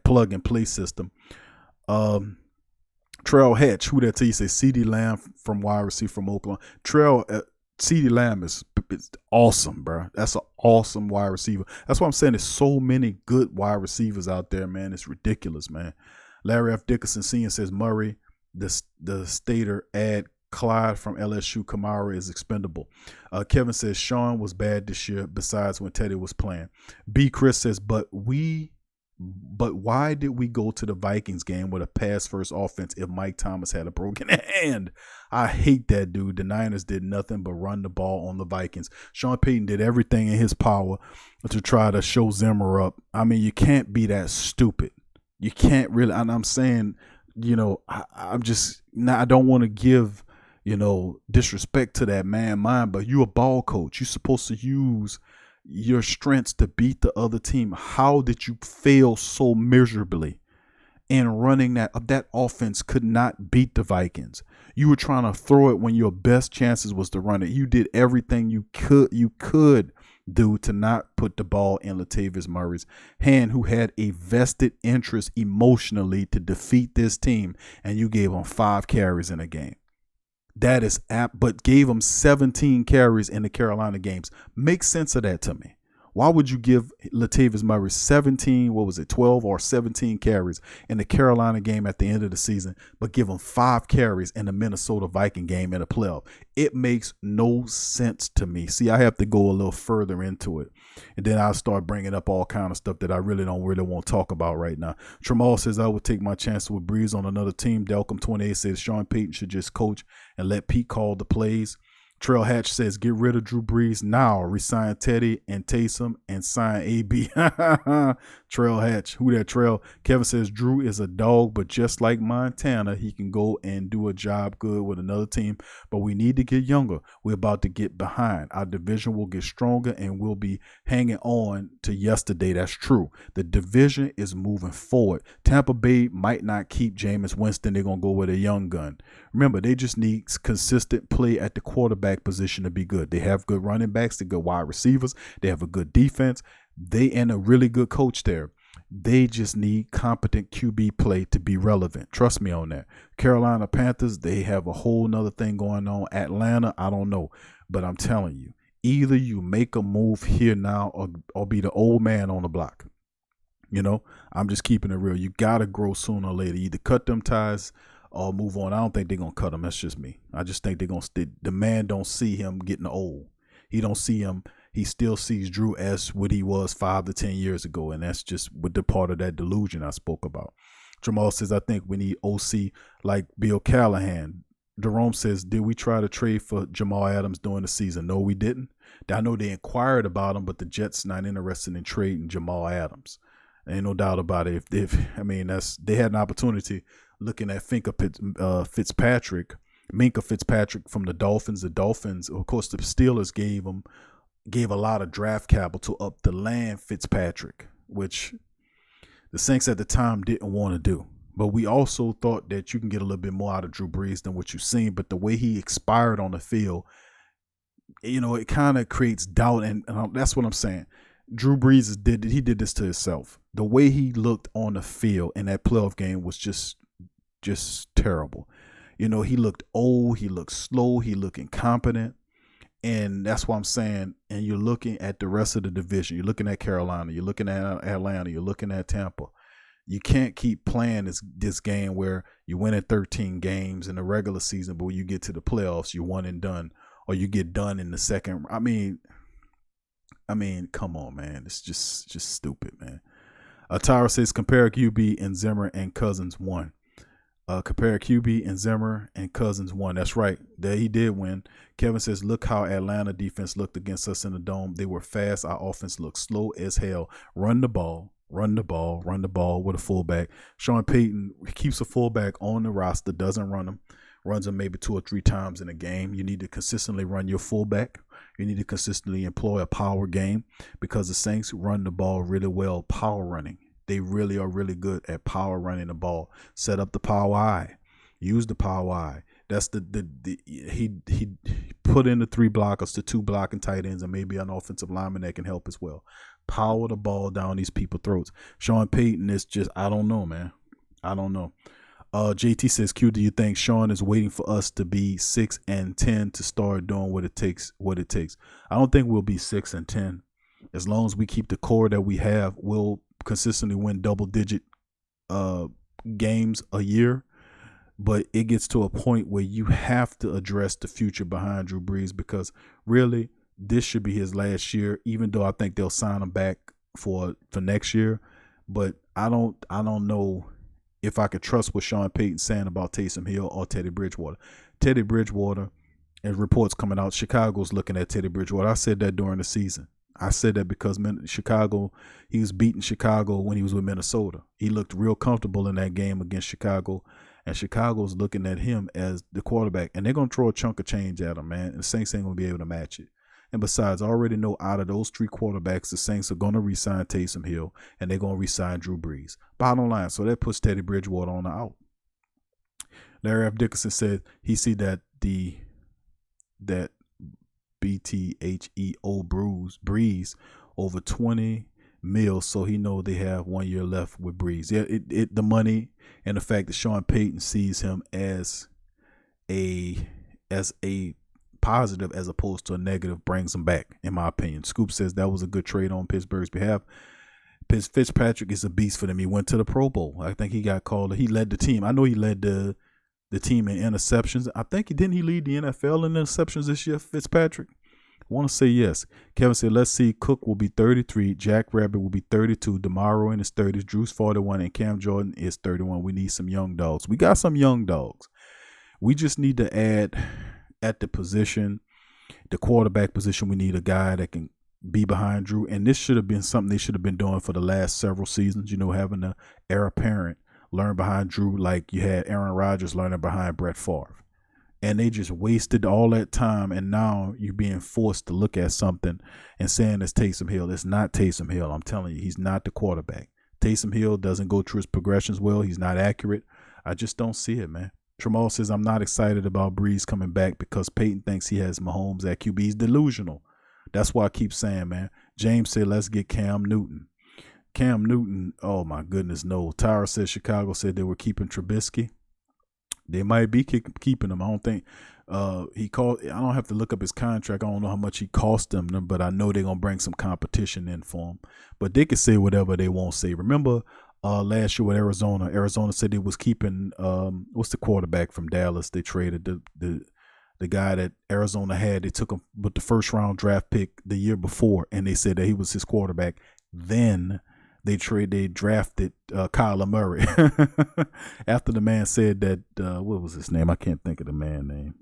plug and play system. Trell Hatch, who that to you? Say CeeDee Lamb from wide receiver from Oklahoma. CeeDee Lamb is awesome, bro. That's an awesome wide receiver. That's why I'm saying there's so many good wide receivers out there, man. It's ridiculous, man. Larry F. Dickerson Sr. says Murray, the Stater, add Clyde from LSU. Kamara is expendable. Kevin says Sean was bad this year besides when Teddy was playing. B. Chris says, but why did we go to the Vikings game with a pass-first offense if Mike Thomas had a broken hand? I hate that, dude. The Niners did nothing but run the ball on the Vikings. Sean Payton did everything in his power to try to show Zimmer up. I mean, you can't be that stupid. You can't really. And I'm saying, I don't want to give, disrespect to that man mind, but you a ball coach. You're supposed to use your strengths to beat the other team. How did you fail so miserably in running that offense could not beat the Vikings? You were trying to throw it when your best chances was to run it. You did everything you could do to not put the ball in Latavius Murray's hand, who had a vested interest emotionally to defeat this team, and you gave him 5 carries in a game. That is but gave him 17 carries in the Carolina games. Make sense of that to me. Why would you give Latavius Murray 12 or 17 carries in the Carolina game at the end of the season, but give him 5 carries in the Minnesota Viking game in a playoff? It makes no sense to me. See, I have to go a little further into it, and then I'll start bringing up all kind of stuff that I really want to talk about right now. Tramal says, I would take my chance with Breeze on another team. Delcom28 says Sean Payton should just coach and let Pete call the plays. Trail Hatch says, get rid of Drew Brees now. Resign Teddy and Taysom and sign AB. Trail Hatch. Who that Trail? Kevin says, Drew is a dog, but just like Montana, he can go and do a job good with another team. But we need to get younger. We're about to get behind. Our division will get stronger and we'll be hanging on to yesterday. That's true. The division is moving forward. Tampa Bay might not keep Jameis Winston. They're going to go with a young gun. Remember, they just need consistent play at the quarterback position to be good. They have good running backs, they good wide receivers, they have a good defense, and a really good coach there. They just need competent QB play to be relevant. Trust me on that. Carolina Panthers, they have a whole nother thing going on. Atlanta, I don't know, but I'm telling you, either you make a move here now or be the old man on the block. You know, I'm just keeping it real. You gotta grow sooner or later. Either cut them ties or move on. I don't think they're going to cut him. That's just me. I just think they're going to the man don't see him getting old. He don't see him. He still sees Drew as what he was 5 to 10 years ago. And that's just with the part of that delusion I spoke about. Jamal says, I think we need OC like Bill Callahan. Jerome says, did we try to trade for Jamal Adams during the season? No, we didn't. I know they inquired about him, but the Jets not interested in trading Jamal Adams. Ain't no doubt about it. They had an opportunity looking at Minka Fitzpatrick from the Dolphins. The Dolphins, of course, the Steelers gave a lot of draft capital to up the land Fitzpatrick, which the Saints at the time didn't want to do. But we also thought that you can get a little bit more out of Drew Brees than what you've seen. But the way he expired on the field, you know, it kind of creates doubt, and that's what I'm saying. Drew Brees did this to himself. The way he looked on the field in that playoff game was just terrible. You know, he looked old, he looked slow, he looked incompetent. And that's what I'm saying. And you're looking at the rest of the division. You're looking at Carolina, you're looking at Atlanta, you're looking at Tampa. You can't keep playing this game where you win at 13 games in the regular season, but when you get to the playoffs, you're one and done, or you get done in the second. I mean, come on, man. It's just stupid, man. Tyra says, compare QB and Zimmer and Cousins won. Compare QB and Zimmer and Cousins won. That's right. There he did win. Kevin says, look how Atlanta defense looked against us in the dome. They were fast. Our offense looked slow as hell. Run the ball with a fullback. Sean Payton keeps a fullback on the roster, doesn't run him. Runs them maybe 2 or 3 times in a game. You need to consistently run your fullback. You need to consistently employ a power game, because the Saints run the ball really well, power running. They really are really good at power running the ball. Set up the power eye. Use the power eye. That's he put in the 3 blockers to 2 blocking tight ends and maybe an offensive lineman that can help as well. Power the ball down these people's throats. Sean Payton is just, I don't know, man. I don't know. JT says, Q, do you think Sean is waiting for us to be 6-10 to start doing what it takes? I don't think we'll be 6-10. As long as we keep the core that we have, we'll consistently win double-digit games a year. But it gets to a point where you have to address the future behind Drew Brees, because really this should be his last year, even though I think they'll sign him back for next year. But I don't know if I could trust what Sean Payton's saying about Taysom Hill or Teddy Bridgewater. Teddy Bridgewater, and reports coming out, Chicago's looking at Teddy Bridgewater. I said that during the season. I said that because Chicago, he was beating Chicago when he was with Minnesota. He looked real comfortable in that game against Chicago, and Chicago's looking at him as the quarterback, and they're going to throw a chunk of change at him, man, and the Saints ain't going to be able to match it. And besides, I already know out of those 3 quarterbacks, the Saints are going to re-sign Taysom Hill, and they're going to re-sign Drew Brees. Bottom line, so that puts Teddy Bridgewater on the out. Larry F. Dickerson said he see that BTHEO Breeze over 20 mil, so he know they have 1 year left with Breeze. Yeah, the money and the fact that Sean Payton sees him as a positive as opposed to a negative brings them back, in my opinion. Scoop says that was a good trade on Pittsburgh's behalf. Fitzpatrick is a beast for them. He went to the Pro Bowl. I think he got called. He led the team. I know he led the team in interceptions. I think didn't he lead the NFL in interceptions this year, Fitzpatrick? I want to say yes. Kevin said, let's see. Cook will be 33. Jack Rabbit will be 32. DeMauro in his 30s. Drew's 41. And Cam Jordan is 31. We need some young dogs. We got some young dogs. We just need to add at the position, the quarterback position, we need a guy that can be behind Drew. And this should have been something they should have been doing for the last several seasons, having the heir apparent learn behind Drew like you had Aaron Rodgers learning behind Brett Favre. And they just wasted all that time, and now you're being forced to look at something and saying it's Taysom Hill. It's not Taysom Hill. I'm telling you, he's not the quarterback. Taysom Hill doesn't go through his progressions well. He's not accurate. I just don't see it, man. Tramal says, I'm not excited about Breeze coming back because Peyton thinks he has Mahomes at QB. He's delusional. That's why I keep saying, man. James said, let's get Cam Newton. Cam Newton, oh my goodness, no. Tyra said Chicago said they were keeping Trubisky. They might be keeping him. I don't think I don't have to look up his contract. I don't know how much he cost them, but I know they're going to bring some competition in for him. But they can say whatever they won't say. Remember last year with Arizona? Arizona said they was keeping what's the quarterback from Dallas? They traded the guy that Arizona had. They took him with the first round draft pick the year before, and they said that he was his quarterback. Then they drafted Kyler Murray after the man said that what was his name? I can't think of the man name.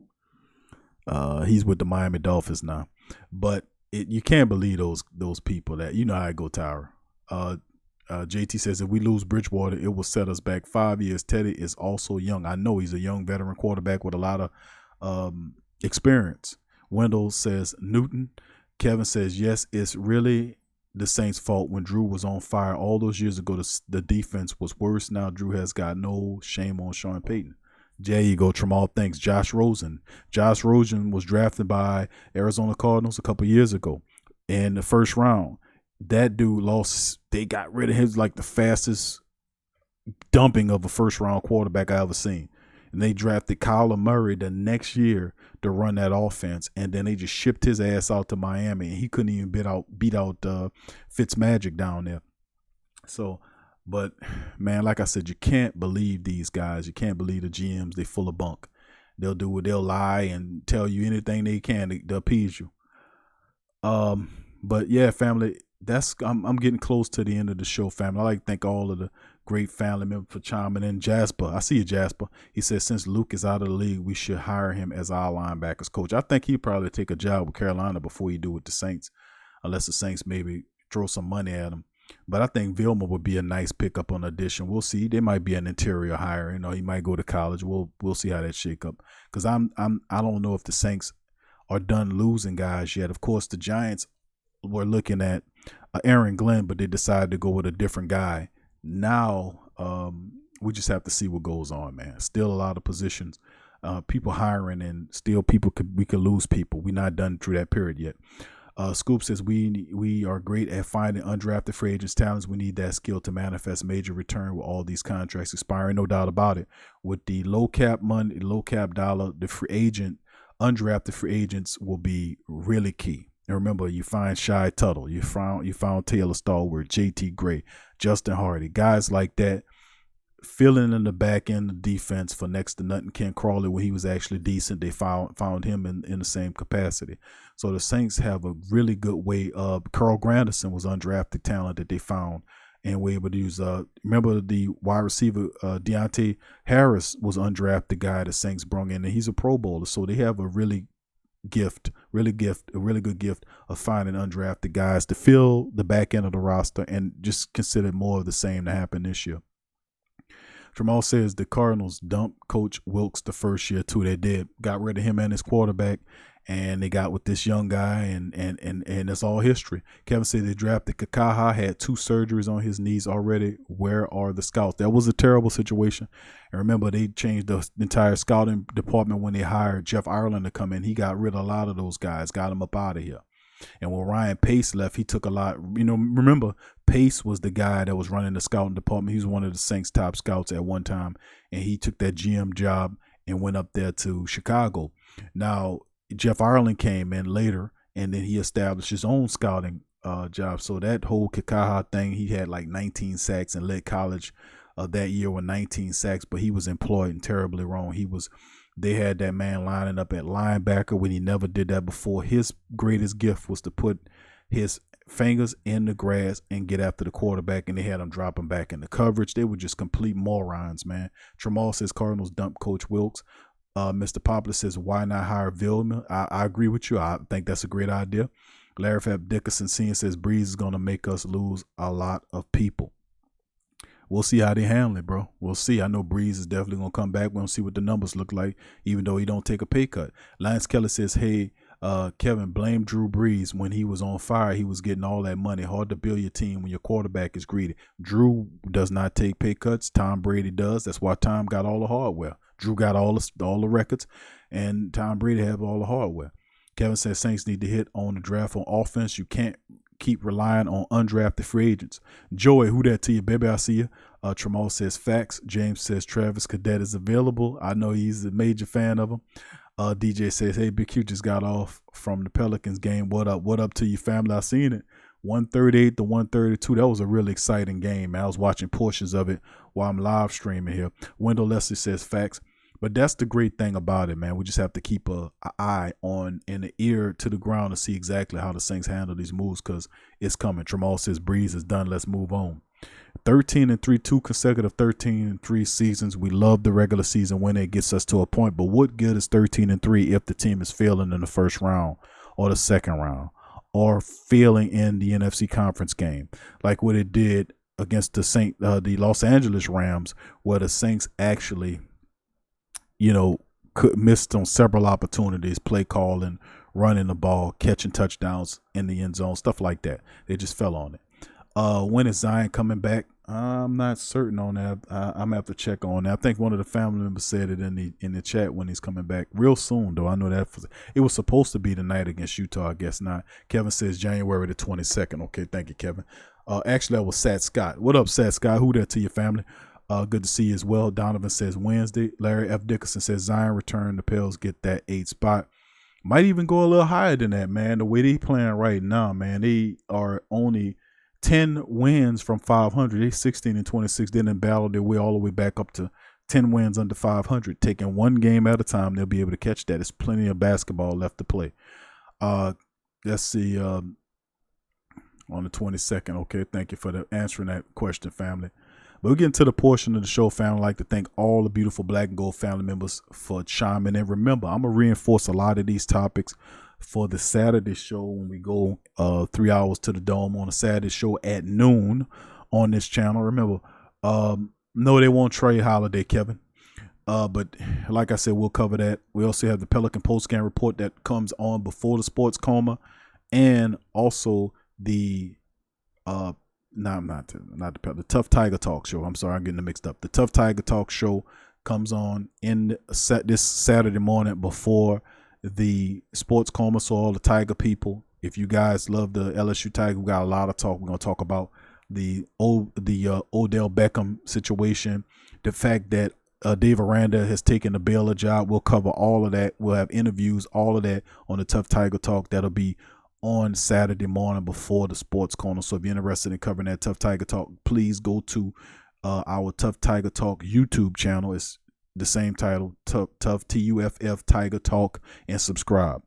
He's with the Miami Dolphins now, but you can't believe those people that how I go, Tyra. JT says if we lose Bridgewater, it will set us back 5 years. Teddy is also young. I know he's a young veteran quarterback with a lot of experience. Wendell says Newton. Kevin says yes. It's really the Saints' fault. When Drew was on fire all those years ago, the defense was worse. Now Drew has got no shame on Sean Payton. There you go, Tramal. Thanks. Josh Rosen. Josh Rosen was drafted by Arizona Cardinals a couple years ago in the first round. That dude lost. They got rid of him like the fastest dumping of a first round quarterback I ever seen. And they drafted Kyler Murray the next year to run that offense, and then they just shipped his ass out to Miami, and he couldn't even beat out Fitzmagic down there. So, but man, like I said, you can't believe these guys. You can't believe the GMs. They full of bunk. They'll lie and tell you anything they can to appease you. But yeah, family, I'm getting close to the end of the show, family. I like to thank all of the great family members for chiming in. Jasper, I see you, Jasper. He says since Luke is out of the league, we should hire him as our linebackers coach. I think he'd probably take a job with Carolina before he do with the Saints, unless the Saints maybe throw some money at him. But I think Vilma would be a nice pickup on addition. We'll see. There might be an interior hire. He might go to college. We'll see how that shake up. Because I don't know if the Saints are done losing guys yet. Of course, the Giants were looking at Aaron Glenn, but they decided to go with a different guy. Now we just have to see what goes on, man. Still a lot of positions, people hiring, and still we could lose people. We're not done through that period yet. Scoop says we are great at finding undrafted free agents talents. We need that skill to manifest major return with all these contracts expiring, no doubt about it. With the low cap money, low cap dollar, the undrafted free agents will be really key. And remember, you find Shy Tuttle, you found Taylor Stallworth, JT Gray, Justin Hardy, guys like that, filling in the back end of defense for next to nothing. Ken Crawley, when he was actually decent, they found him in the same capacity. So the Saints have a really good way of. Carl Granderson was undrafted talent that they found and were able to use. Remember the wide receiver Deontay Harris was undrafted guy the Saints brought in, and he's a Pro Bowler. So they have a really good gift of finding undrafted guys to fill the back end of the roster, and just consider more of the same to happen this year. Jamal says the Cardinals dumped Coach Wilkes the first year too. They did, got rid of him and his quarterback, and they got with this young guy, and it's all history. Kevin said they drafted Kakaha, had 2 surgeries on his knees already. Where are the scouts? That was a terrible situation. And remember, they changed the entire scouting department when they hired Jeff Ireland to come in. He got rid of a lot of those guys, got them up out of here. And when Ryan Pace left, he took a lot. Remember, Pace was the guy that was running the scouting department. He was one of the Saints' top scouts at one time, and he took that GM job and went up there to Chicago. Now, Jeff Ireland came in later, and then he established his own scouting job. So that whole Kikaha thing, he had like 19 sacks and led college that year with 19 sacks, but he was employed and terribly wrong. They had that man lining up at linebacker when he never did that before. His greatest gift was to put his fingers in the grass and get after the quarterback, and they had him dropping back in the coverage. They were just complete morons, man. Tramal says Cardinals dump Coach Wilkes. Mr. Poplar says, why not hire Vilma? I agree with you. I think that's a great idea. Larry Fab Dickerson Sr. says Breeze is going to make us lose a lot of people. We'll see how they handle it, bro. We'll see. I know Breeze is definitely going to come back. We're going to see what the numbers look like, even though he don't take a pay cut. Lance Keller says, hey, Kevin, blame Drew Brees. When he was on fire, he was getting all that money. Hard to build your team when your quarterback is greedy. Drew does not take pay cuts. Tom Brady does. That's why Tom got all the hardware. Drew got all the records, and Tom Brady have all the hardware. Kevin says Saints need to hit on the draft on offense. You can't keep relying on undrafted free agents. Joey, who that to you, baby? I see you. Tramal says facts. James says Travis Cadet is available. I know he's a major fan of him. DJ says, hey, Big Q just got off from the Pelicans game. What up? What up to you, family? I seen it. 138 to 132. That was a really exciting game, man. I was watching portions of it while I'm live streaming here. Wendell Leslie says facts. But that's the great thing about it, man. We just have to keep an eye on and an ear to the ground to see exactly how the Saints handle these moves, because it's coming. Tramal says Breeze is done. Let's move on. 13-3, 2 consecutive 13-3 seasons. We love the regular season when it gets us to a point, but what good is 13-3 if the team is failing in the first round or the second round or failing in the NFC conference game, like what it did against the Los Angeles Rams, where the Saints actually, missed on several opportunities, play calling, running the ball, catching touchdowns in the end zone, stuff like that. They just fell on it. When is Zion coming back? I'm not certain on that. I'm gonna have to check on that. I think one of the family members said it in the chat when he's coming back real soon, though. I know that it was supposed to be tonight against Utah. I guess not. Kevin says January the 22nd. Okay, thank you, Kevin. Actually, that was Sat Scott. What up, Sat Scott? Who that to your family? Good to see you as well. Donovan says Wednesday. Larry F. Dickerson says Zion return. The Pels get that 8 spot. Might even go a little higher than that, man. The way they playing right now, man, they are only 10 wins from 500. They 16-26. They didn't battle their way all the way back up to 10 wins under 500. Taking one game at a time, they'll be able to catch that. There's plenty of basketball left to play. Let's see. On the 22nd. Okay, thank you for answering that question, family. But we're getting to the portion of the show, family. I'd like to thank all the beautiful Black and Gold family members for chiming in. Remember, I'm going to reinforce a lot of these topics for the Saturday show when we go 3 hours to the Dome on a Saturday show at noon on this channel. Remember, no, they won't trade Holiday, Kevin. But like I said, we'll cover that. We also have the Pelican post-game report that comes on before the Sports Coma, and also the the Tough Tiger Talk show. I'm sorry, I'm getting it mixed up. The Tough Tiger Talk show comes on this Saturday morning before the Sports Coma. So all the Tiger people, if you guys love the LSU Tiger, we got a lot of talk. We're gonna talk about the Odell Beckham situation, the fact that Dave Aranda has taken the Baylor job. We'll cover all of that. We'll have interviews, all of that on the Tough Tiger Talk. That'll be on Saturday morning before the Sports Corner. So if you're interested in covering that Tough Tiger Talk, please go to our Tough Tiger Talk YouTube channel. It's the same title, Tough TUFF Tiger Talk, and subscribe.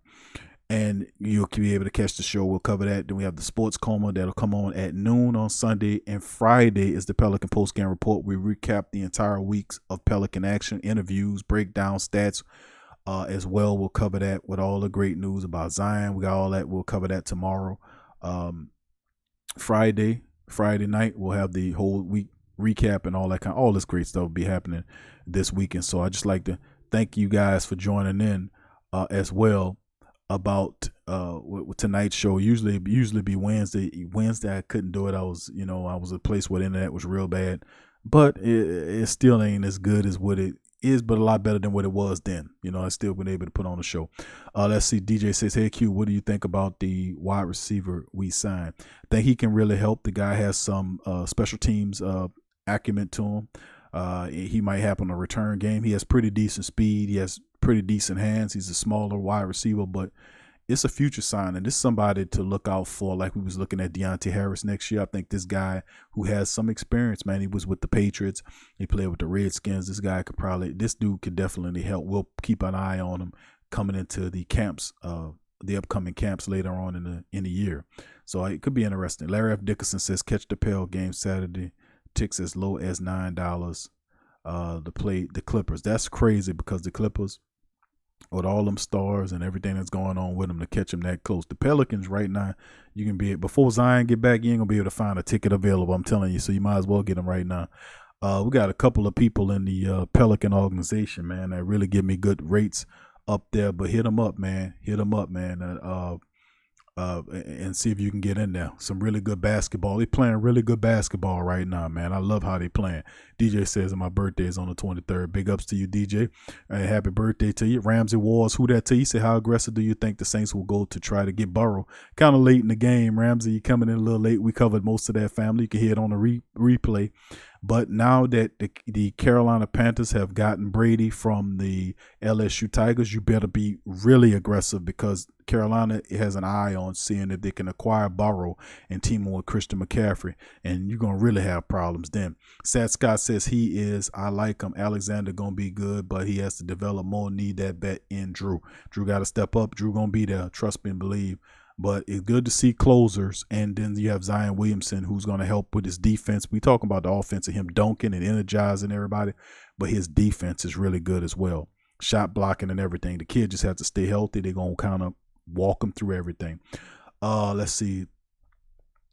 And you'll be able to catch the show. We'll cover that. Then we have the Sports Coma that'll come on at noon on Sunday. And Friday is the Pelican Post-Game Report. We recap the entire weeks of Pelican action, interviews, breakdown, stats, as well. We'll cover that with all the great news about Zion. We got all that. We'll cover that tomorrow. Friday night, we'll have the whole week recap and all this great stuff will be happening this weekend. So I just like to thank you guys for joining in as well about tonight's show. Usually be Wednesday. I couldn't do it. I was a place where the internet was real bad, but it still ain't as good as what it is, but a lot better than what it was then. I still been able to put on a show. Let's see. DJ says, hey Q, what do you think about the wide receiver we signed? I think he can really help. The guy has some special teams acumen to him. He might have on a return game. He has pretty decent speed. He has pretty decent hands. He's a smaller wide receiver, but it's a future sign, and this is somebody to look out for. Like we was looking at Deontay Harris next year. I think this guy who has some experience, man, he was with the Patriots. He played with the Redskins. This dude could definitely help. We'll keep an eye on him coming into the camps, the upcoming camps later on in the year. So it could be interesting. Larry F. Dickerson says, catch the Pale game Saturday. Ticks as low as $9 to play the Clippers. That's crazy because the Clippers, with all them stars and everything that's going on with them, to catch them that close. The Pelicans right now, you can be, before Zion get back, you ain't gonna be able to find a ticket available. I'm telling you, so you might as well get them right now. We got a couple of people in the Pelican organization, man, that really give me good rates up there. But hit them up, man. And see if you can get in there. Some really good basketball. They playing really good basketball right now, man. I love how they playing. DJ says my birthday is on the 23rd. Big ups to you, DJ. Happy birthday to you. Ramsey Wars, who that to you? Say, how aggressive do you think the Saints will go to try to get Burrow? Kind of late in the game, Ramsey. You coming in a little late. We covered most of that, family. You can hear it on the replay. But now that the Carolina Panthers have gotten Brady from the LSU Tigers, you better be really aggressive, because Carolina has an eye on seeing if they can acquire Burrow and team with Christian McCaffrey, and you're going to really have problems then. Sad Scott says I like him. Alexander going to be good, but he has to develop more. Need that bet in Drew. Drew got to step up. Drew going to be there. Trust me and believe. But it's good to see closers. And then you have Zion Williamson, who's going to help with his defense. We talking about the offense of him dunking and energizing everybody, but his defense is really good as well. Shot blocking and everything. The kid just has to stay healthy. They're going to kind of walk him through everything. Let's see.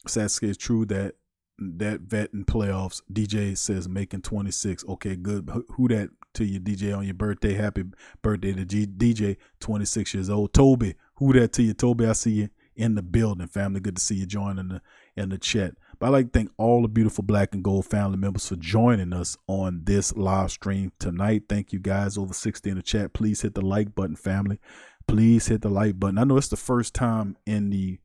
Sasuke, is true that vet in playoffs. DJ says making 26. Okay, good. Who that to you, DJ, on your birthday? Happy birthday to DJ, 26 years old. Toby, who that to you? Toby, I see you in the building, family. Good to see you joining in the chat. But I'd like to thank all the beautiful Black and Gold family members for joining us on this live stream tonight. Thank you guys, over 60 in the chat. Please hit the like button, family. Please hit the like button. I know it's the first time in the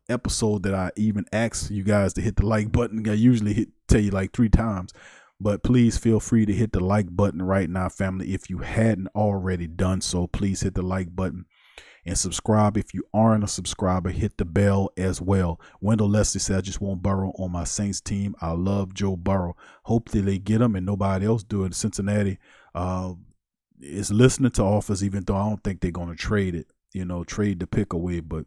episode that I even ask you guys to hit the like button. I usually tell you like 3 times, but please feel free to hit the like button right now, family. If you hadn't already done so, please hit the like button and subscribe. If you aren't a subscriber, hit the bell as well. Wendell Leslie said, I just want Burrow on my Saints team. I love Joe Burrow. Hope that they get him and nobody else do it. Cincinnati is listening to offers, even though I don't think they're going to trade the pick away. But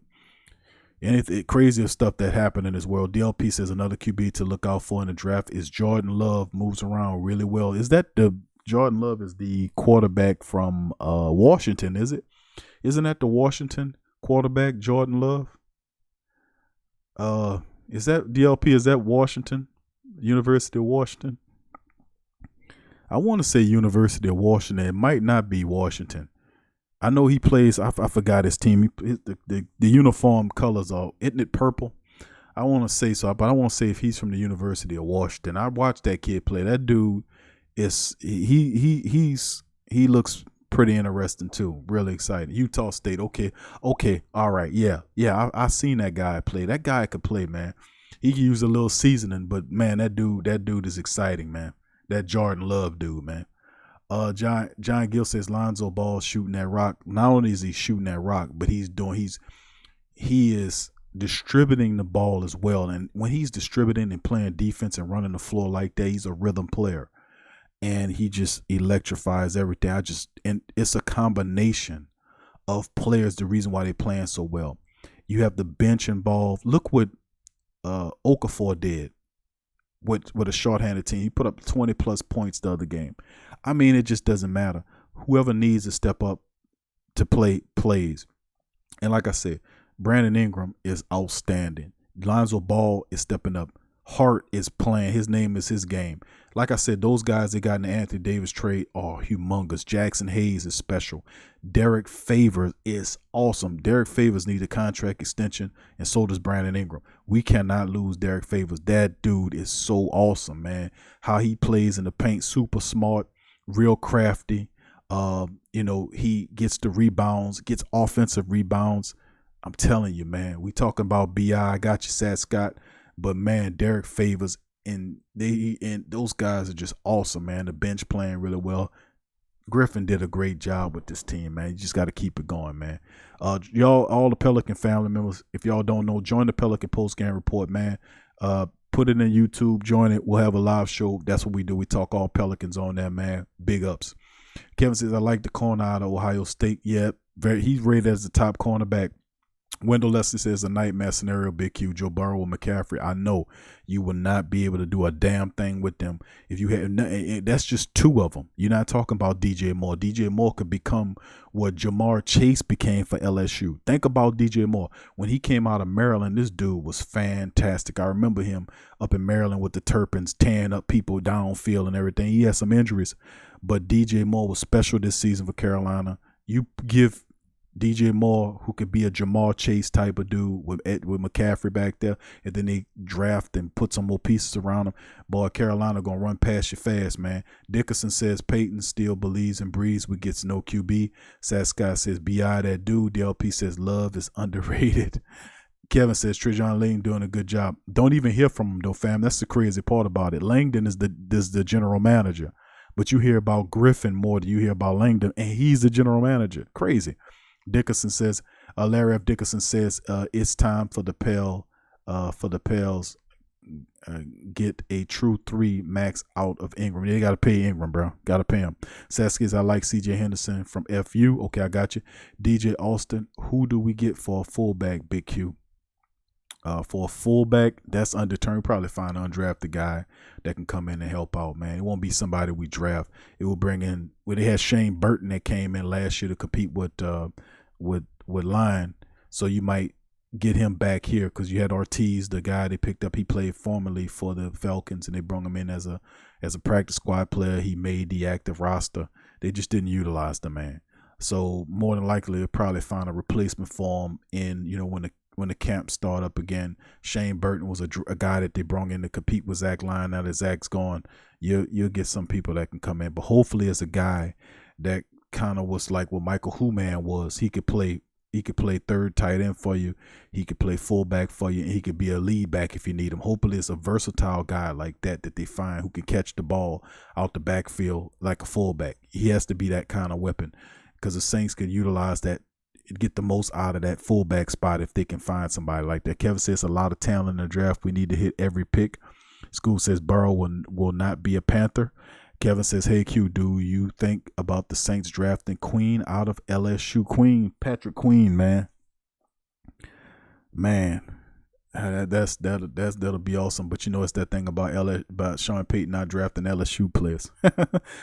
anything crazier stuff that happened in this world. DLP says another QB to look out for in the draft is Jordan Love. Moves around really well. Is that the Jordan Love is the quarterback from Washington, is it? Isn't that the Washington quarterback, Jordan Love? Is that DLP? Is that Washington? University of Washington? I want to say University of Washington. It might not be Washington. I know he plays. I forgot his team. The uniform colors are, isn't it purple? I want to say so, but I want to say if he's from the University of Washington. I watched that kid play. That dude is he looks pretty interesting too. Really exciting. Utah State. Okay. All right. Yeah. I seen that guy play. That guy could play, man. He could use a little seasoning, but man, that dude is exciting, man. That Jordan Love dude, man. John Gill says Lonzo Ball shooting that rock. Not only is he shooting that rock, but he is distributing the ball as well. And when he's distributing and playing defense and running the floor like that, he's a rhythm player. And he just electrifies everything. And it's a combination of players, the reason why they're playing so well. You have the bench involved. Look what Okafor did with a shorthanded team. He put up 20-plus points the other game. I mean, it just doesn't matter. Whoever needs to step up to play, plays. And like I said, Brandon Ingram is outstanding. Lonzo Ball is stepping up. Hart is playing. His name is his game. Like I said, those guys they got in the Anthony Davis trade are humongous. Jackson Hayes is special. Derek Favors is awesome. Derek Favors needs a contract extension, and so does Brandon Ingram. We cannot lose Derek Favors. That dude is so awesome, man. How he plays in the paint, super smart, real crafty. He gets the rebounds, gets offensive rebounds. I'm telling you, man. We talking about BI. I got you, Sad Scott. But man, Derek Favors and those guys are just awesome, man. The bench playing really well. Griffin did a great job with this team, man. You just got to keep it going, man. Y'all, all the Pelican family members, if y'all don't know, join the Pelican post-game report, man. Put it in YouTube, join it. We'll have a live show. That's what we do. We talk all Pelicans on there, man. Big ups. Kevin says, I like the corner out of Ohio State. Yeah, he's rated as the top cornerback. Wendell Lester says a nightmare scenario, Big Q, Joe Burrow and McCaffrey. I know you will not be able to do a damn thing with them. If you had, that's just two of them. You're not talking about DJ Moore. DJ Moore could become what Jamar Chase became for LSU. Think about DJ Moore. When he came out of Maryland, this dude was fantastic. I remember him up in Maryland with the Terrapins, tearing up people downfield and everything. He had some injuries, but DJ Moore was special this season for Carolina. You give DJ Moore, who could be a Jamar Chase type of dude with McCaffrey back there, and then they draft and put some more pieces around him. Boy, Carolina gonna run past you fast, man. Dickerson says Peyton still believes in Breeze. We gets no QB. Sad Scott says B.I. that dude. DLP says Love is underrated. Kevin says Trajan Lane doing a good job. Don't even hear from him though, fam. That's the crazy part about it. Langdon is the general manager, but you hear about Griffin more than you hear about Langdon, and he's the general manager. Crazy. Dickerson says, Larry F. Dickerson says, it's time for the Pels get a true 3 max out of Ingram. They got to pay Ingram, bro. Got to pay him. Saskis, I like C.J. Henderson from FU. Okay, I got you. DJ Austin, who do we get for a fullback, Big Q? For a fullback, that's undetermined. Probably find an undrafted guy that can come in and help out, man. It won't be somebody we draft. It will bring in. Well, they had Shane Burton that came in last year to compete with Line, so you might get him back here because you had Ortiz, the guy they picked up. He played formerly for the Falcons, and they brought him in as a practice squad player. He made the active roster. They just didn't utilize the man. So more than likely, they'll probably find a replacement for him in when the camp start up again. Shane Burton was a guy that they brought in to compete with Zach Line. Now that Zach's gone, you'll get some people that can come in. But hopefully it's a guy that kind of was like what Michael Human was. He could play third tight end for you. He could play fullback for you, and he could be a lead back if you need him. Hopefully it's a versatile guy like that they find who can catch the ball out the backfield like a fullback. He has to be that kind of weapon because the Saints could utilize that, get the most out of that fullback spot if they can find somebody like that. Kevin says a lot of talent in the draft. We need to hit every pick. School says Burrow will not be a Panther. Kevin says, hey, Q, do you think about the Saints drafting Queen out of LSU? Patrick Queen, man. That'll be awesome. But it's that thing about Sean Payton not drafting LSU players.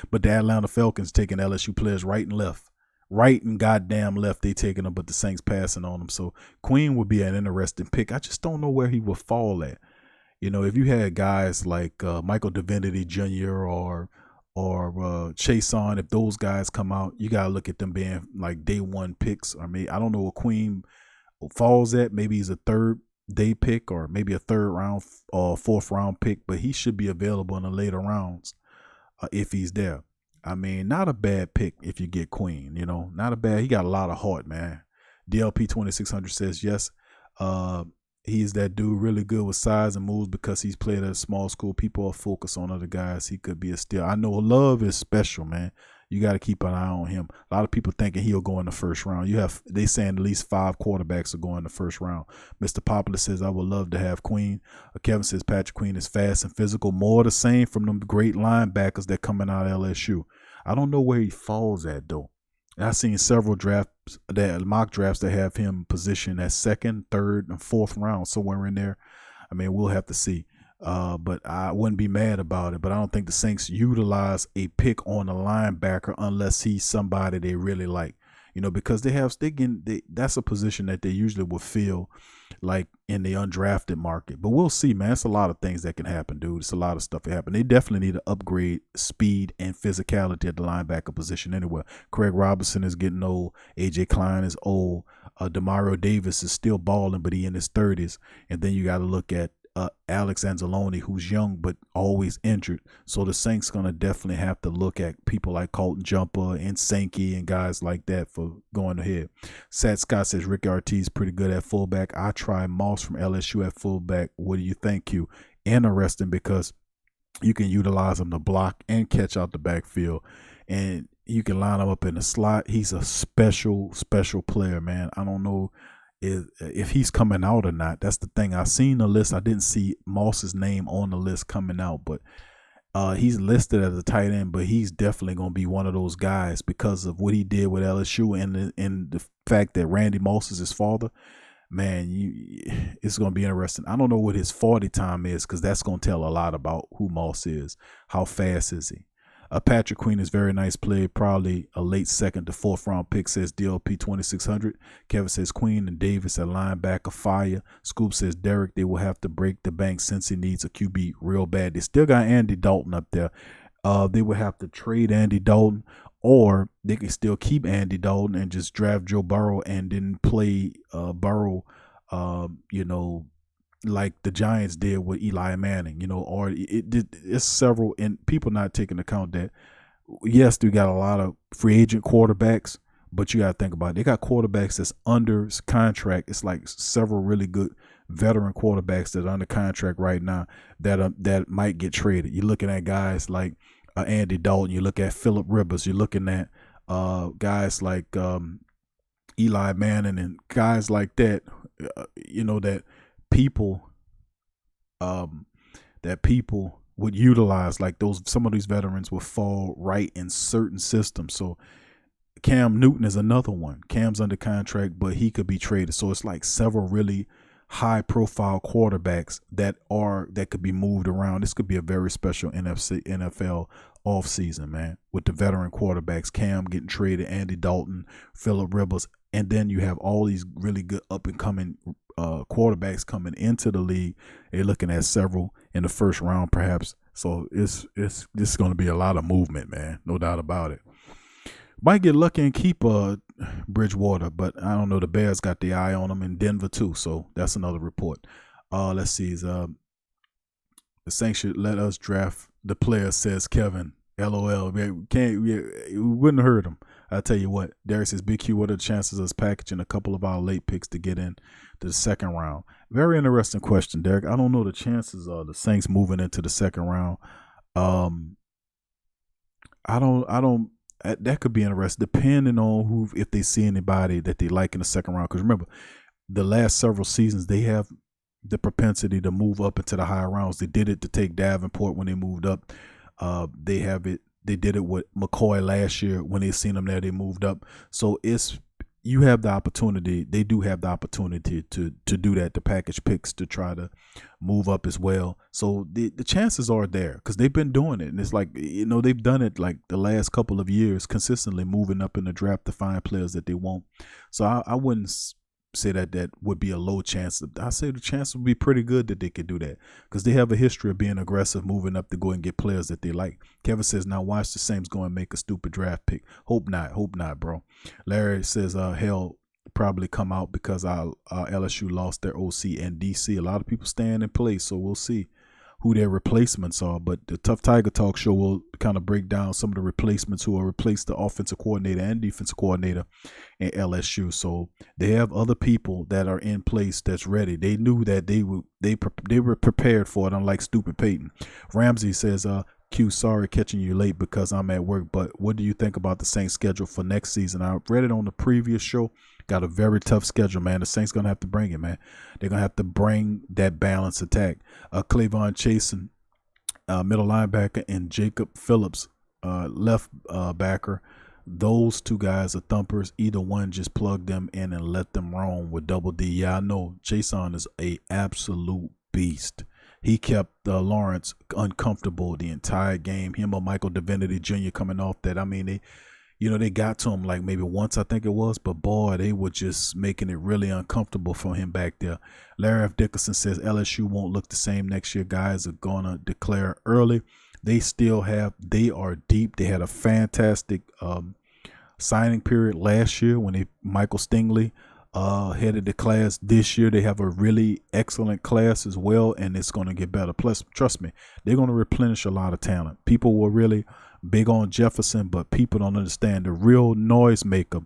But the Atlanta Falcons taking LSU players right and left. Right and goddamn left, they taking them, but the Saints passing on them. So Queen would be an interesting pick. I just don't know where he would fall at. If you had guys like Michael Divinity Jr. or Chason, if those guys come out, you gotta look at them being like day one picks. Or maybe I don't know what Queen falls at. Maybe he's a third day pick or maybe a third round or fourth round pick, but he should be available in the later rounds if he's there. I mean, not a bad pick if you get Queen, not a bad. He got a lot of heart, man. DLP 2600 says yes. He's that dude really good with size and moves because he's played at a small school. People are focused on other guys. He could be a steal. I know Love is special, man. You got to keep an eye on him. A lot of people thinking he'll go in the first round. They saying at least 5 quarterbacks are going in the first round. Mr. Popular says, I would love to have Queen. Kevin says Patrick Queen is fast and physical. More the same from them great linebackers that coming out of LSU. I don't know where he falls at, though. I've seen several mock drafts that have him positioned at second, third, and fourth round, somewhere in there. I mean, we'll have to see. But I wouldn't be mad about it. But I don't think the Saints utilize a pick on a linebacker unless he's somebody they really like. Because that's a position that they usually will fill like in the undrafted market. But we'll see, man. It's a lot of things that can happen, dude. It's a lot of stuff that happen. They definitely need to upgrade speed and physicality at the linebacker position anyway. Craig Robinson is getting old. AJ Klein is old. Demario Davis is still balling, but he in his 30s. And then you got to look at Alex Anzalone, who's young but always injured. So the Saints going to definitely have to look at people like Colton Jumper and Sankey and guys like that for going ahead. Sad Scott says Ricky Ortiz pretty good at fullback. I try Moss from LSU at fullback. What do you think, Q? Interesting because you can utilize him to block and catch out the backfield. And You can line him up in the slot. He's a special player, man. I don't know if he's coming out or not. That's the thing. I seen the list. I didn't see Moss's name on the list coming out, but he's listed as a tight end. But he's definitely going to be one of those guys because of what he did with LSU and the fact that Randy Moss is his father. Man, it's going to be interesting. I don't know what his 40 time is because that's going to tell a lot about who Moss is. How fast is he? Patrick Queen is very nice play, probably a late second to fourth round pick, says DLP 2600. Kevin says Queen and Davis at linebacker fire. Scoop says Derek, they will have to break the bank since he needs a QB real bad. They still got Andy Dalton up there. They would have to trade Andy Dalton, or they can still keep Andy Dalton and just draft Joe Burrow and then play Burrow, like the Giants did with Eli Manning, or it's several, and people not taking account that, yes, they got a lot of free agent quarterbacks, but you got to think about it. They got quarterbacks that's under contract. It's like several really good veteran quarterbacks that are under contract right now that might get traded. You're looking at guys like Andy Dalton. You look at Phillip Rivers. You're looking at guys like Eli Manning and guys like that, that people would utilize, like some of these veterans would fall right in certain systems. So Cam Newton is another one. Cam's under contract, but he could be traded. So it's like several really high profile quarterbacks that could be moved around. This could be a very special NFL offseason, man, with the veteran quarterbacks, Cam getting traded, Andy Dalton, Phillip Rivers, and then you have all these really good up and coming quarterbacks coming into the league. They're looking at several in the first round, perhaps. So it's going to be a lot of movement, man. No doubt about it. Might get lucky and keep Bridgewater, but I don't know. The Bears got the eye on him in Denver too, so that's another report. Let's see. The Saints should let us draft the player, says Kevin. LOL. We wouldn't hurt him. I tell you what, Derek says, Big Q, what are the chances of us packaging a couple of our late picks to get in to the second round? Very interesting question, Derek. I don't know the chances of the Saints moving into the second round. That could be interesting, depending on if they see anybody that they like in the second round. Because remember, the last several seasons, they have the propensity to move up into the higher rounds. They did it to take Davenport when they moved up. They did it with McCoy last year when they seen him there. They moved up. So you have the opportunity. They do have the opportunity to do that, to package picks to try to move up as well. So the chances are there because they've been doing it, and it's like they've done it like the last couple of years, consistently moving up in the draft to find players that they want. So I wouldn't say that would be a low chance. I say the chance would be pretty good that they could do that because they have a history of being aggressive, moving up to go and get players that they like. Kevin says, now watch the Saints go and make a stupid draft pick. Hope not, bro. Larry says, hell probably come out because our LSU lost their OC and DC. A lot of people staying in place, so we'll see who their replacements are. But the Tough Tiger Talk show will kind of break down some of the replacements who will replace the offensive coordinator and defensive coordinator in LSU. So they have other people that are in place that's ready. They knew that they were prepared for it, unlike stupid Peyton. Ramsey says, Q, sorry catching you late because I'm at work, but what do you think about the Saints schedule for next season? I read it on the previous show. Got a very tough schedule, man. The Saints going to have to bring it, man. They're going to have to bring that balanced attack. Clavon Chasen, middle linebacker, and Jacob Phillips, left backer. Those two guys are thumpers. Either one, just plug them in and let them roam with Double D. Yeah, I know Chasen is a absolute beast. He kept Lawrence uncomfortable the entire game. Him or Michael Divinity Jr. coming off that. I mean, they got to him like maybe once, I think it was, but boy, they were just making it really uncomfortable for him back there. Larry F. Dickerson says LSU won't look the same next year. Guys are going to declare early. They are deep. They had a fantastic signing period last year when Michael Stingley headed the class. This year they have a really excellent class as well, and it's going to get better. Plus, trust me, they're going to replenish a lot of talent. People were really big on Jefferson, but people don't understand the real noise maker.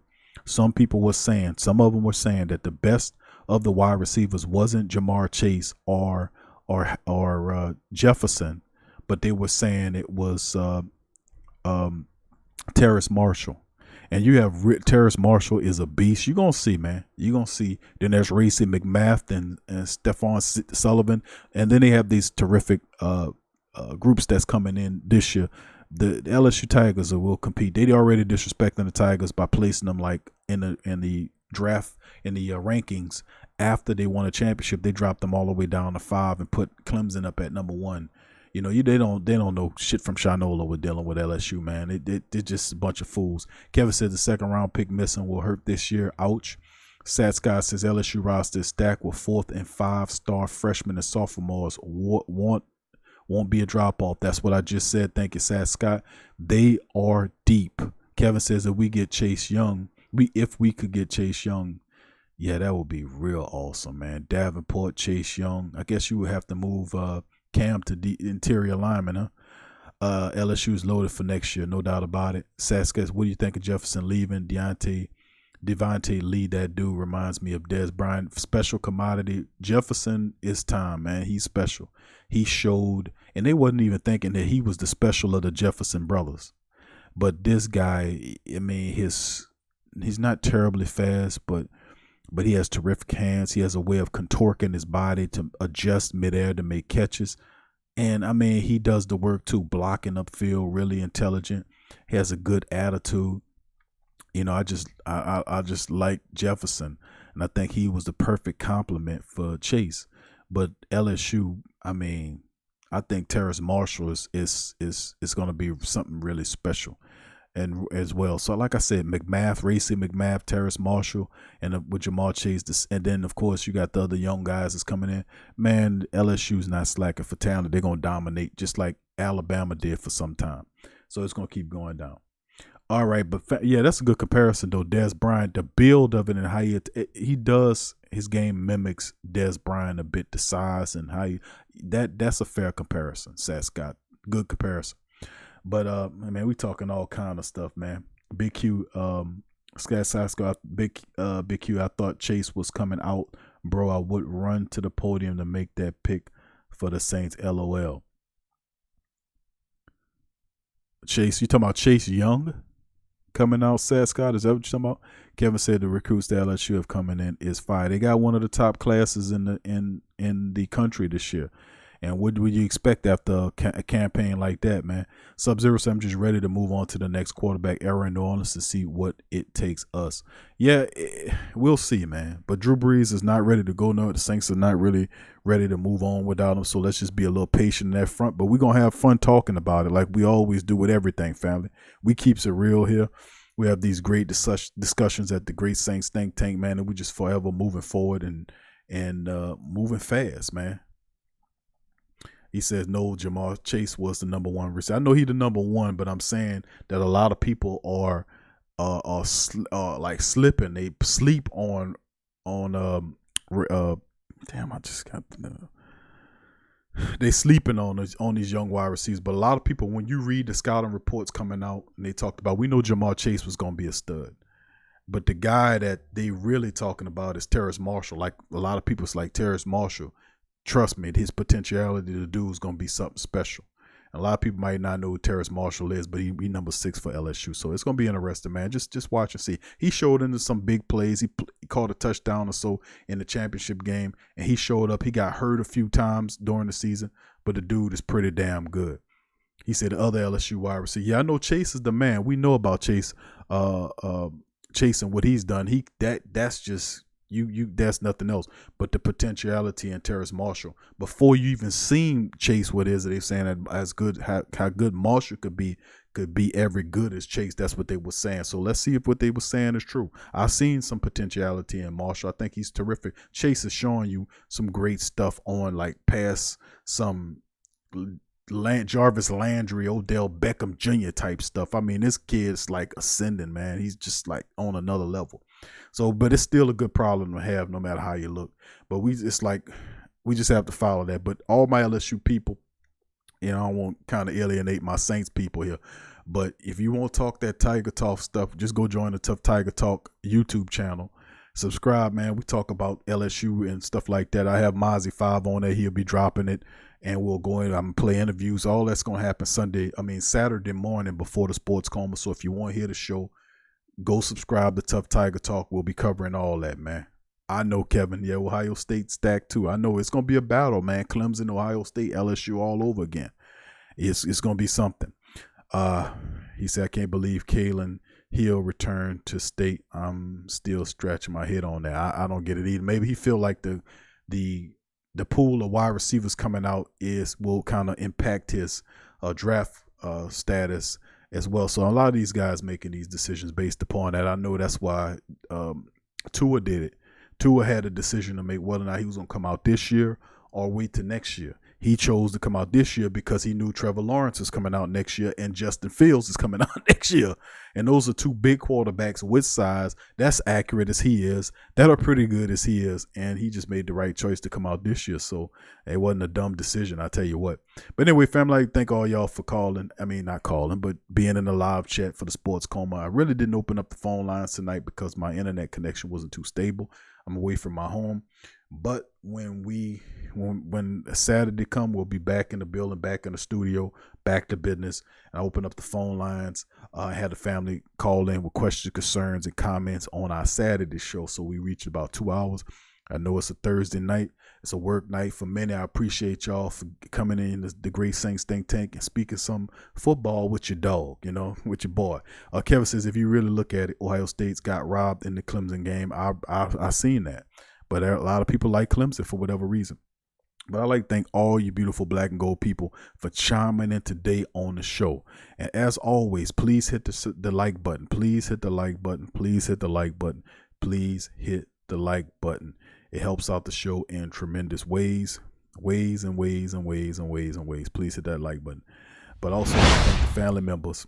Some of them were saying that the best of the wide receivers wasn't Jamar Chase or Jefferson, but they were saying it was Terrace Marshall. And you have Terrace Marshall is a beast. You're going to see, man. You're going to see. Then there's Racy McMath and Stephon Sullivan. And then they have these terrific groups that's coming in this year. The LSU Tigers will compete. They already disrespecting the Tigers by placing them like in the draft, in the rankings. After they won a championship, they dropped them all the way down to 5 and put Clemson up at number 1. You know, they don't know shit from Shinola with dealing with LSU, man. They're just a bunch of fools. Kevin said the second round pick missing will hurt this year. Ouch. Sad Scott says LSU roster is stacked with 4th and 5-star freshmen and sophomores. Won't be a drop off. That's what I just said. Thank you, Sad Scott. They are deep. Kevin says if we get Chase Young, if we could get Chase Young, yeah, that would be real awesome, man. Davenport, Chase Young. I guess you would have to move Cam to the interior lineman, huh? LSU is loaded for next year, no doubt about it. Saskatchewan, what do you think of Jefferson leaving? Devontae Lee, that dude reminds me of Dez Bryant. Special commodity. Jefferson is time, man. He's special. He showed, and they wasn't even thinking that he was the special of the Jefferson brothers. But this guy, I mean, he's not terribly fast, but he has terrific hands. He has a way of contorting his body to adjust midair to make catches. And, I mean, he does the work, too, blocking upfield, really intelligent. He has a good attitude. You know, I just like Jefferson, and I think he was the perfect complement for Chase. But LSU, I mean, I think Terrace Marshall is going to be something really special. And as well, so like I said, McMath, Racy McMath, Terrace Marshall, and with Jamal Chase, and then of course you got the other young guys that's coming in. Man, LSU's not slacking for talent. They're gonna dominate just like Alabama did for some time. So it's gonna keep going down. All right, but yeah, that's a good comparison though. Dez Bryant, the build of it and how he does his game mimics Dez Bryant a bit, the size and how that's a fair comparison. Sat Scott, good comparison. But man, we talking all kind of stuff, man. Big Q, Scott, Big Q. I thought Chase was coming out, bro. I would run to the podium to make that pick for the Saints. LOL. Chase, you talking about Chase Young coming out? Sad Scott, is that what you're talking about? Kevin said the recruits that LSU have coming in is fire. They got one of the top classes in the country this year. And what would you expect after a campaign like that, man? Sub-Zero said I'm just ready to move on to the next quarterback era in New Orleans to see what it takes us. Yeah, we'll see, man. But Drew Brees is not ready to go. No, the Saints are not really ready to move on without him. So let's just be a little patient in that front. But we're going to have fun talking about it like we always do with everything, family. We keeps it real here. We have these great discussions at the Great Saints Think Tank, man. And we just forever moving forward and moving fast, man. He says, no, Jamal Chase was the number 1 receiver. I know he's the number 1, but I'm saying that a lot of people are like slipping. They sleep on damn, I just got they sleeping on these young wide receivers. But a lot of people, when you read the scouting reports coming out, and they talked about, we know Jamal Chase was going to be a stud. But the guy that they really talking about is Terrace Marshall. Like a lot of people, it's like Terrace Marshall. Trust me, his potentiality to do is going to be something special. A lot of people might not know who Terrace Marshall is, but he number 6 for LSU. So it's going to be interesting, man. Just watch and see. He showed into some big plays. He caught a touchdown or so in the championship game, and he showed up. He got hurt a few times during the season, but the dude is pretty damn good. He said the other LSU wide receiver. Yeah, I know Chase is the man. We know about Chase, Chase and what he's done. That's just that's nothing else but the potentiality in Terrace Marshall. Before you even seen Chase, what is it they're saying that as good how good Marshall could be every good as Chase. That's what they were saying. So let's see if what they were saying is true. I've seen some potentiality in Marshall. I think he's terrific. Chase is showing you some great stuff on like past some Jarvis Landry, Odell Beckham Jr. type stuff. I mean, this kid's like ascending, man. He's just like on another level. So, but it's still a good problem to have no matter how you look. But it's like we just have to follow that. But all my LSU people, you know, I won't kind of alienate my Saints people here. But if you want to talk that Tiger Talk stuff, just go join the Tough Tiger Talk YouTube channel. subscribe, man. We talk about LSU and stuff like that. I have Mozzie 5 on there. He'll be dropping it, and we'll go in. I'm gonna play interviews. All that's gonna happen Saturday morning before the Sports Coma. So if you want to hear the show, go subscribe to Tough Tiger Talk. We'll be covering all that, man. I know, Kevin. Yeah, Ohio State stacked too. I know it's gonna be a battle, man. Clemson, Ohio State, LSU all over again. It's gonna be something. He said, I can't believe Kalen Hill returned to state. I'm still scratching my head on that. I don't get it either. Maybe he feel like the pool of wide receivers coming out will kind of impact his draft status as well. So a lot of these guys making these decisions based upon that. I know that's why Tua did it. Tua had a decision to make whether or not he was going to come out this year or wait till next year. He chose to come out this year because he knew Trevor Lawrence is coming out next year and Justin Fields is coming out next year. And those are two big quarterbacks with size, that's accurate as he is, that are pretty good as he is. And he just made the right choice to come out this year. So it wasn't a dumb decision, I tell you what. But anyway, family, thank all y'all for calling. I mean, not calling, but being in the live chat for the Sports Coma. I really didn't open up the phone lines tonight because my internet connection wasn't too stable. I'm away from my home. But when Saturday come, we'll be back in the building, back in the studio, back to business. And I open up the phone lines. I had the family call in with questions, concerns, and comments on our Saturday show. So we reached about 2 hours. I know it's a Thursday night. It's a work night for many. I appreciate y'all for coming in the Great Saints Think Tank and speaking some football with your dog, with your boy. Kevin says, if you really look at it, Ohio State's got robbed in the Clemson game. I seen that. But there are a lot of people like Clemson for whatever reason. But I'd like to thank all you beautiful black and gold people for chiming in today on the show. And as always, please hit the like button. Please hit the like button. Please hit the like button. Please hit the like button. It helps out the show in tremendous ways. Please hit that like button. But also thank the family members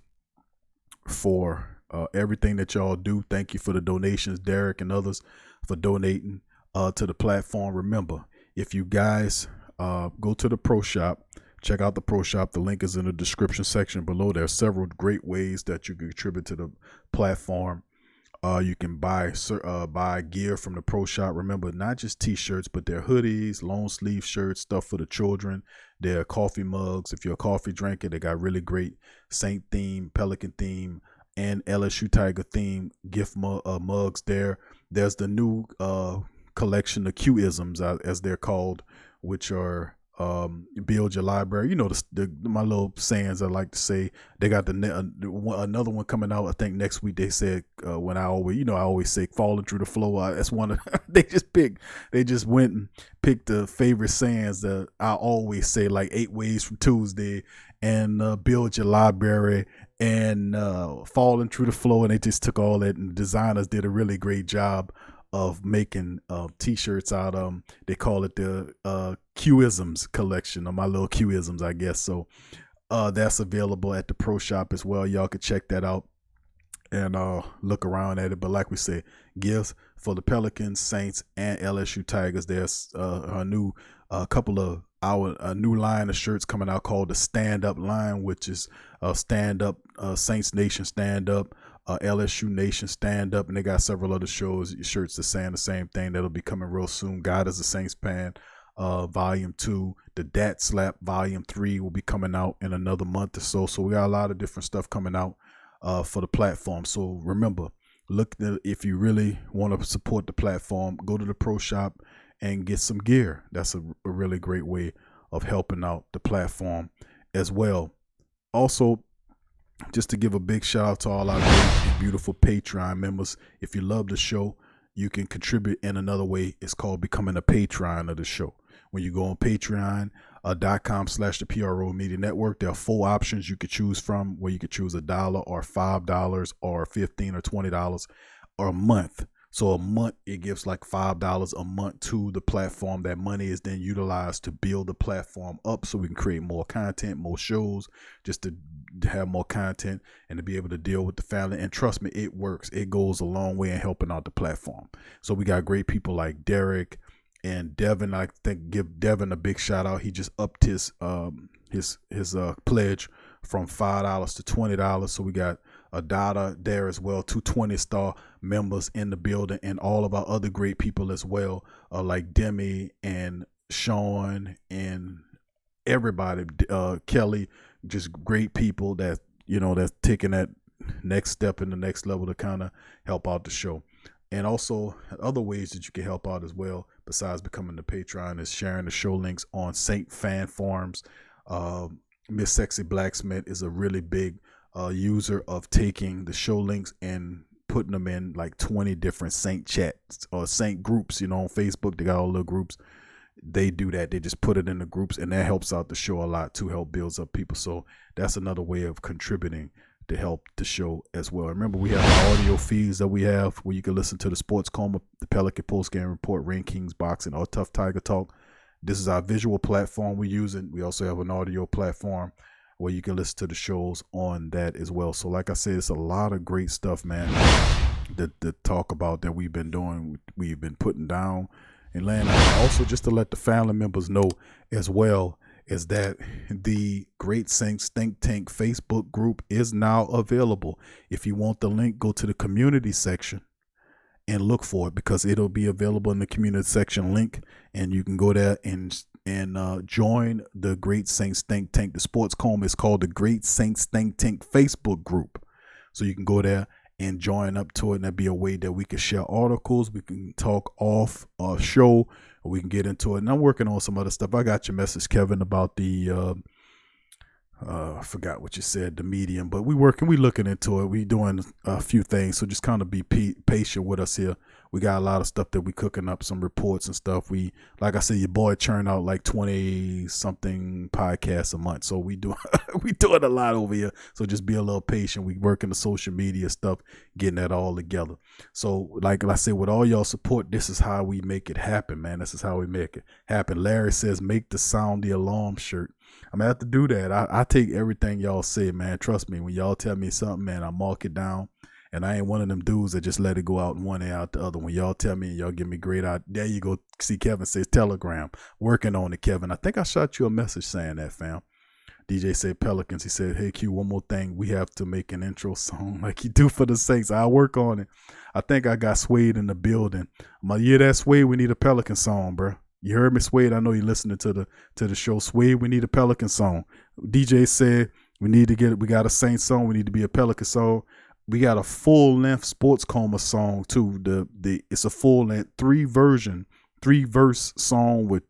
for everything that y'all do. Thank you for the donations, Derek and others, for donating to the platform. Remember, if you guys go to the Pro Shop, check out the Pro Shop. The link is in the description section below. There are several great ways that you can contribute to the platform. You can buy gear from the Pro Shop. Remember, not just t-shirts, but they're hoodies, long sleeve shirts, stuff for the children. They're coffee mugs. If you're a coffee drinker, they got really great Saint theme, Pelican theme, and LSU Tiger theme gift mugs there. There's the new collection of Q-isms, as they're called, which are build your library. My little sayings I like to say. They got another one coming out, I think next week. They said when I always say falling through the floor. That's one of they just went and picked the favorite sayings that I always say, like 8 Ways from Tuesday and build your library and falling through the floor, and they just took all that, and designers did a really great job of making t-shirts out of them. They call it the Q-isms collection, or my little Q-isms, I guess. So that's available at the Pro Shop as well. Y'all can check that out and look around at it. But like we said, gifts for the Pelicans, Saints, and LSU Tigers. There's a new line of shirts coming out called the Stand Up line, which is Stand Up, Saints Nation Stand Up, LSU Nation Stand Up, and they got several other shirts that saying the same thing. That'll be coming real soon. God is a Saints fan, Volume 2. The DAT Slap Volume 3 will be coming out in another month or so. So we got a lot of different stuff coming out for the platform. So remember, if you really want to support the platform, go to the Pro Shop and get some gear. That's a really great way of helping out the platform as well. Also, just to give a big shout out to all our great and beautiful Patreon members. If you love the show, you can contribute in another way. It's called becoming a patron of the show. When you go on patreon.com/the PRO Media Network, there are 4 options you could choose from, where you could choose $1 or $5 or $15 or $20 or a month. So a month, it gives like $5 a month to the platform. That money is then utilized to build the platform up so we can create more content, more shows, just to have more content and to be able to deal with the family. And trust me, it works. It goes a long way in helping out the platform. So we got great people like Derek and Devin. I think give Devin a big shout out. He just upped his pledge from $5 to $20. So we got Dada there as well, 220-star members in the building, and all of our other great people as well, like Demi and Sean and everybody, Kelly, just great people that, that's taking that next step in the next level to kind of help out the show. And also other ways that you can help out as well, besides becoming the Patreon, is sharing the show links on Saint fan forums. Miss Sexy Blacksmith is a really big user of taking the show links and putting them in like 20 different Saint chats or Saint groups. On Facebook, they got all the groups. They do that. They just put it in the groups, and that helps out the show a lot to help build up people. So that's another way of contributing to help the show as well. Remember, we have the audio feeds that we have where you can listen to the Sports Coma, the Pelican Post Game Report, Ring Kings Boxing, or Tough Tiger Talk. This is our visual platform we're using. We also have an audio platform where you can listen to the shows on that as well. So like I said, it's a lot of great stuff, man, to talk about that we've been doing, we've been putting down and laying out. Also, just to let the family members know as well, is that the Great Saints Think Tank Facebook group is now available. If you want the link, go to the community section and look for it, because it'll be available in the community section link, and you can go there and join the Great Saints Think Tank. The Sports Coma is called the Great Saints Think Tank Facebook group. So you can go there and join up to it, and that'd be a way that we can share articles, we can talk off our show, or we can get into it. And I'm working on some other stuff. I got your message, Kevin, about the I forgot what you said, the medium, but we looking into it. We doing a few things, so just kind of be patient with us here. We got a lot of stuff that we cooking up, some reports and stuff. We, like I said, your boy churn out like 20 something podcasts a month, so we doing a lot over here. So just be a little patient. We working the social media stuff, getting that all together. So like I said, with all y'all support, this is how we make it happen, man. This is how we make it happen. Larry says, make the sound the alarm shirt. I'm gonna have to do that. I take everything y'all say, man. Trust me, when y'all tell me something, man, I mark it down. And I ain't one of them dudes that just let it go out one ear out the other. When y'all tell me and y'all give me great out, there you go. See, Kevin says Telegram. Working on it, Kevin. I think I shot you a message saying that, fam. DJ said Pelicans. He said, hey, Q, one more thing. We have to make an intro song like you do for the Saints. I'll work on it. I think I got Suede in the building. I'm like, yeah, that's Suede. We need a Pelican song, bro. You heard me, Suede? I know you're listening to the show. Suede, we need a Pelican song. DJ said we got a Saints song. We need to be a Pelican song. We got a full-length Sports Coma song too. It's a full-length three verse song with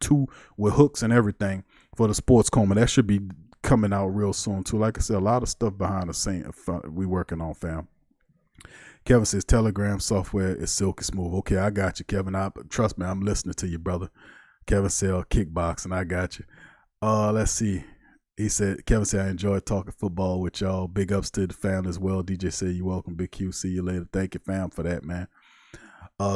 hooks and everything for the Sports Coma. That should be coming out real soon too. Like I said, a lot of stuff behind the scene we working on, fam. Kevin says Telegram software is silky smooth. Okay, I got you, Kevin. Trust me, I'm listening to you, brother. Kevin said kickboxing. I got you. Let's see. Kevin said, I enjoyed talking football with y'all. Big ups to the family as well. DJ said, you're welcome, Big Q. See you later. Thank you, fam, for that, man.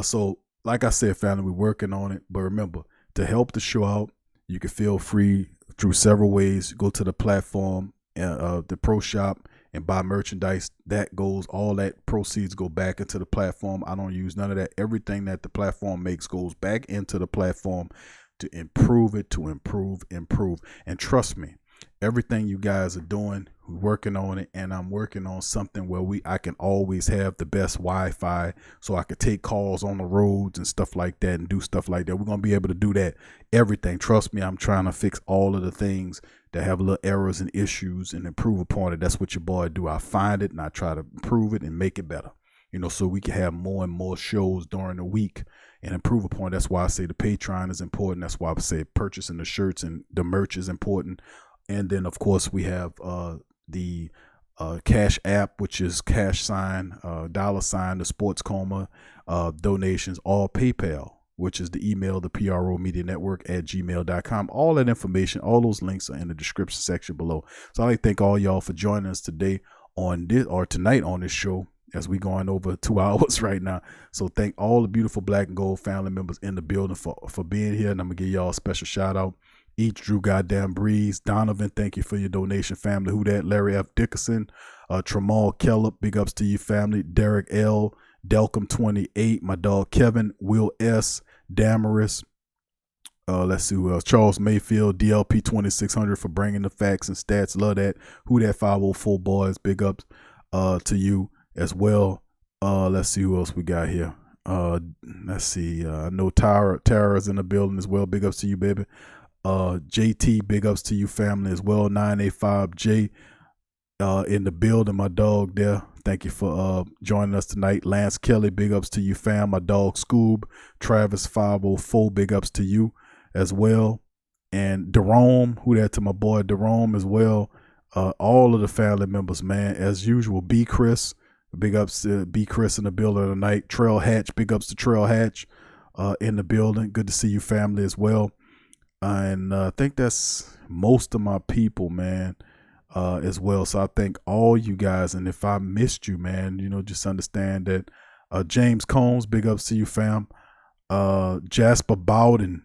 So, like I said, family, we're working on it. But remember, to help the show out, you can feel free through several ways. Go to the platform, the Pro Shop, and buy merchandise. All that proceeds go back into the platform. I don't use none of that. Everything that the platform makes goes back into the platform to improve it, to improve. And trust me, everything you guys are doing, we're working on it, and I'm working on something where I can always have the best Wi-Fi, so I could take calls on the roads and stuff like that and do stuff like that. We're gonna be able to do that. Everything. Trust me, I'm trying to fix all of the things that have little errors and issues and improve upon it. That's what your boy do. I find it and I try to improve it and make it better. So we can have more and more shows during the week and improve upon it. That's why I say the Patreon is important. That's why I say purchasing the shirts and the merch is important. And then, of course, we have the Cash App, which is $, the Sports Coma, donations, all PayPal, which is the email, the PRO Media Network @gmail.com. All that information, all those links are in the description section below. So I'd like to thank all y'all for joining us today on this, or tonight on this show, as we going over 2 hours right now. So thank all the beautiful Black and Gold family members in the building for being here. And I'm going to give y'all a special shout out. Drew Goddamn Breeze, Donovan, thank you for your donation, family. Who that? Larry F. Dickerson, Tramal Kellett, big ups to you, family. Derek L. Delcom 28, my dog Kevin, Will S. Damaris. Let's see who else. Charles Mayfield, DLP 2600 for bringing the facts and stats. Love that. Who that 504 boys, big ups. to you as well. Let's see who else we got here. Let's see. I know Tara's in the building as well. Big ups to you, baby. JT, big ups to you, family as well. 985J in the building, my dog there. Thank you for joining us tonight. Lance Kelly, big ups to you, fam. My dog Scoob. Travis 504, big ups to you as well. And Jerome, who that to my boy Jerome as well. All of the family members, man. As usual, B Chris, big ups to B Chris in the building tonight. Trail Hatch, big ups to Trail Hatch in the building. Good to see you, family, as well. And I think that's most of my people, man, as well. So I thank all you guys. And if I missed you, man, just understand that James Combs, big ups to you, fam. Jasper Bowden,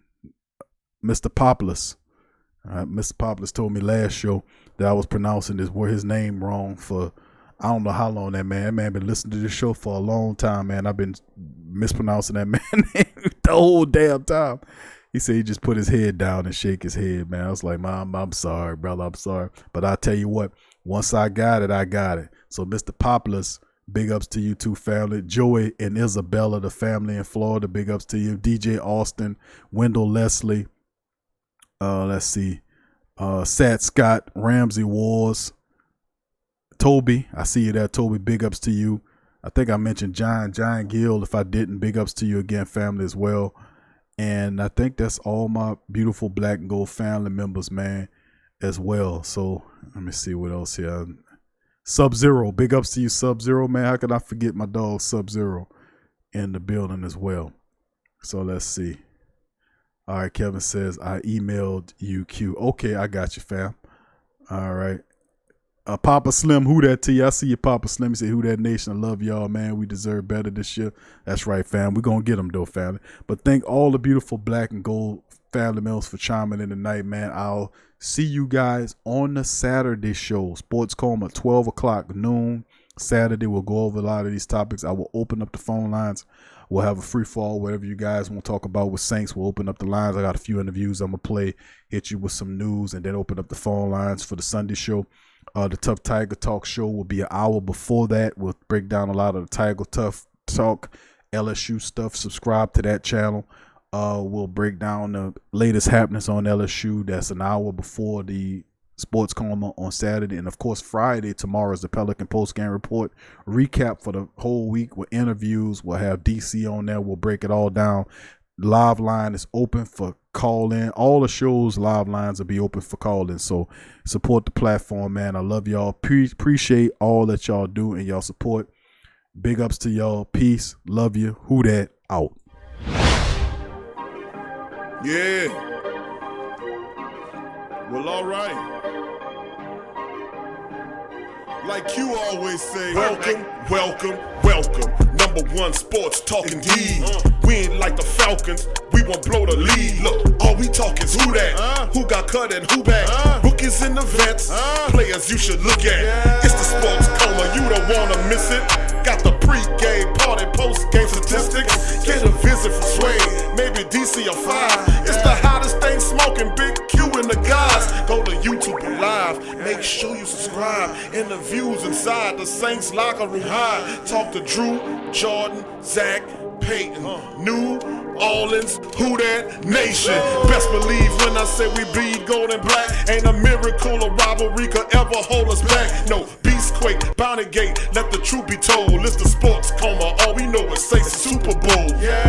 Mr. Populous. Mr. Populous told me last show that I was pronouncing his name wrong for I don't know how long that man been listening to this show for a long time, man. I've been mispronouncing that man's name the whole damn time. He said he just put his head down and shake his head, man. I was like, Mom, I'm sorry, brother, I'm sorry. But I tell you what, once I got it, I got it. So Mr. Populous, big ups to you too, family. Joey and Isabella, the family in Florida, big ups to you. DJ Austin, Wendell Leslie, let's see, Sat Scott, Ramsey Wars, Toby, I see you there, Toby, big ups to you. I think I mentioned John Gill. If I didn't, big ups to you again, family, as well. And I think that's all my beautiful Black and Gold family members, man, as well. So let me see what else here. Sub-Zero, big ups to you, Sub-Zero, man. How could I forget my dog Sub-Zero in the building as well? So let's see. All right, Kevin says, I emailed you, Q. Okay, I got you, fam. All right. Papa Slim, who that to you? I see you, Papa Slim. He said, who that nation? I love y'all, man. We deserve better this year. That's right, fam. We're going to get them, though, family. But thank all the beautiful Black and Gold family members for chiming in tonight, man. I'll see you guys on the Saturday show. Sports Coma, 12 o'clock noon. Saturday, we'll go over a lot of these topics. I will open up the phone lines. We'll have a free fall, whatever you guys want to talk about with Saints. We'll open up the lines. I got a few interviews I'm going to play, hit you with some news, and then open up the phone lines for the Sunday show. The Tough Tiger Talk show will be an hour before that. We'll break down a lot of the Tiger Tough Talk LSU stuff. Subscribe to that channel. We'll break down the latest happenings on LSU. That's an hour before the Sports Coma on Saturday. And, of course, Friday, tomorrow is the Pelican Post-Game Report. Recap for the whole week with interviews. We'll have DC on there. We'll break it all down. Live line is open for call in. All the shows, live lines will be open for call in. So support the platform, man. I love y'all. Appreciate all that y'all do and y'all support. Big ups to y'all. Peace. Love you. Who that out. Yeah. Well, all right. Like you always say, welcome, welcome, welcome. #1 sports talking D. We ain't like the Falcons, we won't blow the lead. Look, all we talk is who that, who got cut and who back. Rookies and the vets, players you should look at. It's the Sports Coma, you don't wanna miss it. Got the pre-game, party, post-game statistics. Get a visit from Sway, maybe DC or 5. It's the hottest thing smoking, Big Q and the guys. Go to YouTube Live, make sure you subscribe. Interviews inside the Saints locker room high. Talk to Drew, Jordan, Zach, Peyton, New Orleans, who that nation. Best believe when I say we bleed gold and black. Ain't a miracle or rivalry could ever hold us back. No, Beastquake, Bounty Gate, let the truth be told. It's the Sports Coma, all we know is Saints Super Bowl. Yeah.